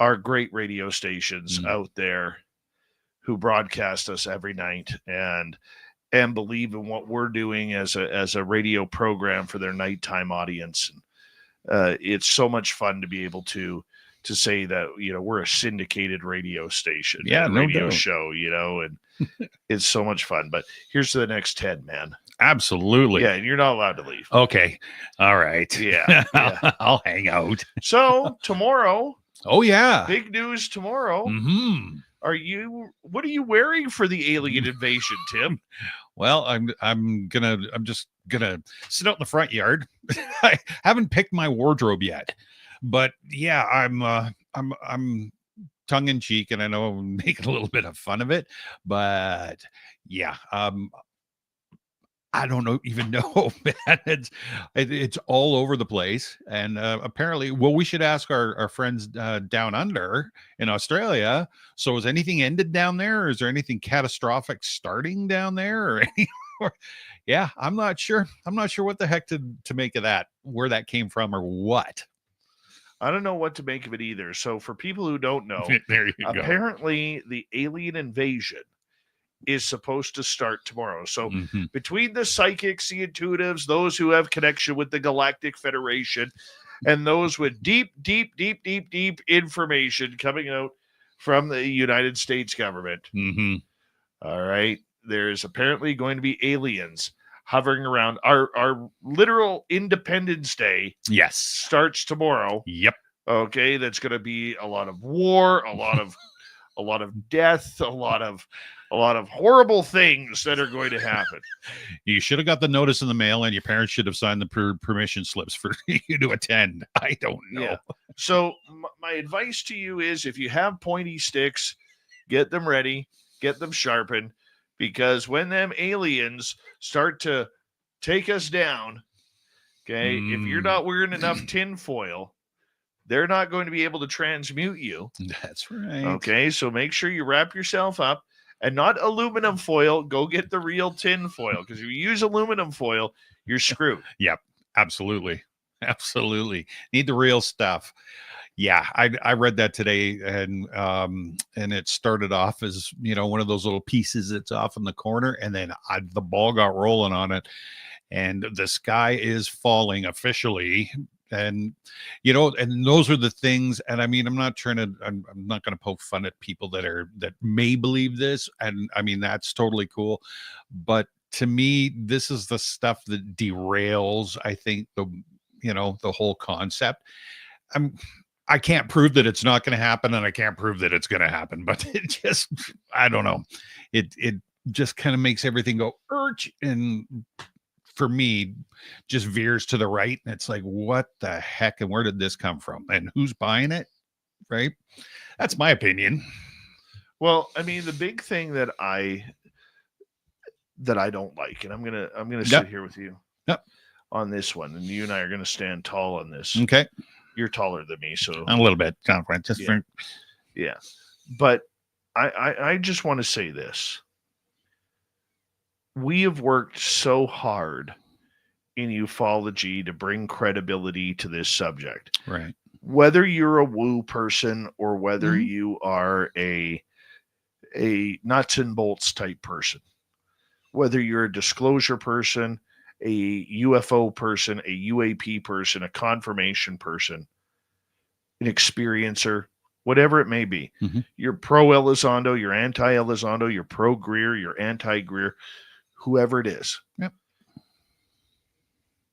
our great radio stations out there who broadcast us every night and believe in what we're doing as a radio program for their nighttime audience. It's so much fun to be able to say that, you know, we're a syndicated radio station, radio show, you know, and it's so much fun. But here's to the next 10, man. Absolutely. Yeah, and you're not allowed to leave. Okay. All right. Yeah. I'll hang out. So tomorrow. Oh yeah. Big news tomorrow. Mm-hmm. What are you wearing for the alien invasion, Tim? Well, I'm just gonna sit out in the front yard. I haven't picked my wardrobe yet, but yeah, I'm tongue in cheek, and I know I'm making a little bit of fun of it, but yeah, I don't even know, man. It's all over the place, and apparently, well, we should ask our friends down under in Australia. So, has anything ended down there, or is there anything catastrophic starting down there, or anywhere? Yeah, I'm not sure. I'm not sure what the heck to make of that, where that came from, or what. I don't know what to make of it either. So for people who don't know, There you go. apparently the alien invasion is supposed to start tomorrow. So Mhm. between the psychics, the intuitives, those who have connection with the Galactic Federation, and those with deep information coming out from the United States government. Mhm. All right. There's apparently going to be aliens hovering around. Our literal Independence Day Yes. starts tomorrow. Yep. Okay. That's going to be a lot of war, a lot of death, a lot of horrible things that are going to happen. You should have got the notice in the mail, and your parents should have signed the permission slips for you to attend. I don't know. Yeah. So my advice to you is, if you have pointy sticks, get them ready, get them sharpened, because when them aliens start to take us down, okay, if you're not wearing enough tinfoil, they're not going to be able to transmute you. That's right. Okay, so make sure you wrap yourself up, and not aluminum foil. Go get the real tin foil, because if you use aluminum foil, you're screwed. Yep. Absolutely. Absolutely. Need the real stuff. Yeah, I read that today, and it started off as, one of those little pieces that's off in the corner, and then the ball got rolling on it, and the sky is falling officially. And and those are the things. And I mean, I'm not going to poke fun at people that may believe this, and I mean, that's totally cool, but to me, this is the stuff that derails, I think, the whole concept. I can't prove that it's not going to happen, and I can't prove that it's going to happen, but it just, I don't know. It just kind of makes everything go and for me, just veers to the right. And it's like, what the heck? And where did this come from? And who's buying it? Right. That's my opinion. Well, I mean, the big thing that I don't like, and I'm gonna sit here with you on this one, and you and I are gonna stand tall on this. Okay. You're taller than me, so a little bit. Yeah. But I just want to say this. We have worked so hard in ufology to bring credibility to this subject. Right. Whether you're a woo person or whether you are a nuts and bolts type person, whether you're a disclosure person, a UFO person, a UAP person, a confirmation person, an experiencer, whatever it may be. You're pro Elizondo, you're anti Elizondo, you're pro Greer, you're anti Greer, whoever it is. Yep.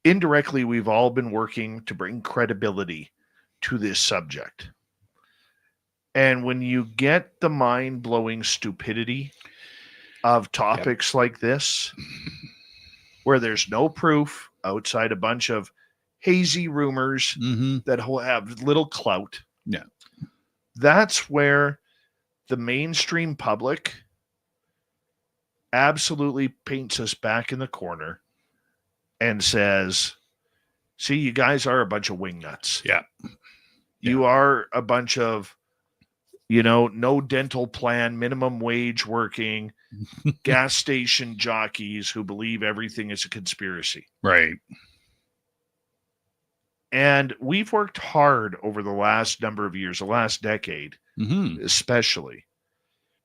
Indirectly, we've all been working to bring credibility to this subject. And when you get the mind-blowing stupidity of topics like this, where there's no proof outside a bunch of hazy rumors that have little clout, that's where the mainstream public absolutely paints us back in the corner and says, see, you guys are a bunch of wingnuts. Yeah. You are a bunch of, no dental plan, minimum wage working, gas station jockeys who believe everything is a conspiracy. Right. And we've worked hard over the last number of years, the last decade, especially,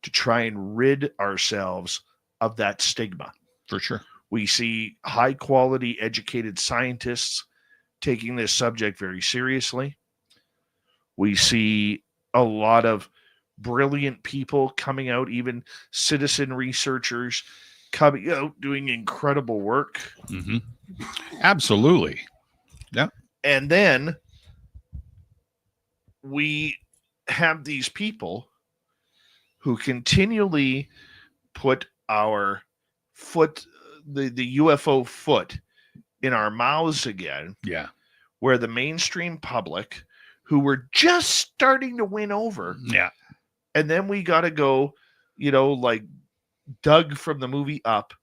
to try and rid ourselves of that stigma. For sure. We see high quality educated scientists taking this subject very seriously. We see a lot of brilliant people coming out, even citizen researchers coming out doing incredible work. Absolutely. Yeah. And then we have these people who continually put our foot, the UFO foot, in our mouths again. Yeah. Where the mainstream public, who were just starting to win over. Yeah. And then we got to go, like Doug from the movie Up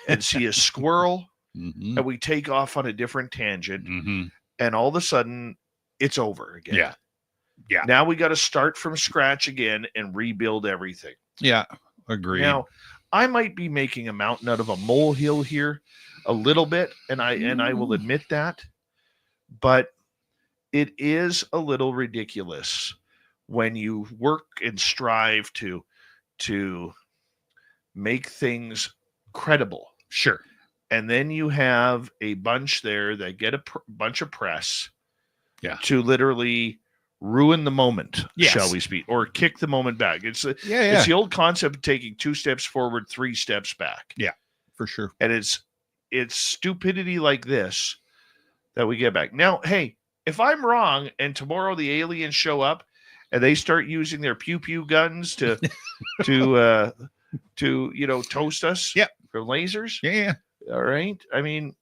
and see a squirrel and we take off on a different tangent. And all of a sudden it's over again. Yeah. Yeah. Now we got to start from scratch again and rebuild everything. Yeah. Agreed. Now, I might be making a mountain out of a molehill here a little bit, and I will admit that. But it is a little ridiculous when you work and strive to make things credible. Sure. And then you have a bunch there that get a bunch of press to literally ruin the moment, shall we speak, or kick the moment back. It's it's the old concept of taking 2 steps forward, 3 steps back. Yeah, for sure. And it's stupidity like this that we get back. Now, hey, if I'm wrong and tomorrow the aliens show up and they start using their pew pew guns to toast us from lasers. Yeah. All right. I mean,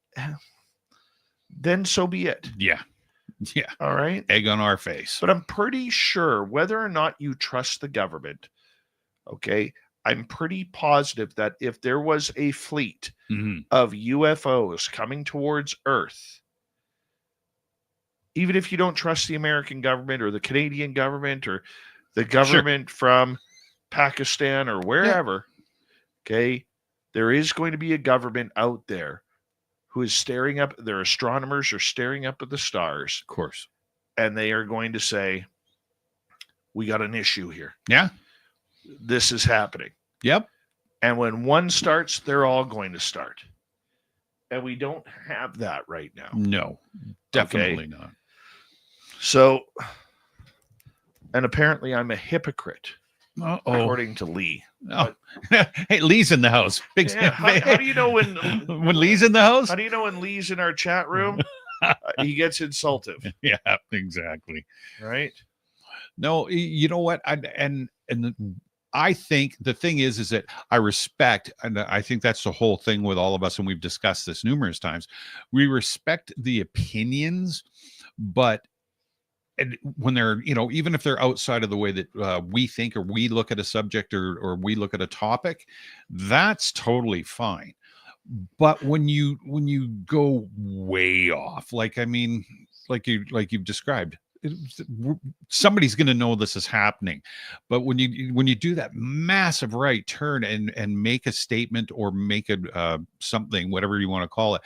then so be it. Yeah. Yeah. All right. Egg on our face. But I'm pretty sure whether or not you trust the government, okay, I'm pretty positive that if there was a fleet of UFOs coming towards Earth, even if you don't trust the American government or the Canadian government or the government from Pakistan or wherever, okay, there is going to be a government out there who is staring up, their astronomers are staring up at the stars. Of course. And they are going to say, we got an issue here. Yeah. This is happening. Yep. And when one starts, they're all going to start. And we don't have that right now. No, definitely not. So, and apparently I'm a hypocrite, according to Lee. Oh. Hey, Lee's in the house. Big how do you know when Lee's in the house? How do you know when Lee's in our chat room? He gets insultive. Yeah, exactly. Right. No, you know what? I think the thing is that I respect, and I think that's the whole thing with all of us, and we've discussed this numerous times. We respect the opinions, but when they're, even if they're outside of the way that we think or we look at a subject or we look at a topic, that's totally fine. But when you go way off, like you've described, somebody's going to know this is happening. But when you do that massive right turn and make a statement or make a something, whatever you want to call it,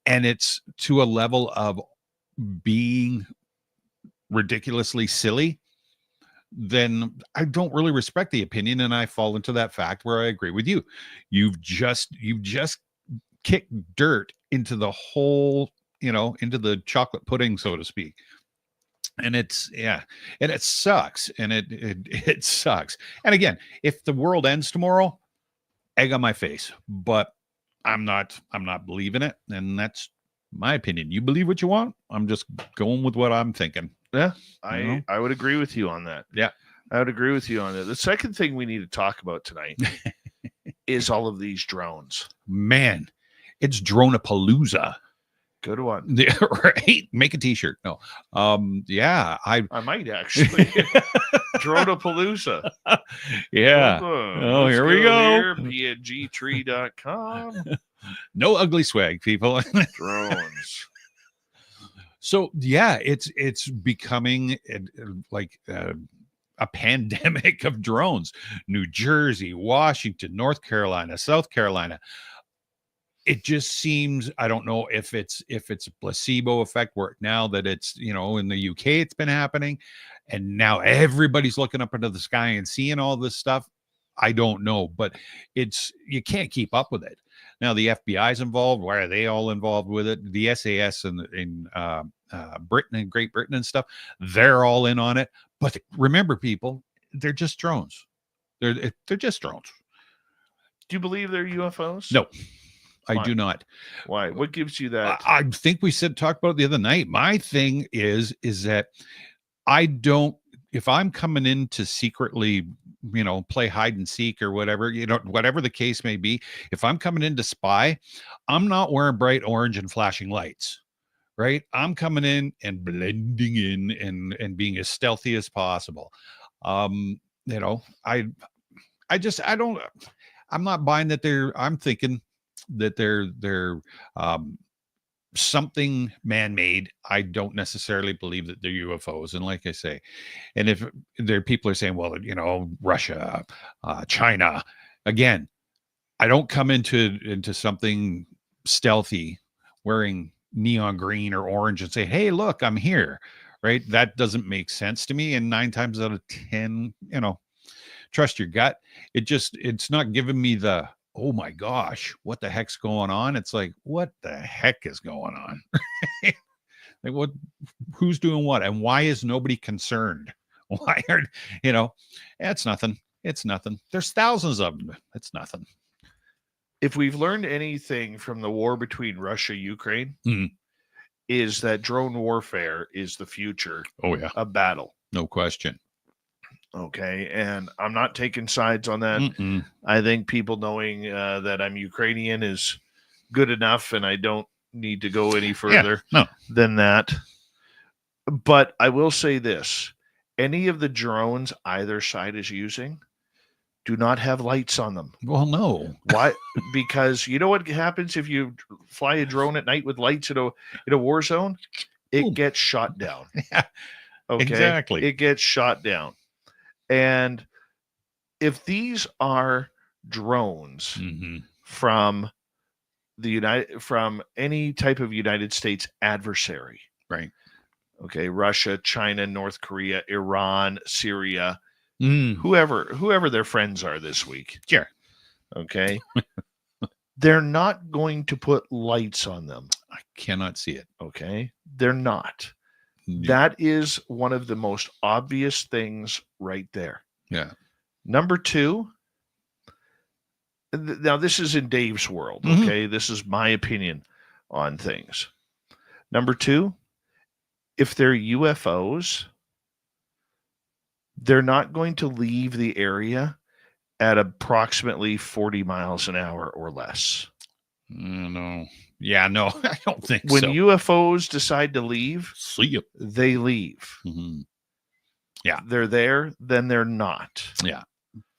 and it's to a level of being ridiculously silly, then I don't really respect the opinion, and I fall into that fact where I agree with you. You've just kicked dirt into the whole, into the chocolate pudding, so to speak. And and it sucks, and it sucks. And again, if the world ends tomorrow, egg on my face, but I'm not believing it, and that's my opinion. You believe what you want. I'm just going with what I'm thinking. Yeah, I would agree with you on that. Yeah, I would agree with you on that. The second thing we need to talk about tonight is all of these drones. Man, it's Dronapalooza. Good one. Right? Make a t-shirt. No. Yeah, I might actually. Dronapalooza. Yeah. Oh, here we go. pngtree.com. No ugly swag, people. Drones. So yeah, it's becoming like a pandemic of drones. New Jersey, Washington, North Carolina, South Carolina. It just seems, I don't know if it's a placebo effect where now that it's, in the UK it's been happening and now everybody's looking up into the sky and seeing all this stuff. I don't know, but you can't keep up with it. Now the FBI's involved. Why are they all involved with it? The SAS in Britain and Great Britain and stuff, they're all in on it. But remember, people, they're just drones. They're just drones. Do you believe they're UFOs? No, Why? I do not. Why? What gives you that? I think we talked about it the other night. My thing is that I don't. If I'm coming in to secretly, play hide and seek or whatever, whatever the case may be, if I'm coming in to spy, I'm not wearing bright orange and flashing lights, right? I'm coming in and blending in and being as stealthy as possible. I'm not buying that I'm thinking that they're something man-made. I don't necessarily believe that they're UFOs. And like I say, and if people are saying, well, Russia, China, again, I don't come into something stealthy wearing neon green or orange and say, hey, look, I'm here. right? That doesn't make sense to me. And 9 times out of 10, trust your gut. It's not giving me the, oh my gosh, what the heck's going on? It's like, what the heck is going on? Like, who's doing what? And why is nobody concerned? Why are, it's nothing. It's nothing. There's thousands of them. It's nothing. If we've learned anything from the war between Russia and Ukraine, Mhm. is that drone warfare is the future Oh, yeah. of battle. No question. Okay. And I'm not taking sides on that. Mm-mm. I think people knowing that I'm Ukrainian is good enough, and I don't need to go any further than that. But I will say this. Any of the drones either side is using do not have lights on them. Well, no. Why? Because you know what happens if you fly a drone at night with lights in a war zone? It gets shot down. Yeah, okay, exactly. It gets shot down. And if these are drones from from any type of United States adversary, right? Okay, Russia, China, North Korea, Iran, Syria, whoever their friends are this week. Sure. Okay. They're not going to put lights on them. I cannot see it. Okay. They're not. Yeah. That is one of the most obvious things right there. Yeah. Number two, now this is in Dave's world. Okay. This is my opinion on things. Number two, if they're UFOs, they're not going to leave the area at approximately 40 miles an hour or less. No. Yeah, no, I don't think when so. When UFOs decide to leave, see you. They leave. Yeah. They're there, then they're not. Yeah,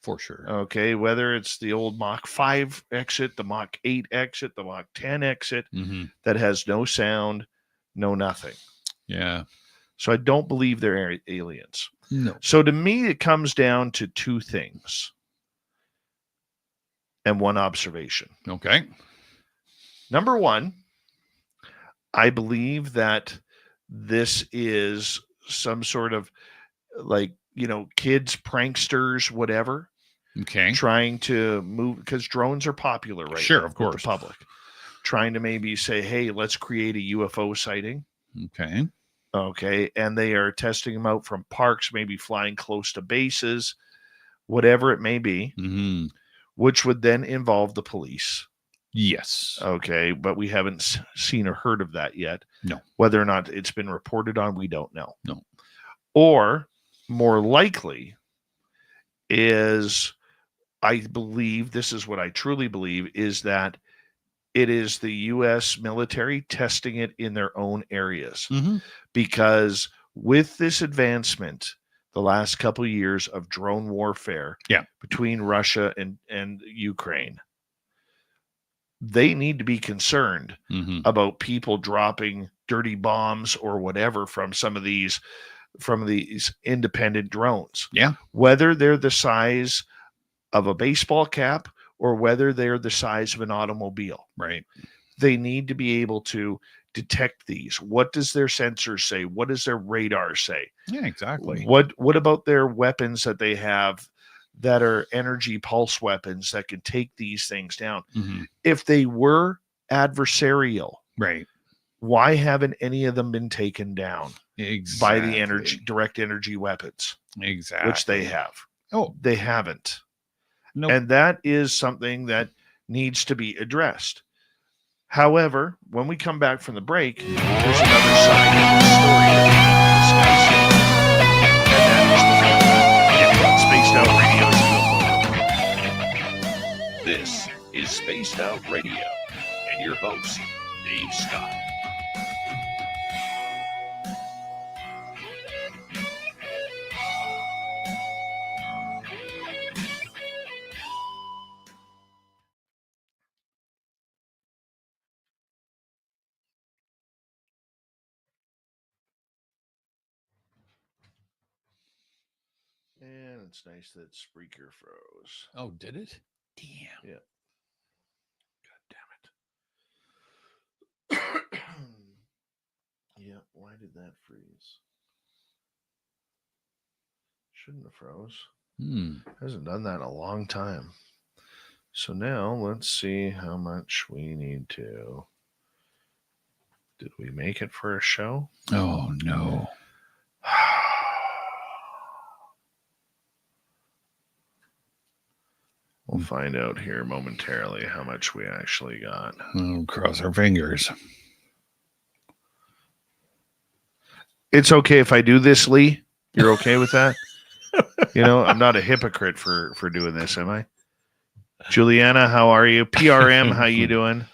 for sure. Okay, whether it's the old Mach 5 exit, the Mach 8 exit, the Mach 10 exit, that has no sound, no nothing. Yeah. So I don't believe they're aliens. No. So to me, it comes down to two things and one observation. Okay. Number one, I believe that this is some sort of kids, pranksters, whatever. Okay. Trying to move, because drones are popular right now. Sure, of course. With the public. Trying to maybe say, hey, let's create a UFO sighting. Okay. Okay. And they are testing them out from parks, maybe flying close to bases, whatever it may be, which would then involve the police. Yes. Okay. But we haven't seen or heard of that yet. No. Whether or not it's been reported on, we don't know. No. Or more likely is, I believe, this is what I truly believe, is that it is the U.S. military testing it in their own areas. Because with this advancement, the last couple of years of drone warfare between Russia and Ukraine, they need to be concerned about people dropping dirty bombs or whatever from some of these independent drones. Yeah. Whether they're the size of a baseball cap or whether they're the size of an automobile. Right. They need to be able to detect these. What does their sensors say? What does their radar say? Yeah, exactly. What about their weapons that they have that are energy pulse weapons that can take these things down? If they were adversarial, right, why haven't any of them been taken down by the direct energy weapons? Exactly. Which they have. Oh, they haven't. Nope. And that is something that needs to be addressed. However, when we come back from the break, there's another side of the story This that we need to discuss. And that is the Spaced Out Radio. This is Spaced Out Radio, and your host, Dave Scott. And it's nice that Spreaker froze. Oh, did it? Damn. Yeah. God damn it. Yeah, why did that freeze? Shouldn't have froze. Hmm. Hasn't done that in a long time. So now let's see how much we need to. Did we make it for a show? Oh, no. We'll find out here momentarily how much we actually got. Oh, cross our fingers. It's okay if I do this, Lee. You're okay with that? I'm not a hypocrite for doing this, am I? Juliana, how are you? PRM, how you doing?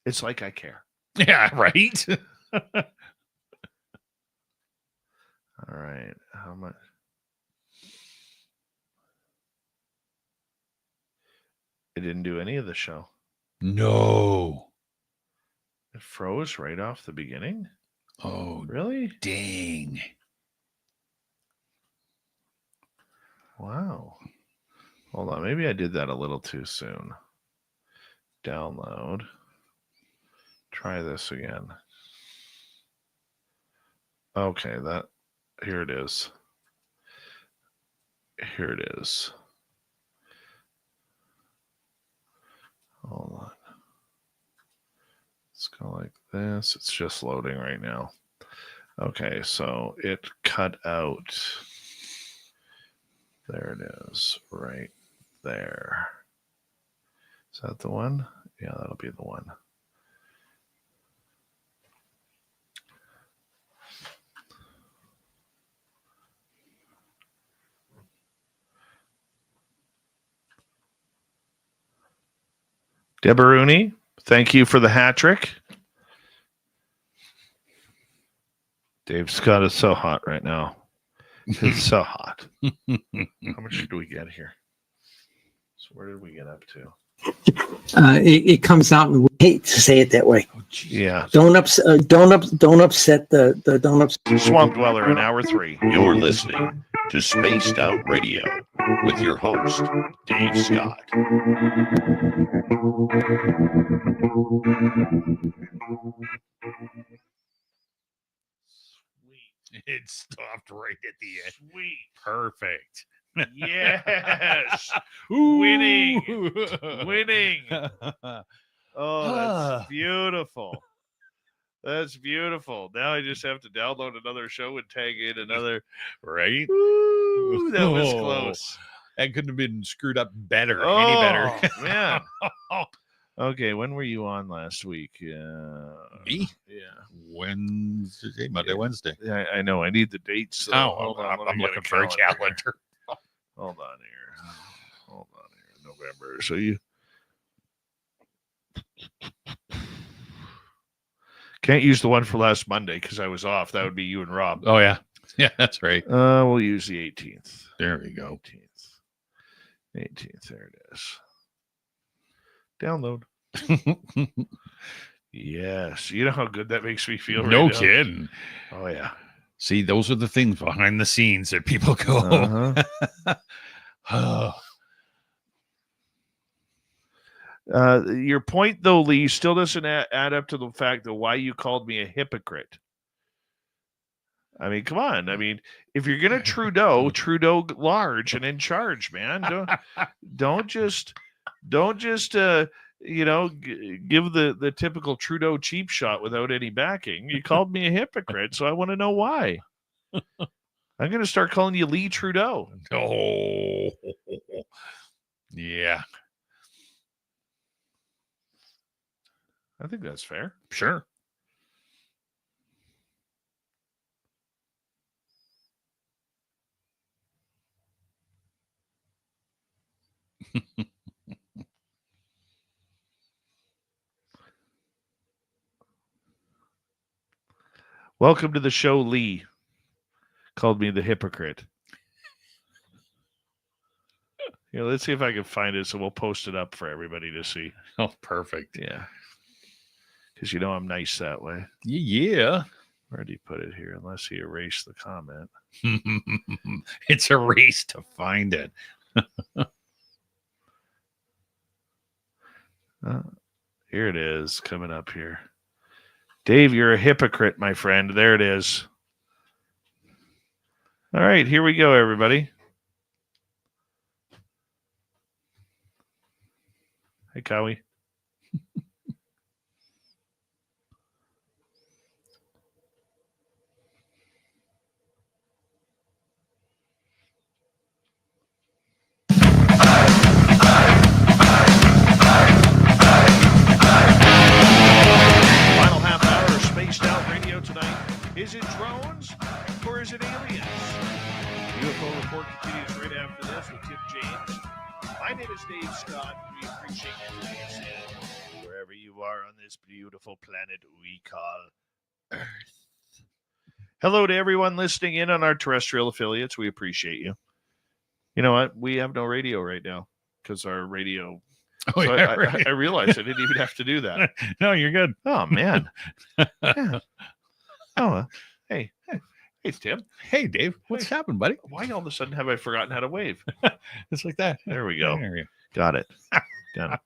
It's like I care. Yeah, right? All right. How much? It didn't do any of the show. No. It froze right off the beginning? Oh, Really? dang. Wow. Hold on. Maybe I did that a little too soon. Download. Try this again. Okay, here it is. Here it is. Hold on. Let's go like this. It's just loading right now. Okay, so it cut out. There it is, right there. Is that the one? Yeah, that'll be the one. Debaruni, thank you for the hat trick. Dave Scott is so hot right now. It's so hot. How much did we get here? So where did we get up to? It comes out, and we hate to say it that way. Yeah. Don't upset the don't upset. Swamp Dweller in hour 3. You're listening to Spaced Out Radio with your host, Dave Scott. It stopped right at the end. Sweet. Perfect. Yes. Winning. Winning. Oh, that's beautiful. That's beautiful. Now I just have to download another show and tag in another. Right? Ooh, that was close. That couldn't have been screwed up better. Any better. Man. Okay, when were you on last week? Me? Yeah. Wednesday, Monday, Wednesday. I know. I need the dates. So Oh, I'm looking for a calendar. Hold on here. November. So you can't use the one for last Monday because I was off. That would be you and Rob. Oh, yeah. Yeah, that's right. We'll use the 18th. There we go. 18th. There it is. Download. Yes. You know how good that makes me feel No right now? kidding. Oh, yeah. See, those are the things behind the scenes that people go. Uh-huh. Your point, though, Lee, still doesn't add up to the fact that why you called me a hypocrite. I mean, come on. I mean, if you're gonna Trudeau large and in charge, man. Don't just give the typical Trudeau cheap shot without any backing. You called me a hypocrite, so I want to know why. I'm gonna start calling you Lee Trudeau. Oh, yeah. I think that's fair. Sure. Welcome to the show, Lee. Called me the hypocrite. Let's see if I can find it, so we'll post it up for everybody to see. Oh, perfect. Yeah. Because I'm nice that way. Yeah. Where did he put it here? Unless he erased the comment. It's a race to find it. Here it is, coming up here. Dave, you're a hypocrite, my friend. There it is. All right, here we go, everybody. Hey, Cowie. Final half hour of Spaced Out Radio tonight. Is it drones or is it aliens? UFO Report continues right after this with Tim James. My name is Dave Scott. We appreciate you tuning us in wherever you are on this beautiful planet we call Earth. Hello to everyone listening in on our terrestrial affiliates. We appreciate you. You know what? We have no radio right now because our radio... Oh, So yeah, I right. realized I didn't even have to do that. No, you're good. Oh, man. Yeah. Oh, hey, Tim. Hey, Dave, what's happened, buddy? Why all of a sudden have I forgotten how to wave? It's like that. There we go. There you Got it. Got it.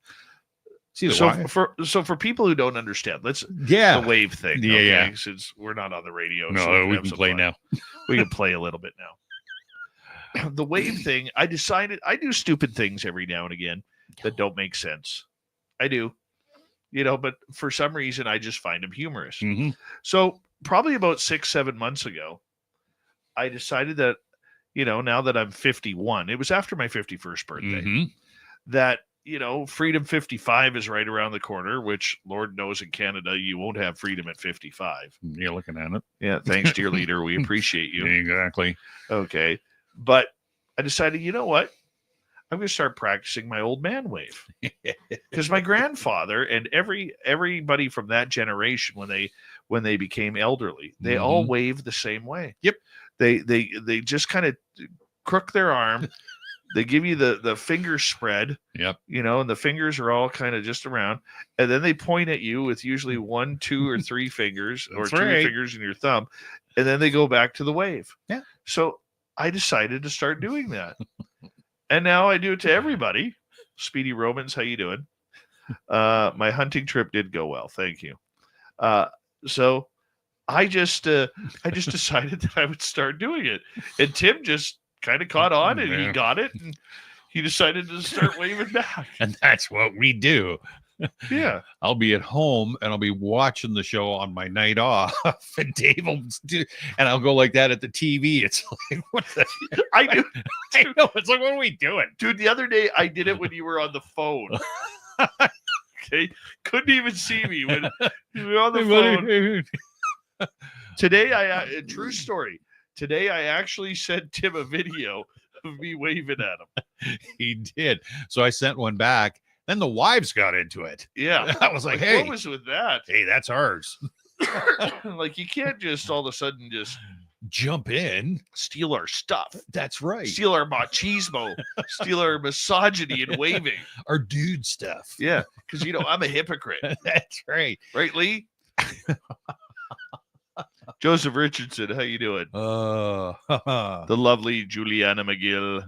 See the So wire? for people who don't understand, let's Yeah. the wave thing. Yeah, okay? yeah. Since we're not on the radio, No, so we have can some play fun. now. We can play a little bit now. The wave thing, I decided I do stupid things every now and again that don't make sense. I do. You know, but for some reason I just find them humorous. Mhm. So probably about 6-7 months ago, I decided that, you know, now that I'm 51, it was after my 51st birthday, Mhm. that, you know, Freedom 55 is right around the corner, which Lord knows in Canada, you won't have freedom at 55. You're looking at it. Yeah. Thanks, dear leader. We appreciate you. Exactly. Okay. But I decided, you know what? I'm going to start practicing my old man wave. Because my grandfather and everybody from that generation, when they became elderly, they all wave the same way. Yep. They just kind of crook their arm. They give you the finger spread. Yep. You know, and the fingers are all kind of just around. And then they point at you with usually 1, 2, or 3 fingers, or That's 2 right. fingers in your thumb. And then they go back to the wave. Yeah. So I decided to start doing that. And now I do it to everybody. Speedy Romans, how you doing? My hunting trip did go well. Thank you. So I just decided that I would start doing it. And Tim just kind of caught on and he Yeah. got it. And he decided to start waving back. And that's what we do. Yeah. I'll be at home and I'll be watching the show on my night off, and Dave will do, and I'll go like that at the TV. It's like, what the? I do. I know. It's like, what are we doing? Dude, the other day I did it when you were on the phone. Okay. Couldn't even see me when you were on the phone. Today, true story. Today, I actually sent Tim a video of me waving at him. He did. So I sent one back. Then the wives got into it. Yeah. I was like, hey, what was with that? hey, that's ours. Like, you can't just all of a sudden just Jump in. steal our stuff, That's right. steal our machismo, steal our misogyny and waving. Our dude stuff. Yeah. Because, you know, I'm a hypocrite. That's right. Right, Lee? Joseph Richardson, how you doing? The The lovely Juliana McGill.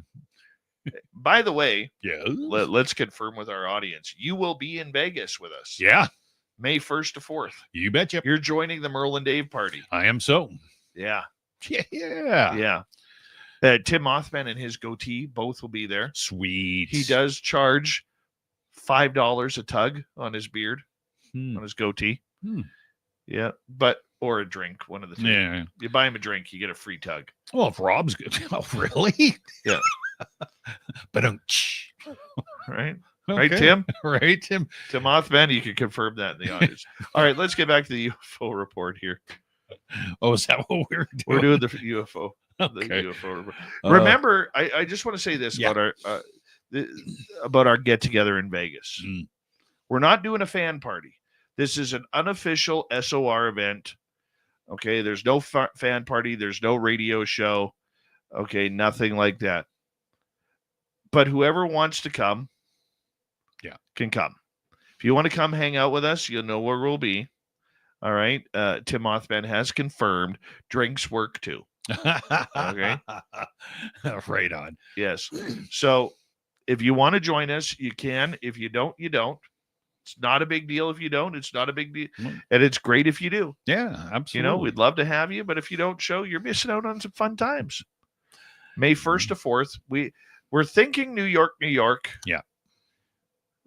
By the way, yeah. let's confirm with our audience. You will be in Vegas with us. Yeah. May 1st to 4th. You betcha. You're joining the Merle and Dave party. I am so. Yeah. Yeah. Yeah. Tim Mothman and his goatee both will be there. Sweet. He does charge $5 a tug on his beard, Hmm. on his goatee. Hmm. Yeah. Or a drink, one of the two. Yeah. You buy him a drink, you get a free tug. Well, if Rob's good. Oh, really? Yeah. But Right? Right, Tim? Right, Tim. Tim Mothman, you can confirm that in the audience. All right, let's get back to the UFO report here. Oh, is that what we're doing? We're doing the UFO. Okay. The UFO report. Remember, I just want to say this Yeah. about our get together in Vegas. Mm. We're not doing a fan party. This is an unofficial SOR event. Okay, there's no fan party. There's no radio show. Okay, nothing like that. But whoever wants to come, can come. If you want to come hang out with us, you'll know where we'll be. All right. Tim Mothman has confirmed drinks work too. Okay. Right on. Yes. So if you want to join us, you can. If you don't, you don't. It's not a big deal if you don't. It's not a big deal. Mm. And it's great if you do. Yeah, absolutely. You know, we'd love to have you, but if you don't show, you're missing out on some fun times. May 1st to 4th. We're thinking New York, New York. Yeah.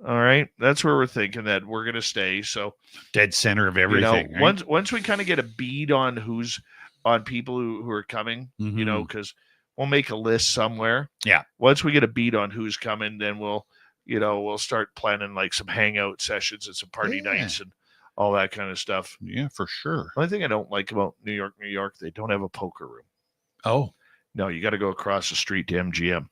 All right. That's where we're thinking that we're going to stay. So Dead center of everything. Right? once we kind of get a bead on people who are coming, because we'll make a list somewhere. Yeah. Once we get a bead on who's coming, then we'll start planning like some hangout sessions and some party nights and all that kind of stuff. Yeah, for sure. The only thing I don't like about New York, New York, they don't have a poker room. Oh. No, you got to go across the street to MGM.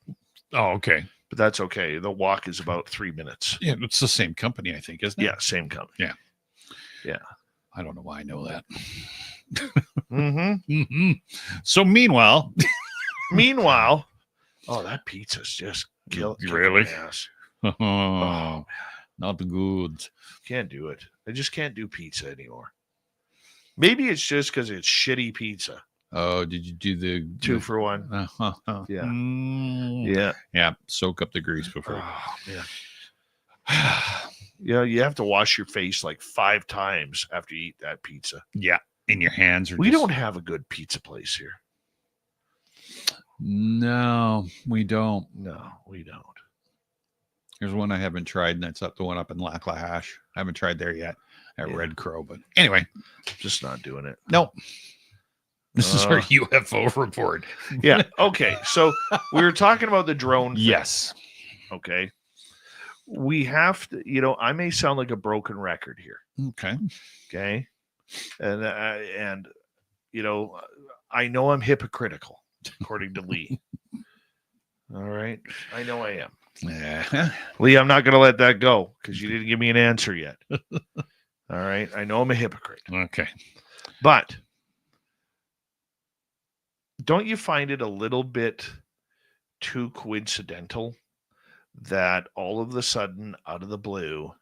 Oh, okay. But that's okay. The walk is about 3 minutes. Yeah, it's the same company, I think, isn't it? Yeah, same company. Yeah. Yeah. I don't know why I know that. Mm-hmm. So meanwhile, oh, that pizza's just killing Really? my ass. not good. Can't do it. I just can't do pizza anymore. Maybe it's just because it's shitty pizza. Oh, did you do the 2 for 1? Yeah. Yeah. Yeah. Soak up the grease before. Oh, man. You have to wash your face like 5 times after you eat that pizza. Yeah. In your hands. We don't have a good pizza place here. No, we don't. No, we don't. Here's one I haven't tried, and that's the one up in Lacklahash. I haven't tried there yet at Red Crow, but anyway, just not doing it. Nope. This is our UFO report. Yeah. Okay. So we were talking about the drone thing. Yes. Okay. We have to, I may sound like a broken record here. Okay. Okay. And I know I'm hypocritical, according to Lee. All right. I know I am. Yeah. Lee, I'm not going to let that go because you didn't give me an answer yet. All right. I know I'm a hypocrite. Okay. But don't you find it a little bit too coincidental that all of a sudden, out of the blue,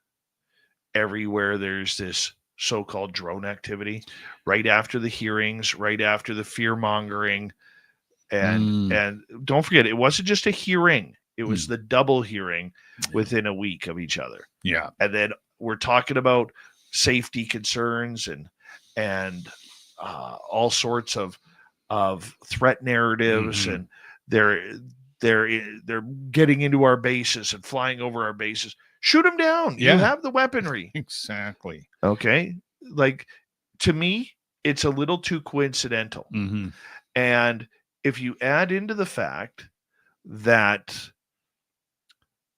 everywhere there's this so-called drone activity right after the hearings, right after the fear-mongering, and don't forget, it wasn't just a hearing. It was the double hearing within a week of each other. Yeah. And then we're talking about safety concerns and all sorts of threat narratives, and they're getting into our bases and flying over our bases. Shoot them down. Yeah. You have the weaponry. Exactly. Okay. Like, to me, it's a little too coincidental. Mm-hmm. And if you add into the fact that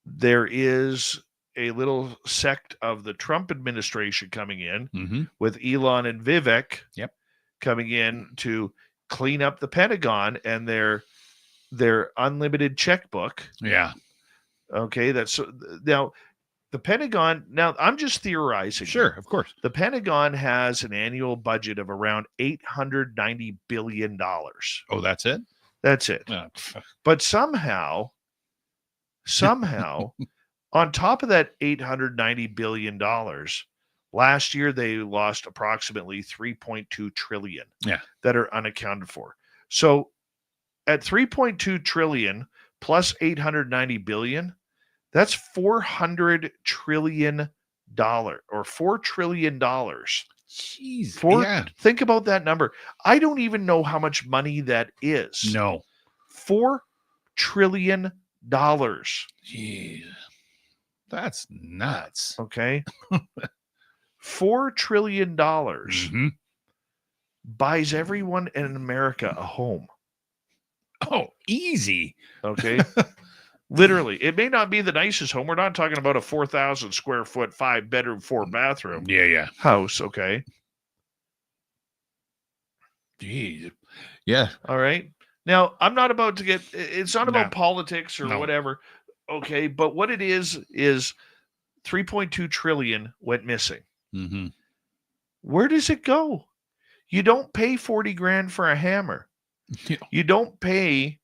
there is a little sect of the Trump administration coming in with Elon and Vivek coming in to clean up the Pentagon and their unlimited checkbook. Yeah. Okay. That's now the Pentagon. Now I'm just theorizing. Sure. Of course. The Pentagon has an annual budget of around $890 billion. Oh, that's it? That's it. But somehow, on top of that $890 billion, last year they lost approximately $3.2 trillion that are unaccounted for. So at $3.2 trillion plus $890 billion, that's $400 trillion or $4 trillion. Jeez. Think about that number. I don't even know how much money that is. No. $4 trillion. Jeez. That's nuts. Okay. $4 trillion buys everyone in America a home. Oh, easy. Okay. Literally. It may not be the nicest home. We're not talking about a 4,000 square foot, 5-bedroom, 4-bathroom house. Okay. Jeez. Yeah. All right. Now, I'm not about to get, it's not about politics or whatever. Okay. But what it is 3.2 trillion went missing. Mm-hmm. Where does it go? You don't pay 40 grand for a hammer. You don't pay,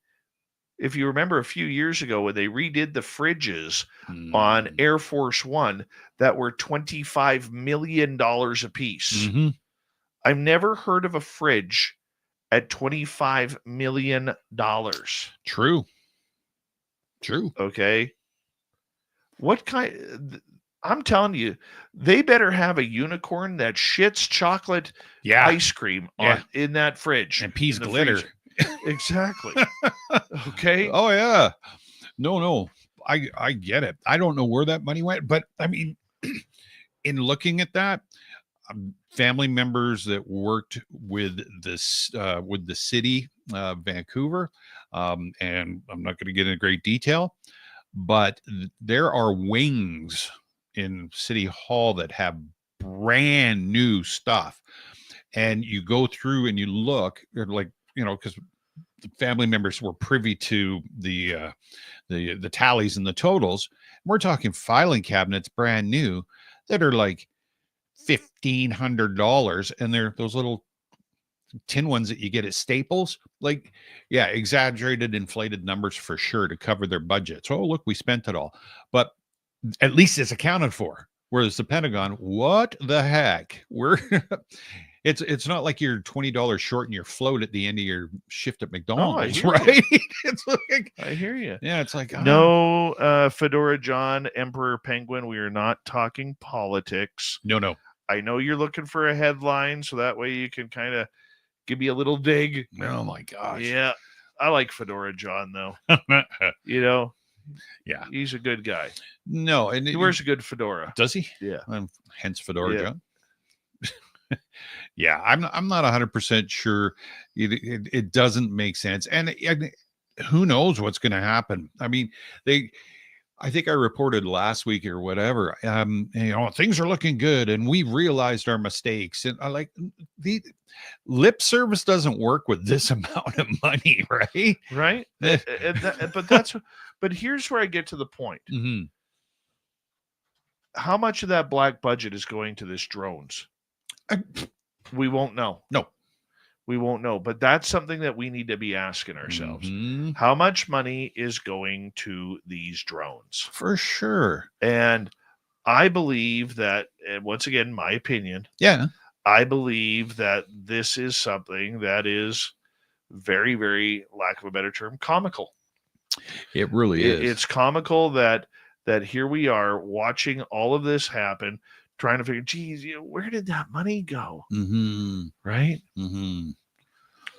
if you remember a few years ago when they redid the fridges on Air Force One that were $25 million a piece. I've never heard of a fridge at $25 million. True. Okay. What kind? I'm telling you, they better have a unicorn that shits chocolate ice cream in that fridge. And peas glitter. Freezer. Exactly. Okay. Oh yeah. No. I get it. I don't know where that money went, but I mean, in looking at that, family members that worked with this with the city Vancouver, and I'm not going to get into great detail, but there are wings in City Hall that have brand new stuff, and you go through and you look, they're like, because the family members were privy to the tallies and the totals. We're talking filing cabinets brand new that are like $1,500, and they're those little tin ones that you get at Staples. Like, yeah, exaggerated, inflated numbers for sure to cover their budgets. Oh, look, we spent it all, but at least it's accounted for. Whereas the Pentagon, what the heck? It's not like you're $20 short in your float at the end of your shift at McDonald's, right? It's like, I hear you. Yeah, it's like no, Fedora John, Emperor Penguin. We are not talking politics. No. I know you're looking for a headline, so that way you can kind of give me a little dig. Oh my gosh. Yeah, I like Fedora John though. Yeah, he's a good guy. No, and he wears a good fedora. Does he? Yeah. Hence Fedora John. Yeah, I'm not 100% sure. It doesn't make sense, and who knows what's going to happen. I mean, I think I reported last week or whatever. Things are looking good, and we realized our mistakes. And I like the lip service doesn't work with this amount of money, right? Right. But here's where I get to the point. Mm-hmm. How much of that black budget is going to this drones? We won't know. No, we won't know. But that's something that we need to be asking ourselves. Mm-hmm. How much money is going to these drones? For sure. And I believe that, and once again, my opinion. Yeah. I believe that this is something that is very, very, lack of a better term, comical. It really is. It's comical that here we are watching all of this happen, trying to figure, geez, where did that money go? Mm-hmm. Right? Mm-hmm.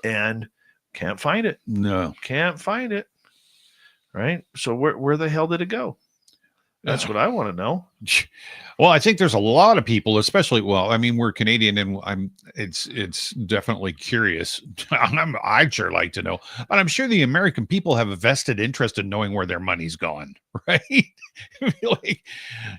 And can't find it. No. Can't find it. Right? So where the hell did it go? That's what I want to know. Well, I think there's a lot of people, especially, I mean, we're Canadian, and it's definitely curious. I'd sure like to know, but I'm sure the American people have a vested interest in knowing where their money's gone, right? Like,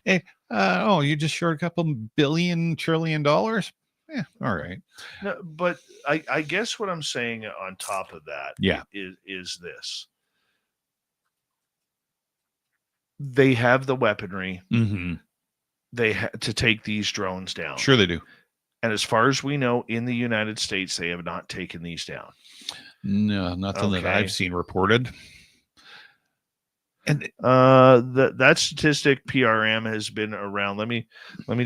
hey, you just short a couple trillion dollars? Yeah, all right. No, but I guess what I'm saying on top of that, is this. They have the weaponry. Mm-hmm. To take these drones down. Sure they do. And as far as we know, in the United States, they have not taken these down. No, nothing that I've seen reported. And that statistic PRM has been around. Let me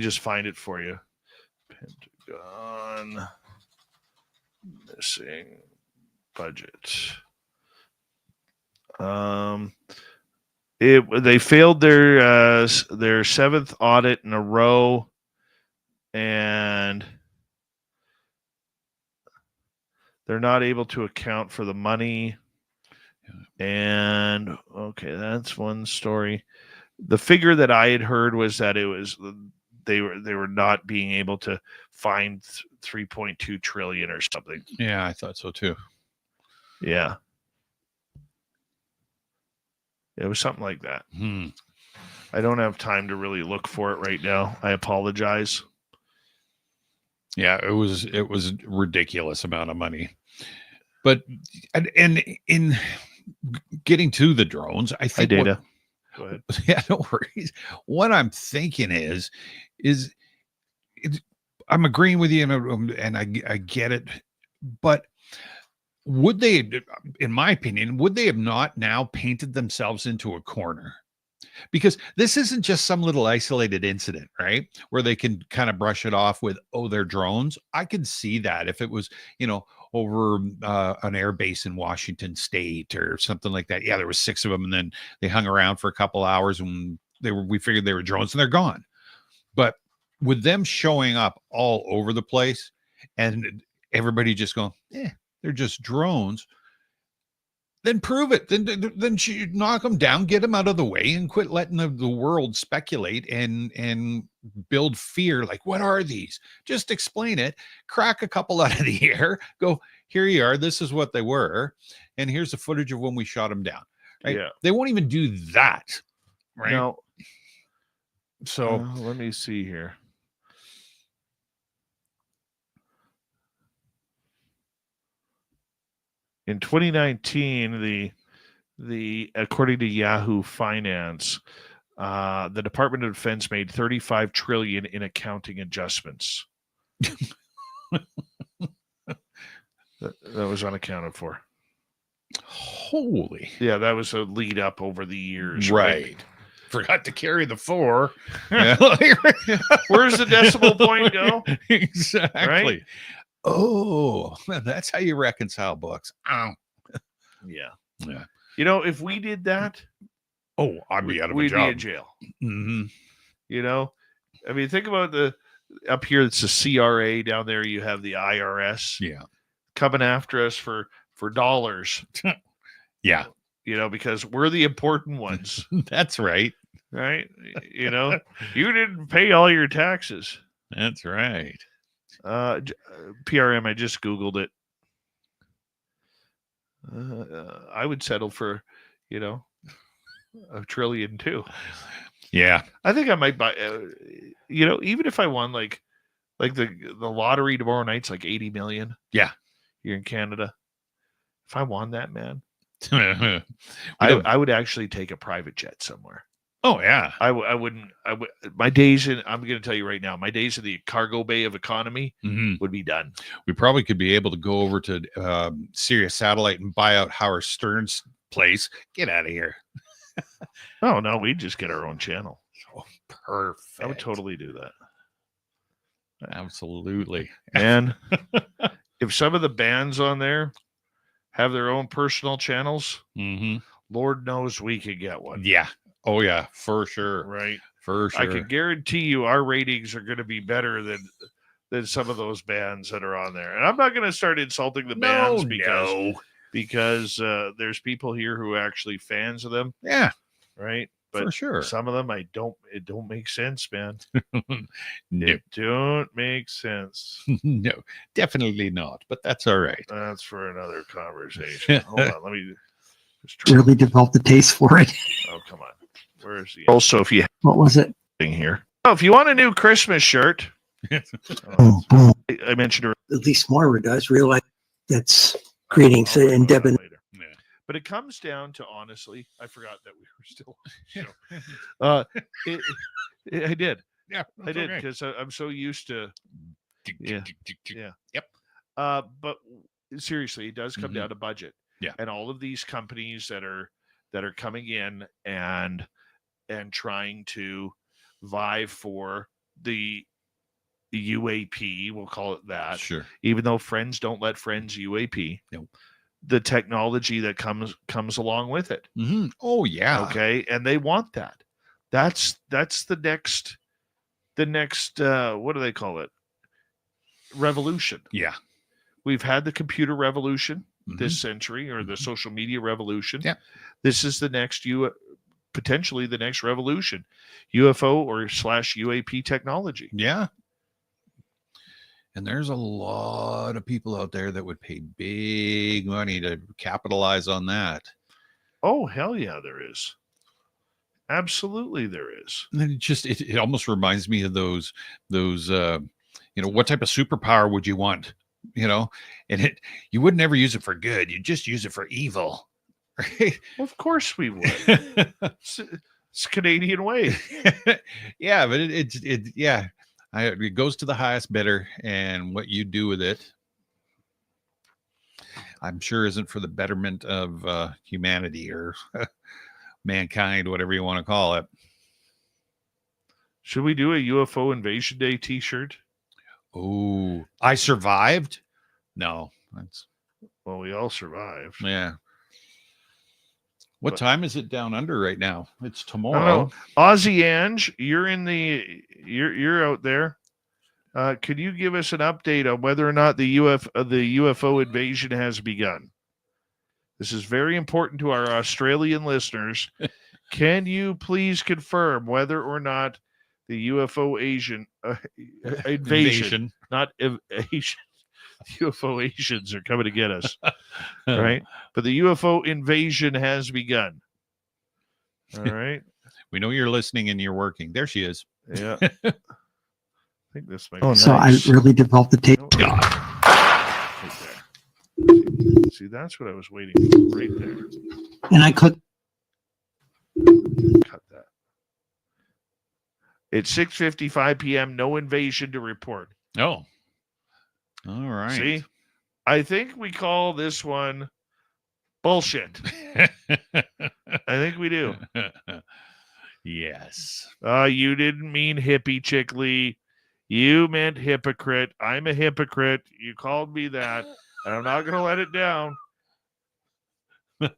just find it for you. Pentagon missing budget. They failed their seventh audit in a row, and they're not able to account for the money. And okay, that's one story. The figure that I had heard was that they were not being able to find 3.2 trillion or something. Yeah, I thought so too. Yeah. It was something like that. I don't have time to really look for it right now. I apologize. Yeah, it was ridiculous amount of money. But and in getting to the drones, I think data. Go ahead. Yeah, no worries. What I'm thinking is I'm agreeing with you, and I get it, but would they, in my opinion, would they have not now painted themselves into a corner? Because this isn't just some little isolated incident, right? Where they can kind of brush it off with, they're drones. I could see that if it was, over an air base in Washington State or something like that. Yeah, there was 6 of them, and then they hung around for a couple hours, and we figured they were drones, and they're gone. But with them showing up all over the place, and everybody just going, they're just drones. Then prove it. Then knock them down, get them out of the way, and quit letting the world speculate and build fear. Like, what are these? Just explain it. Crack a couple out of the air. Go, here you are. This is what they were, and here's the footage of when we shot them down. Right? Yeah. They won't even do that. Right. Now, so let me see here. In 2019, the according to Yahoo Finance, the Department of Defense made $35 trillion in accounting adjustments. that was unaccounted for. Holy. Yeah, that was a lead up over the years. Right. Forgot to carry the 4. Yeah. Where's the decimal point go? Exactly. Right? Oh, that's how you reconcile books. Oh. Yeah. Yeah. You know, if we did that, I'd be out of a we'd job. be in jail. Mm-hmm. You know, I mean, think about up here, it's the CRA. Down there, you have the IRS. Yeah. Coming after us for dollars. Yeah. You know, because we're the important ones. That's right. Right. You know, you didn't pay all your taxes. That's right. PRM, I just Googled it. I would settle for, $1 trillion too. Yeah. I think I might buy, even if I won like the lottery tomorrow night's like 80 million. Yeah. Here in Canada. If I won that, man, I would actually take a private jet somewhere. Oh yeah. I wouldn't. My days in. I'm going to tell you right now. My days in the cargo bay of economy would be done. We probably could be able to go over to Sirius Satellite and buy out Howard Stern's place. Get out of here. Oh no, we'd just get our own channel. Oh, perfect. I would totally do that. Absolutely. And if some of the bands on there have their own personal channels, Lord knows we could get one. Yeah. Oh yeah, for sure. Right. For sure. I can guarantee you our ratings are going to be better than some of those bands that are on there. And I'm not going to start insulting the bands because there's people here who are actually fans of them. Yeah. Right. But for sure. Some of them it don't make sense, man. No. It don't make sense. No, definitely not. But that's all right. That's for another conversation. Hold on, let me just try. Really developed a taste for it. Oh, come on. Where is the also if you What was it? thing here? Oh, if you want a new Christmas shirt. Boom, boom. I mentioned earlier. At least Moira does realize that's greetings and Devin. Yeah. But it comes down to, honestly, I forgot that we were still on the show. I did. Yeah, I did because I'm so used to. Yeah. Yep. But seriously, it does come down to budget. Yeah. And all of these companies that are coming in and trying to vie for the UAP, we'll call it that. Sure. Even though friends don't let friends UAP. No. The technology that comes along with it. Mm-hmm. Oh yeah. Okay. And they want that. That's the next what do they call it? Revolution. Yeah. We've had the computer revolution this century, or the social media revolution. Yeah. This is the next potentially the next revolution, UFO or /UAP technology. Yeah. And there's a lot of people out there that would pay big money to capitalize on that. Oh, hell yeah, there is. Absolutely there is. And then it almost reminds me of those what type of superpower would you want? And you would never use it for good. You just use it for evil. Right? Well, of course we would. It's Canadian way. Yeah, but it goes to the highest bidder, and what you do with it, I'm sure isn't for the betterment of humanity or mankind, whatever you want to call it. Should we do a UFO Invasion Day t-shirt? Oh, I survived? No. Well, we all survived. Yeah. What time is it down under right now? It's I tomorrow. don't know. Aussie Ange, you're out there. Could you give us an update on whether or not the UFO invasion has begun? This is very important to our Australian listeners. Can you please confirm whether or not the UFO invasion, not Asian, UFO Asians are coming to get us, right? But the UFO invasion has begun. All right. We know you're listening and you're working. There she is. Yeah. I think this might be So nice. I really developed the tape. Right there. See, that's what I was waiting for right there. And I clicked. Cut that. It's 6:55 p.m. No invasion to report. Oh. All right. See, I think we call this one bullshit. I think we do. Yes. You didn't mean hippie, Chickley. You meant hypocrite. I'm a hypocrite. You called me that, and I'm not going to let it down.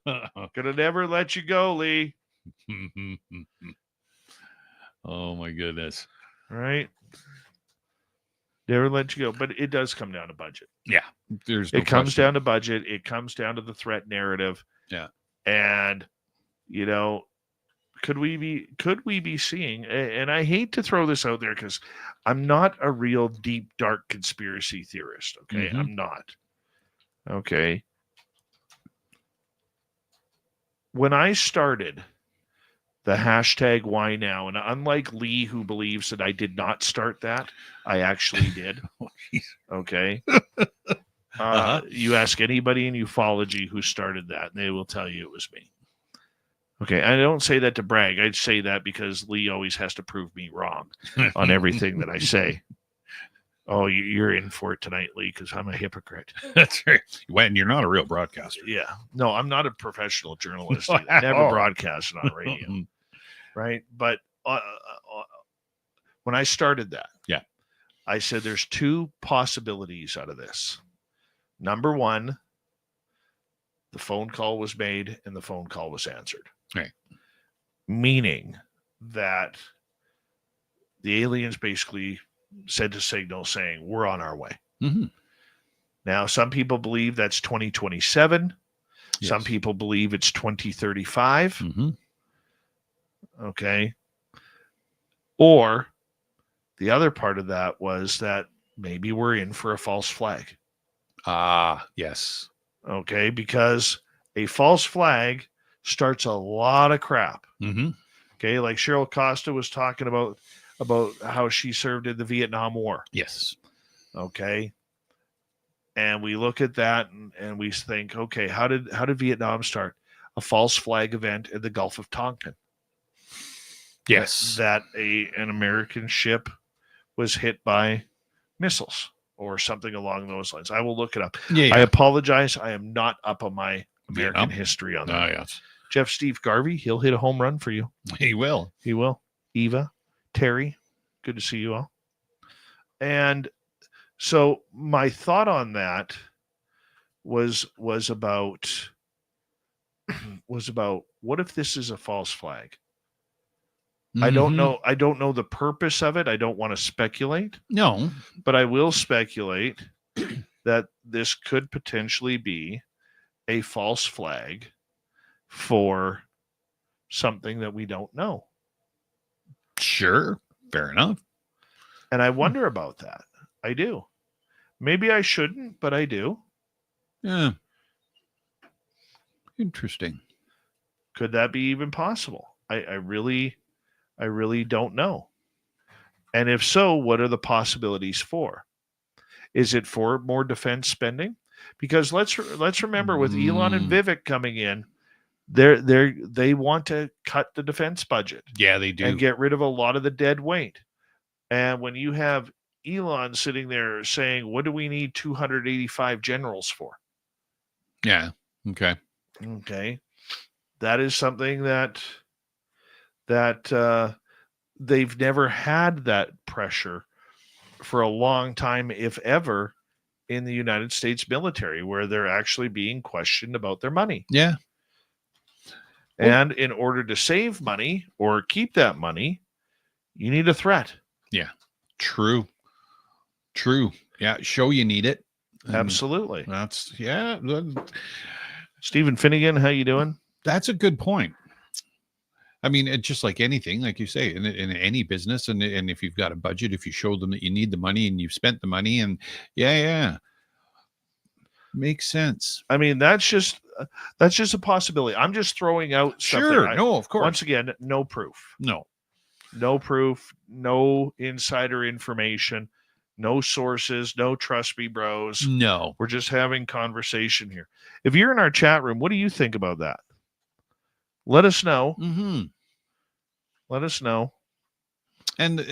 Gonna never let you go, Lee. Oh my goodness. All right. Never let you go. But it does come down to budget. Yeah. It comes down to budget. It comes down to the threat narrative. Yeah. And, could we be seeing, and I hate to throw this out there because I'm not a real deep, dark conspiracy theorist. Okay. Mm-hmm. I'm not. Okay. When I started the hashtag why now, and unlike Lee, who believes that I did not start that, I actually did. Okay. You ask anybody in ufology who started that, and they will tell you it was me. Okay. I don't say that to brag. I'd say that because Lee always has to prove me wrong on everything that I say. Oh, you're in for it tonight, Lee, because I'm a hypocrite. That's right. When you're not a real broadcaster. Yeah. No, I'm not a professional journalist. I never broadcasted on radio. Right. But when I started that, yeah, I said there's two possibilities out of this. Number one, the phone call was made and the phone call was answered. Right. Meaning that the aliens basically sent a signal saying we're on our way. Mm-hmm. Now, some people believe that's 2027. Yes. Some people believe it's 2035. Mm-hmm. Okay. Or the other part of that was that maybe we're in for a false flag. Yes. Okay. Because a false flag starts a lot of crap. Mm-hmm. Okay. Like Cheryl Costa was talking about how she served in the Vietnam War. Yes. Okay. And we look at that and we think, okay, how did Vietnam start? A false flag event in the Gulf of Tonkin. Yes. That an American ship was hit by missiles or something along those lines. I will look it up. Yeah. I apologize. I am not up on my American history on that. Yes. Jeff Steve Garvey, he'll hit a home run for you. He will. He will. Eva, Terry, good to see you all. And so my thought on that was about what if this is a false flag? Mm-hmm. I don't know the purpose of it. I don't want to speculate. No. But I will speculate that this could potentially be a false flag for something that we don't know. Sure. Fair enough. And I wonder about that. I do. Maybe I shouldn't, but I do. Yeah. Interesting. Could that be even possible? I really don't know. And if so, what are the possibilities for? Is it for more defense spending? Because let's remember, with Elon and Vivek coming in, they want to cut the defense budget. Yeah, they do. And get rid of a lot of the dead weight. And when you have Elon sitting there saying, what do we need 285 generals for? Yeah. Okay. Okay. That is something that they've never had that pressure for a long time, if ever, in the United States military, where they're actually being questioned about their money. Yeah. And in order to save money or keep that money, you need a threat. Yeah. True. Yeah. Show you need it. Absolutely. That's Stephen Finnegan, how you doing? That's a good point. I mean, it's just like anything, like you say, in any business, and if you've got a budget, if you show them that you need the money and you've spent the money, and yeah, makes sense. I mean, that's just a possibility. I'm just throwing out stuff. Sure, no, of course. Once again, no proof. No proof, no insider information, no sources, no trust me bros. No. We're just having conversation here. If you're in our chat room, what do you think about that? Let us know. Mm-hmm. Let us know. And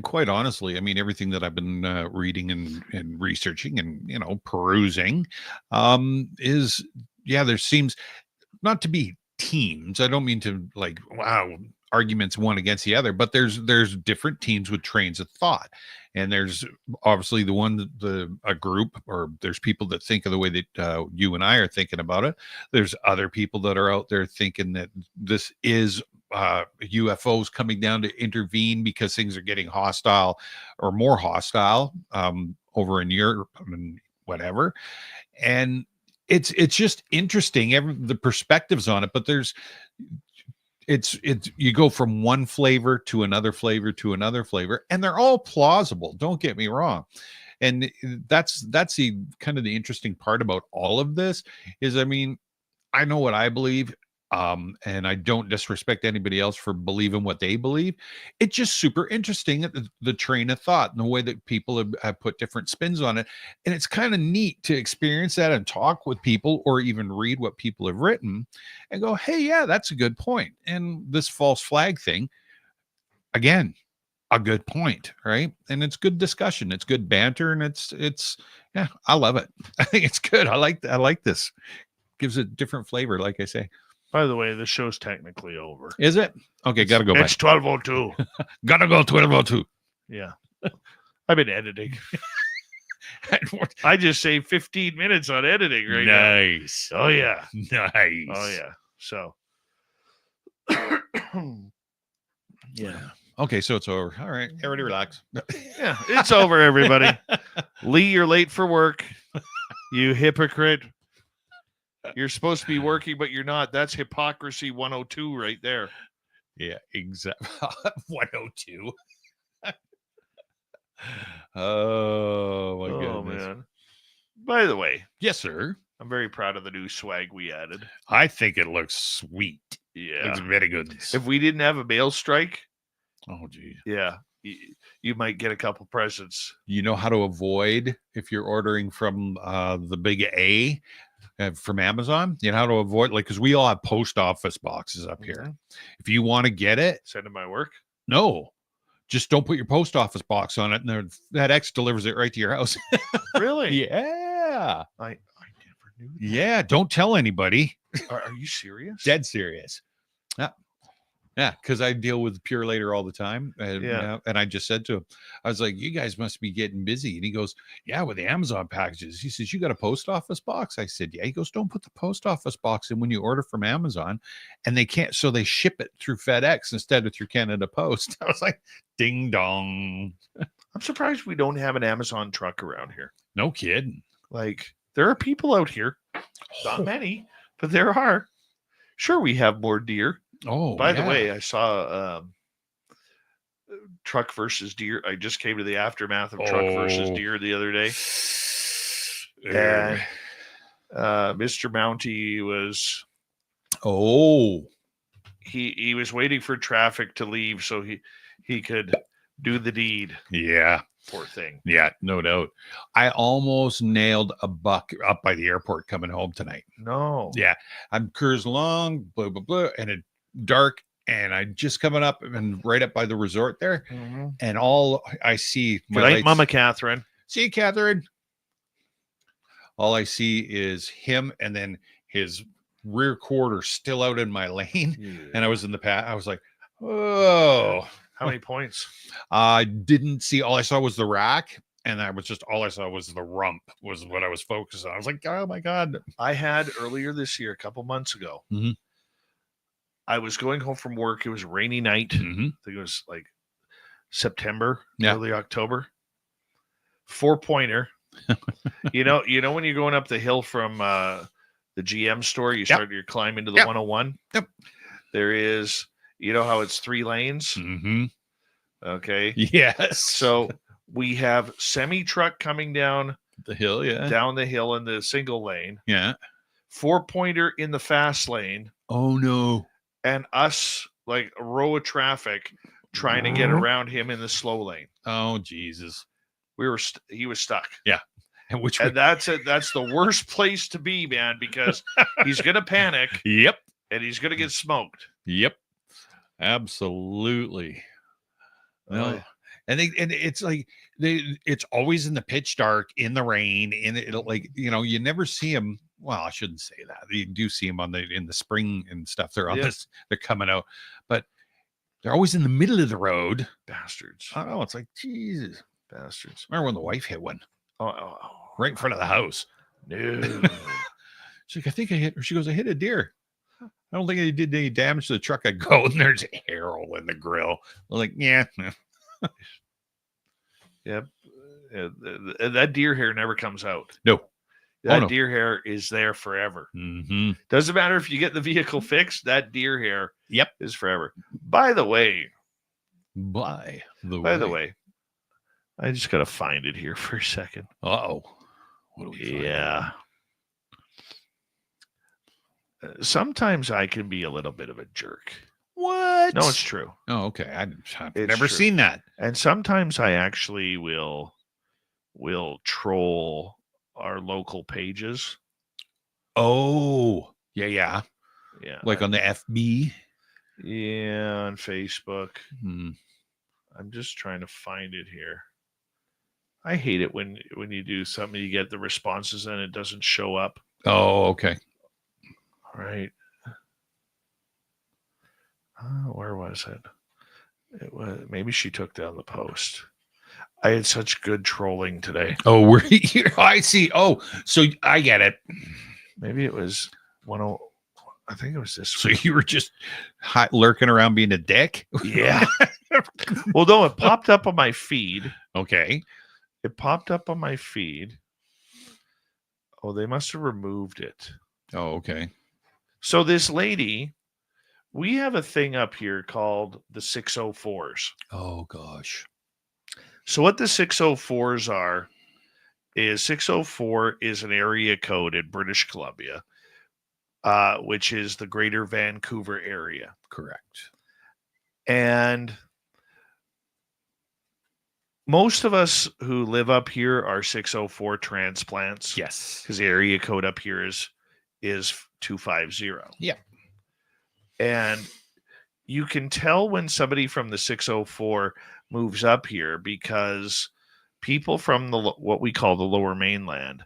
quite honestly, I mean, everything that I've been reading and researching and perusing is, there seems not to be teams. I don't mean to arguments one against the other, but there's different teams with trains of thought, and there's obviously a group, or there's people that think of the way that you and I are thinking about it. There's other people that are out there thinking that this is UFOs coming down to intervene because things are getting hostile or more hostile over in Europe and whatever. And it's just interesting, the perspectives on it, but it's you go from one flavor to another flavor to another flavor, and they're all plausible, don't get me wrong. And that's the kind of the interesting part about all of this is, I mean, I know what I believe, and I don't disrespect anybody else for believing what they believe. It's just super interesting, the train of thought and the way that people have put different spins on it. And it's kind of neat to experience that and talk with people, or even read what people have written and go, hey, yeah, that's a good point. And this false flag thing, again, a good point, right? And it's good discussion. It's good banter. And it's I love it. I think it's good. I like this. Gives it a different flavor, like I say. By the way, the show's technically over. Is it? Okay, gotta go back. It's 12:02. Gotta go 12:02. Yeah. I've been editing. I just saved 15 minutes on editing right now. Nice. Oh, yeah. Nice. Oh, yeah. So. Yeah. Okay, so it's over. All right. Everybody relax. Yeah, it's over, everybody. Lee, you're late for work. You hypocrite. You're supposed to be working, but you're not. That's hypocrisy 102 right there. Yeah, exactly. 102. Oh, my goodness. Man. By the way. Yes, sir. I'm very proud of the new swag we added. I think it looks sweet. Yeah. Looks very good. If we didn't have a mail strike. Oh, geez. Yeah. You might get a couple presents. You know how to avoid, if you're ordering from the big A, from Amazon, you know how to avoid, because we all have post office boxes up here. If you want to get it, send to my work. No, just don't put your post office box on it, and FedEx delivers it right to your house. Really? Yeah. I never knew that. Yeah. Don't tell anybody. Are you serious? Dead serious. Yeah, because I deal with Pure Later all the time. And I just said to him, I was like, you guys must be getting busy. And he goes, yeah, with the Amazon packages. He says, you got a post office box? I said, yeah. He goes, don't put the post office box in when you order from Amazon. And they can't, so they ship it through FedEx instead of through Canada Post. I was like, ding dong. I'm surprised we don't have an Amazon truck around here. No kidding. Like, there are people out here. Not many, but there are. Sure, we have more deer. Oh, by the way, I saw Truck versus Deer. I just came to the aftermath of Truck versus Deer the other day. And Mr. Mountie was he was waiting for traffic to leave so he could do the deed. Yeah. Poor thing. Yeah, no doubt. I almost nailed a buck up by the airport coming home tonight. No. Yeah. I'm cruising along, blah, blah, blah, and it dark, and I just coming up and right up by the resort there, and all I see, Good night, Mama Catherine. See you, Catherine. All I see is him, and then his rear quarter still out in my lane, and I was in the path. I was like, oh. How many points? I didn't see. All I saw was the rack, and all I saw was the rump was what I was focused on. I was like, oh my God. I had earlier this year, a couple months ago, I was going home from work. It was a rainy night. I think it was like September, early October. 4-pointer. you know when you're going up the hill from the GM store. You Yep. start your climb into the Yep. 101. Yep. There is, you know how it's 3 lanes? Mm-hmm. Okay. Yes. So we have semi-truck coming down the hill, yeah. down the hill in the single lane, Yeah. 4-pointer in the fast lane, Oh no. and us like a row of traffic trying to get around him in the slow lane. Oh Jesus. He was stuck. Yeah. And And that's the worst place to be, man, because he's gonna panic. Yep. And he's gonna get smoked. Yep. Absolutely. No. Yeah. And it's like it's always in the pitch dark, in the rain, like, you know, you never see them. Well, I shouldn't say that. You do see them in the spring and stuff. They're on this, they're coming out, but they're always in the middle of the road. Bastards. I don't know. It's like, Jesus. Bastards. Remember when the wife hit one Oh. right in front of the house? No. She's like, I think I hit her. She goes, I hit a deer. I don't think I did any damage to the truck. I go, and there's arrow in the grill. I'm like, yeah. Yep. That deer hair never comes out. No. That deer hair is there forever. Mm-hmm. Doesn't matter if you get the vehicle fixed, that deer hair is forever. By the way, I just got to find it here for a second. Uh-oh. What do we find? Yeah. Sometimes I can be a little bit of a jerk. What? No, it's true. Oh, okay. I've It's never true. seen that. And sometimes I actually will troll our local pages. Oh, yeah. Yeah. Like on the FB. Yeah, on Facebook. Hmm. I'm just trying to find it here. I hate it when you do something, you get the responses and it doesn't show up. Oh, okay. All right. Where was it? It was maybe she took down the post. I had such good trolling today. Oh, we're here. I see. Oh, so I get it. Maybe it was I think it was this. So you were just lurking around being a dick? Yeah. Well, no, it popped up on my feed. Okay. It popped up on my feed. Oh, they must have removed it. Oh, okay. So this lady, we have a thing up here called the 604s. Oh, gosh. So what the 604s are is 604 is an area code in British Columbia, which is the greater Vancouver area. Correct. And most of us who live up here are 604 transplants. Yes. Because the area code up here is 250. Yeah. And you can tell when somebody from the 604 moves up here because people from what we call the lower mainland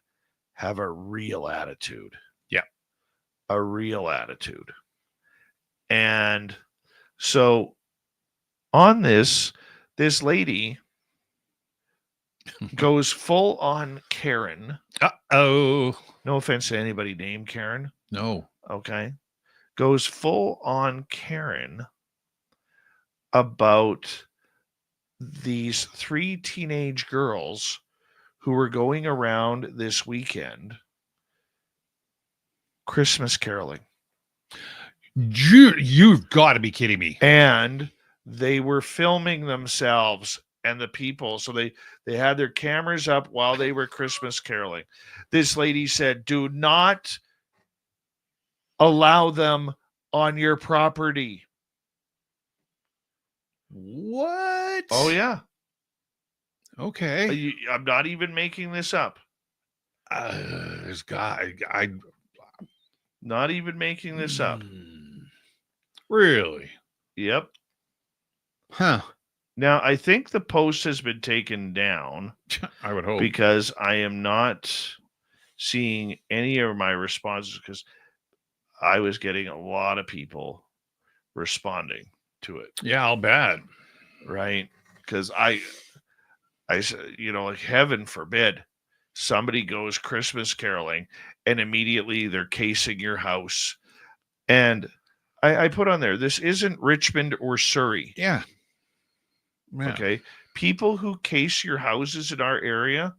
have a real attitude. Yeah. A real attitude. And so on this lady goes full on Karen. Uh-oh. No offense to anybody named Karen. No. Okay. Goes full on Karen about these 3 teenage girls who were going around this weekend Christmas caroling. You've got to be kidding me. And they were filming themselves and the people. So they had their cameras up while they were Christmas caroling. This lady said, do not allow them on your property. What? Oh, yeah. Okay. I'm not even making this up. This guy, Not even making this up. Really? Yep. Huh. Now, I think the post has been taken down I would hope. because I am not seeing any of my responses because I was getting a lot of people responding to it. Yeah, I'll bet. Right? Because I said, like heaven forbid somebody goes Christmas caroling and immediately they're casing your house. And I put on there, this isn't Richmond or Surrey. Yeah. Okay. People who case your houses in our area,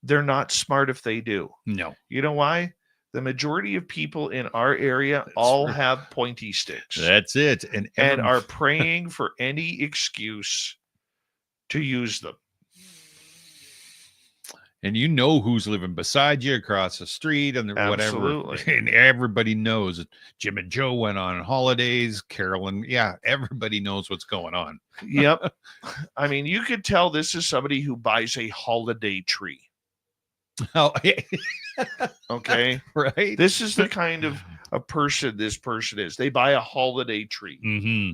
they're not smart if they do. No. You know why? the majority of people in our area That's all right. have pointy sticks That's it. and are praying for any excuse to use them. And you know who's living beside you across the street and whatever. Absolutely. And everybody knows that Jim and Joe went on holidays. Carolyn, yeah, everybody knows what's going on. Yep. I mean, you could tell this is somebody who buys a holiday tree. Oh, Okay. right. This is the kind of a person this person is. They buy a holiday tree, Mm-hmm.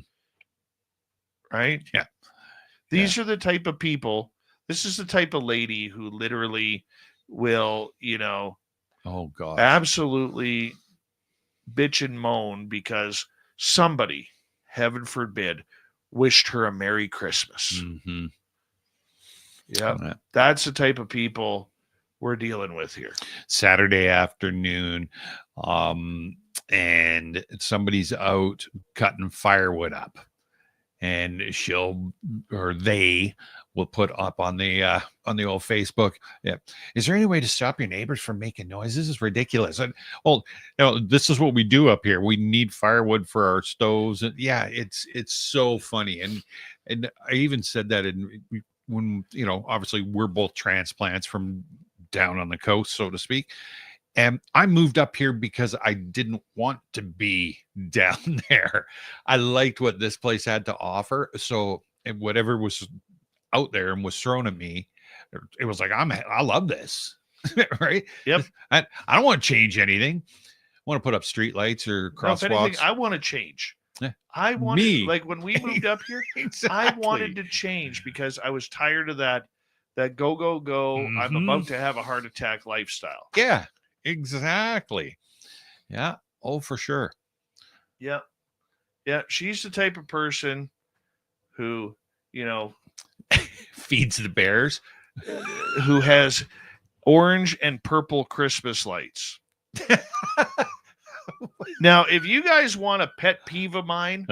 right? Yeah. These are the type of people. This is the type of lady who literally will, Oh, God. absolutely bitch and moan because somebody, heaven forbid, wished her a Merry Christmas. Mm-hmm. Yeah. That's the type of people we're dealing with here. Saturday afternoon, and somebody's out cutting firewood up, and they will put up on the old Facebook. Yeah, is there any way to stop your neighbors from making noise? This is ridiculous. And this is what we do up here. We need firewood for our stoves. And yeah, it's so funny. And I even said that when obviously we're both transplants from down on the coast, so to speak. And I moved up here because I didn't want to be down there. I liked what this place had to offer. So whatever was out there and was thrown at me, it was like, I love this. Right? Yep. I don't want to change anything. I want to put up street lights or crosswalks. If anything, I want to change. Yeah. I wanted, Me. like when we moved up here, Exactly. I wanted to change because I was tired of that go, go, go. I'm about to have a heart attack lifestyle. Yeah, exactly. Yeah. Oh, for sure. Yeah. Yeah. She's the type of person who, feeds the bears, who has orange and purple Christmas lights. Now, if you guys want a pet peeve of mine,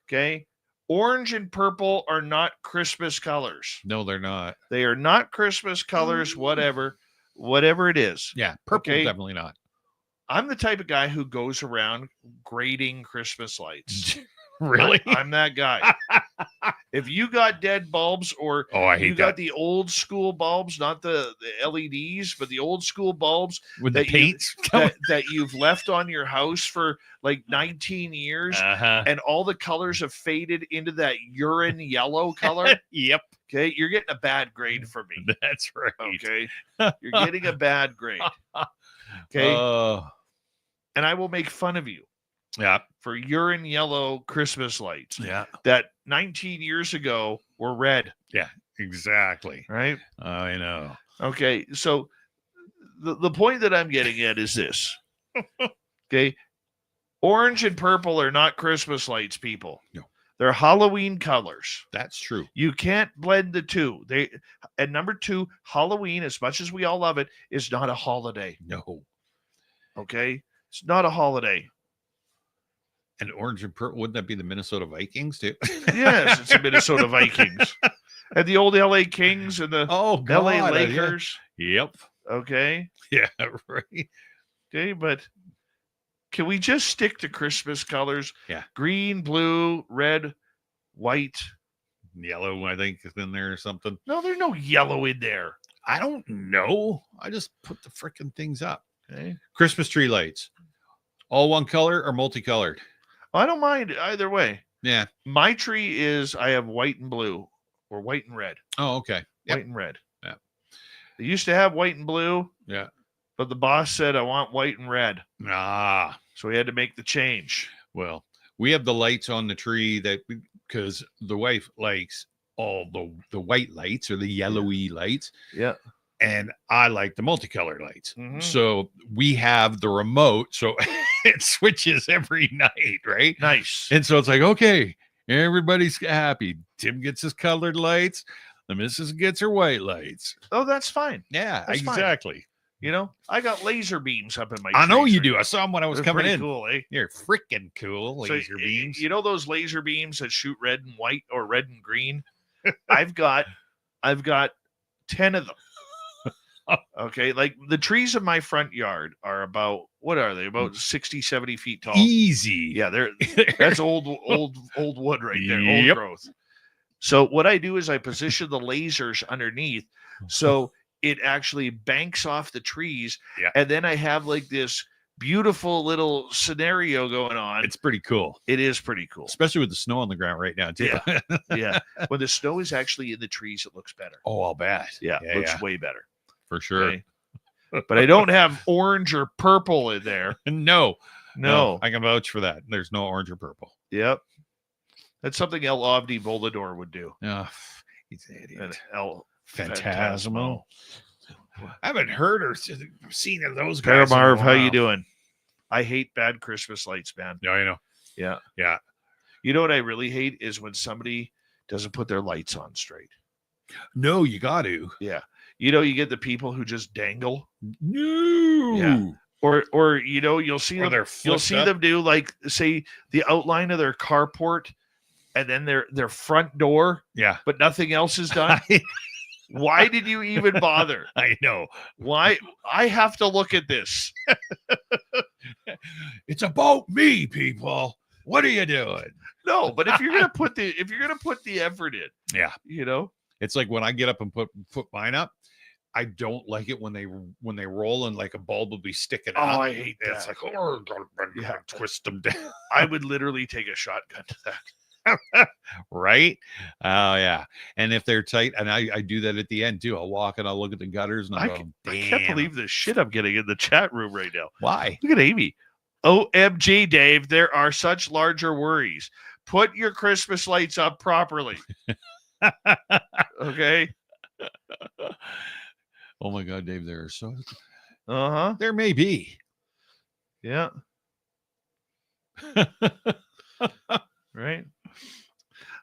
okay, orange and purple are not Christmas colors. No, they're not. They are not Christmas colors, whatever it is. Yeah, purple, Okay? definitely not. I'm the type of guy who goes around grading Christmas lights. Really? I'm that guy. If you got dead bulbs or I hate you got the old school bulbs, not the LEDs, but the old school bulbs with the that paints that you've left on your house for like 19 years, and all the colors have faded into that urine yellow color. Yep. Okay, you're getting a bad grade for me. That's right. Okay, you're getting a bad grade. Okay, and I will make fun of you. Yeah. For urine yellow Christmas lights. Yeah. That 19 years ago were red. Yeah, exactly. Right? I know. Okay. So the point that I'm getting at is this. Okay. Orange and purple are not Christmas lights, people. No. They're Halloween colors. That's true. You can't blend the two. And number two, Halloween, as much as we all love it, is not a holiday. No. Okay? It's not a holiday. And orange and purple, wouldn't that be the Minnesota Vikings too? Yes, it's the Minnesota Vikings. And the old LA Kings and the LA Lakers. Yep. Okay. Yeah, right. Okay, but can we just stick to Christmas colors? Yeah. Green, blue, red, white. Yellow, I think, is in there or something. No, there's no yellow in there. I don't know. I just put the freaking things up. Okay. Christmas tree lights. All one color or multicolored? I don't mind either way. Yeah. My tree is, I have white and blue or white and red. Oh, okay. Yep. White and red. Yeah. They used to have white and blue. Yeah. But the boss said, I want white and red. Ah. So we had to make the change. Well, we have the lights on the tree because the wife likes all the white lights or the yellowy lights. Yeah. And I like the multicolored lights. Mhm. So we have the remote. So it switches every night, right? Nice. And so it's like, okay, everybody's happy. Tim gets his colored lights. The missus gets her white lights. Oh, that's fine. Yeah, That's fine. exactly. You know, I got laser beams up in my I know tree you tree. do. I saw them when I was They're coming pretty in. Cool, eh? You're freaking cool. So, Laser beams. You know those laser beams that shoot red and white or red and green? I've got 10 of them. Okay, like the trees in my front yard are about, what are they? About 60, 70 feet tall. Easy. Yeah, that's old wood right there, old Yep. growth. So what I do is I position the lasers underneath, so it actually banks off the trees, Yeah. and then I have like this beautiful little scenario going on. It's pretty cool, It is pretty cool, especially with the snow on the ground right now too. Yeah. Yeah. When the snow is actually in the trees, it looks better. Oh, I'll bet. Yeah, it looks way better. For sure. Okay? But I don't have orange or purple in there. No, No. I can vouch for that. There's no orange or purple. Yep. That's something El Ovni Volador would do. Oh, he's an idiot. And El Phantasmo. I haven't heard or seen of those guys. Paramarv, how you doing? I hate bad Christmas lights, man. Yeah, I know. Yeah. Yeah. You know what I really hate is when somebody doesn't put their lights on straight. No, you got to. Yeah. You know, you get the people who just dangle. No. Yeah. Or you know, you'll see Or them, they're you'll flipped see up. them do like, say, the outline of their carport and then their front door, Yeah. but nothing else is done. Why did you even bother? I know. Why? I have to look at this. It's about me, people. What are you doing? No, but if you're gonna put the effort in, Yeah. you know. It's like when I get up and put mine up, I don't like it when they roll and like a bulb will be sticking Oh, up. I hate that. It's like, oh, Yeah. twist them down. I would literally take a shotgun to that. Right? Oh, yeah. And if they're tight, and I do that at the end too. I'll walk and I'll look at the gutters and I'll go, I can't believe the shit I'm getting in the chat room right now. why? Look at Amy. OMG, Dave, there are such larger worries. Put your Christmas lights up properly. Okay. Oh my God, Dave, there are so Uh-huh. there may be. Yeah. Right.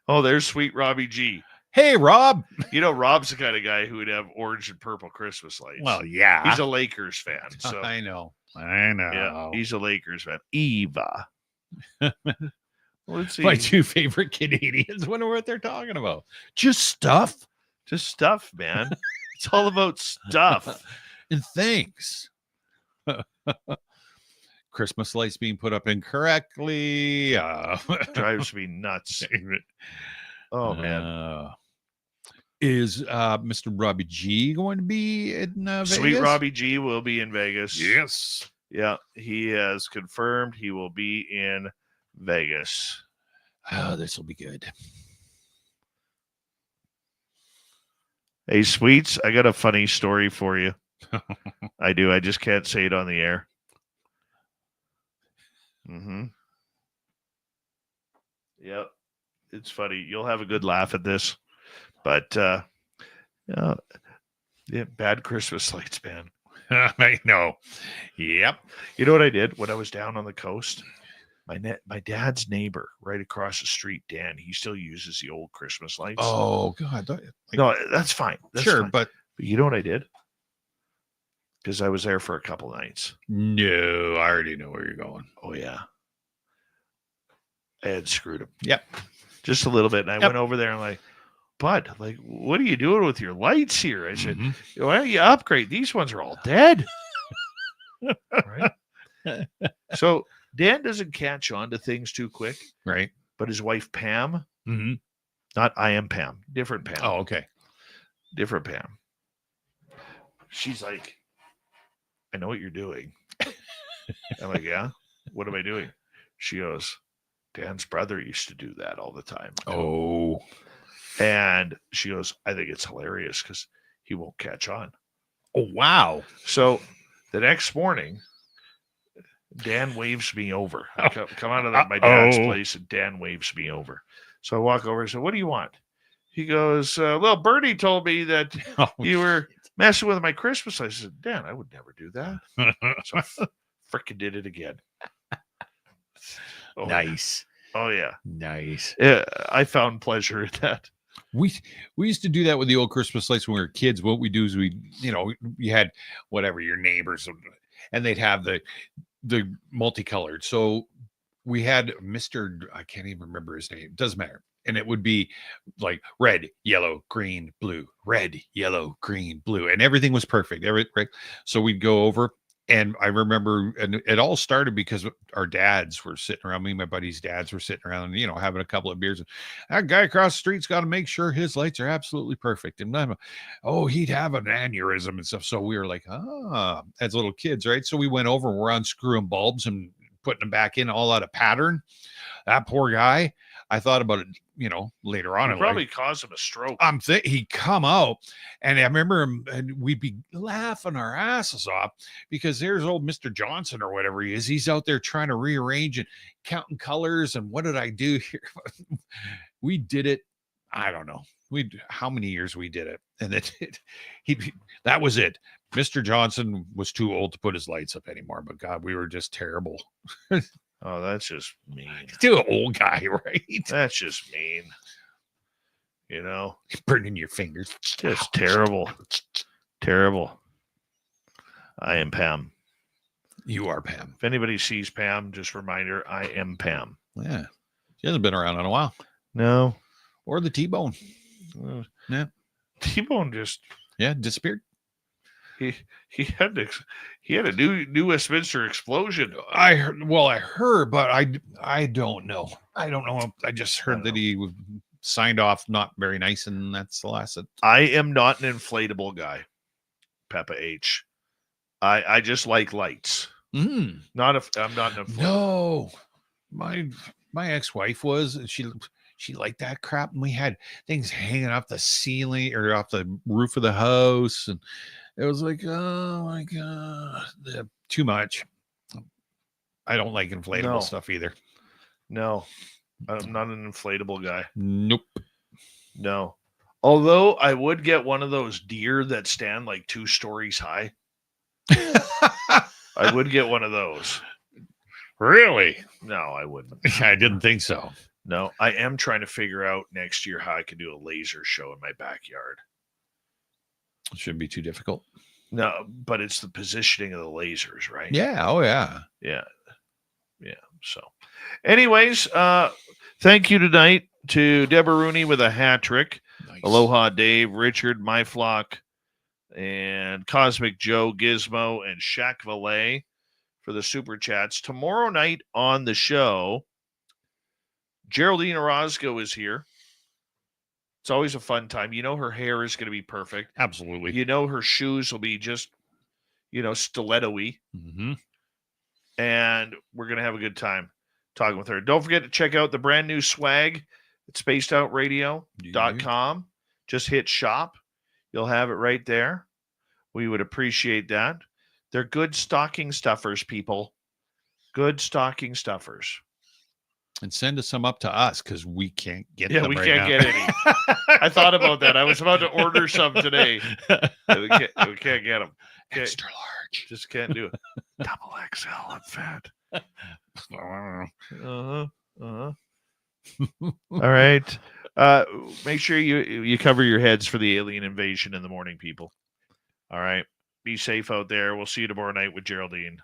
Oh, there's sweet Robbie G. Hey, Rob. You know, Rob's the kind of guy who would have orange and purple Christmas lights. Well, yeah. He's a Lakers fan. So I know. yeah, he's a Lakers fan. Eva. Let's see. My two favorite Canadians. Wonder what they're talking about. Just stuff Just stuff, man. It's all about stuff. and things. Christmas lights being put up incorrectly. Drives me nuts. Oh man. Is Mr. Robbie G going to be in Vegas? Sweet Robbie G will be in Vegas. Yes. Yeah, he has confirmed he will be in Vegas. Oh, this will be good. Hey, Sweets, I got a funny story for you. I do. I just can't say it on the air. Mm-hmm. Yep. It's funny. You'll have a good laugh at this. But yeah, bad Christmas lights, man. I know. Yep. You know what I did when I was down on the coast? My dad's neighbor right across the street, Dan, he still uses the old Christmas lights. Oh, God. No, that's fine. That's sure, fine. but You know what I did? Because I was there for a couple nights. no, I already know where you're going. Oh, yeah. I had screwed him. Yep. Just a little bit. And I went over there and like, Bud, like, what are you doing with your lights here? I said, why don't you upgrade? These ones are all dead. Right? So Dan doesn't catch on to things too quick. Right. But his wife, Pam, Mm-hmm. not I am Pam, different Pam. Oh, okay. Different Pam. She's like, I know what you're doing. I'm like, yeah? What am I doing? She goes, Dan's brother used to do that all the time. Oh. And she goes, I think it's hilarious because he won't catch on. Oh, wow. So the next morning, Dan waves me over. I come out of my dad's place and Dan waves me over. So I walk over and say, what do you want? He goes, well, Bernie told me that you were messing with my Christmas lights. I said, Dan, I would never do that. So I freaking did it again. Oh, Nice. Oh, yeah. Nice. Yeah, I found pleasure in that. We used to do that with the old Christmas lights when we were kids. What we do is you had whatever your neighbors and they'd have the multicolored. So we had Mr. I can't even remember his name. Doesn't matter. and it would be like red, yellow, green, blue, red, yellow, green, blue, and everything was perfect. So we'd go over, and I remember, and it all started because our dads were sitting around. Me and my buddy's dads were sitting around, having a couple of beers. And that guy across the street's got to make sure his lights are absolutely perfect. And he'd have an aneurysm and stuff. So we were like, as little kids, right? So we went over and we're unscrewing bulbs and putting them back in all out of pattern. That poor guy. I thought about it, later on. It probably caused him a stroke. He'd come out, and I remember him, and we'd be laughing our asses off because there's old Mr. Johnson or whatever he is. He's out there trying to rearrange and counting colors. And what did I do here? We did it. I don't know. How many years we did it. And that was it. Mr. Johnson was too old to put his lights up anymore, but God, we were just terrible. Oh, that's just mean. Still an old guy, right? That's just mean. Burning your fingers. Just terrible. Terrible. I am Pam. You are Pam. If anybody sees Pam, just remind her, I am Pam. Yeah. She hasn't been around in a while. No. Or the T-Bone. Yeah. T-Bone just... Yeah, disappeared. He had a new Westminster explosion. I heard, but I don't know. I don't know. I just heard that he signed off not very nice, and that's the last. I am not an inflatable guy, Peppa H. I just like lights. I'm not an inflatable. No, my ex-wife was, and she liked that crap, and we had things hanging off the ceiling or off the roof of the house, and it was like, oh my God, too much. I don't like inflatable stuff either. No, I'm not an inflatable guy. Nope. No. Although I would get one of those deer that stand like 2 stories high. I would get one of those. Really? No, I wouldn't. I didn't think so. No, I am trying to figure out next year how I can do a laser show in my backyard. Shouldn't be too difficult. No, but it's the positioning of the lasers, right? Yeah. Oh, yeah. Yeah. Yeah. So, anyways, thank you tonight to Deborah Rooney with a hat trick. Nice. Aloha Dave, Richard, My Flock, and Cosmic Joe, Gizmo, and Shaq Valet for the super chats. Tomorrow night on the show, Geraldine Orozco is here. It's always a fun time. Her hair is going to be perfect. Absolutely. Her shoes will be just, stiletto-y. Mm-hmm. And we're going to have a good time talking with her. Don't forget to check out the brand new swag at spacedoutradio.com. Just hit shop. You'll have it right there. We would appreciate that. They're good stocking stuffers, people. Good stocking stuffers. And send us some up to us because we can't get them. Yeah, we right can't now. get any. I thought about that. I was about to order some today. We can't get them. Extra large. Just can't do it. Double XL. I'm fat. All right. Make sure you cover your heads for the alien invasion in the morning, people. All right. Be safe out there. We'll see you tomorrow night with Geraldine.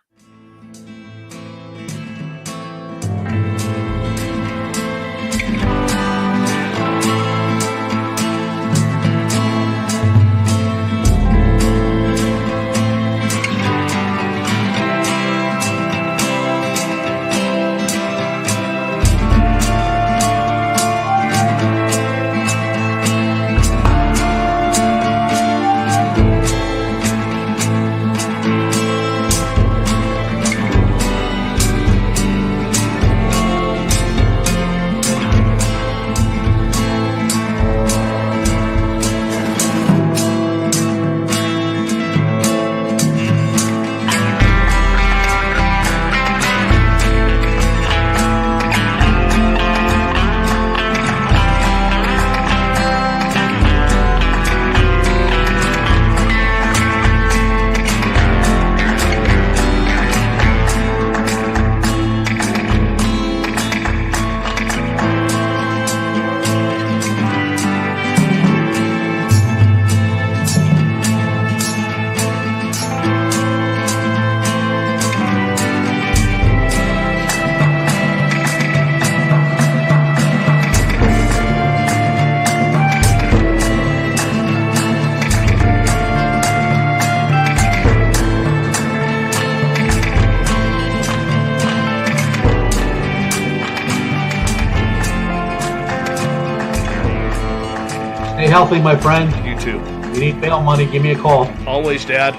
healthy, my friend. You too. If you need bail money, give me a call. Always, Dad.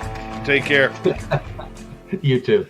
Take care. You too.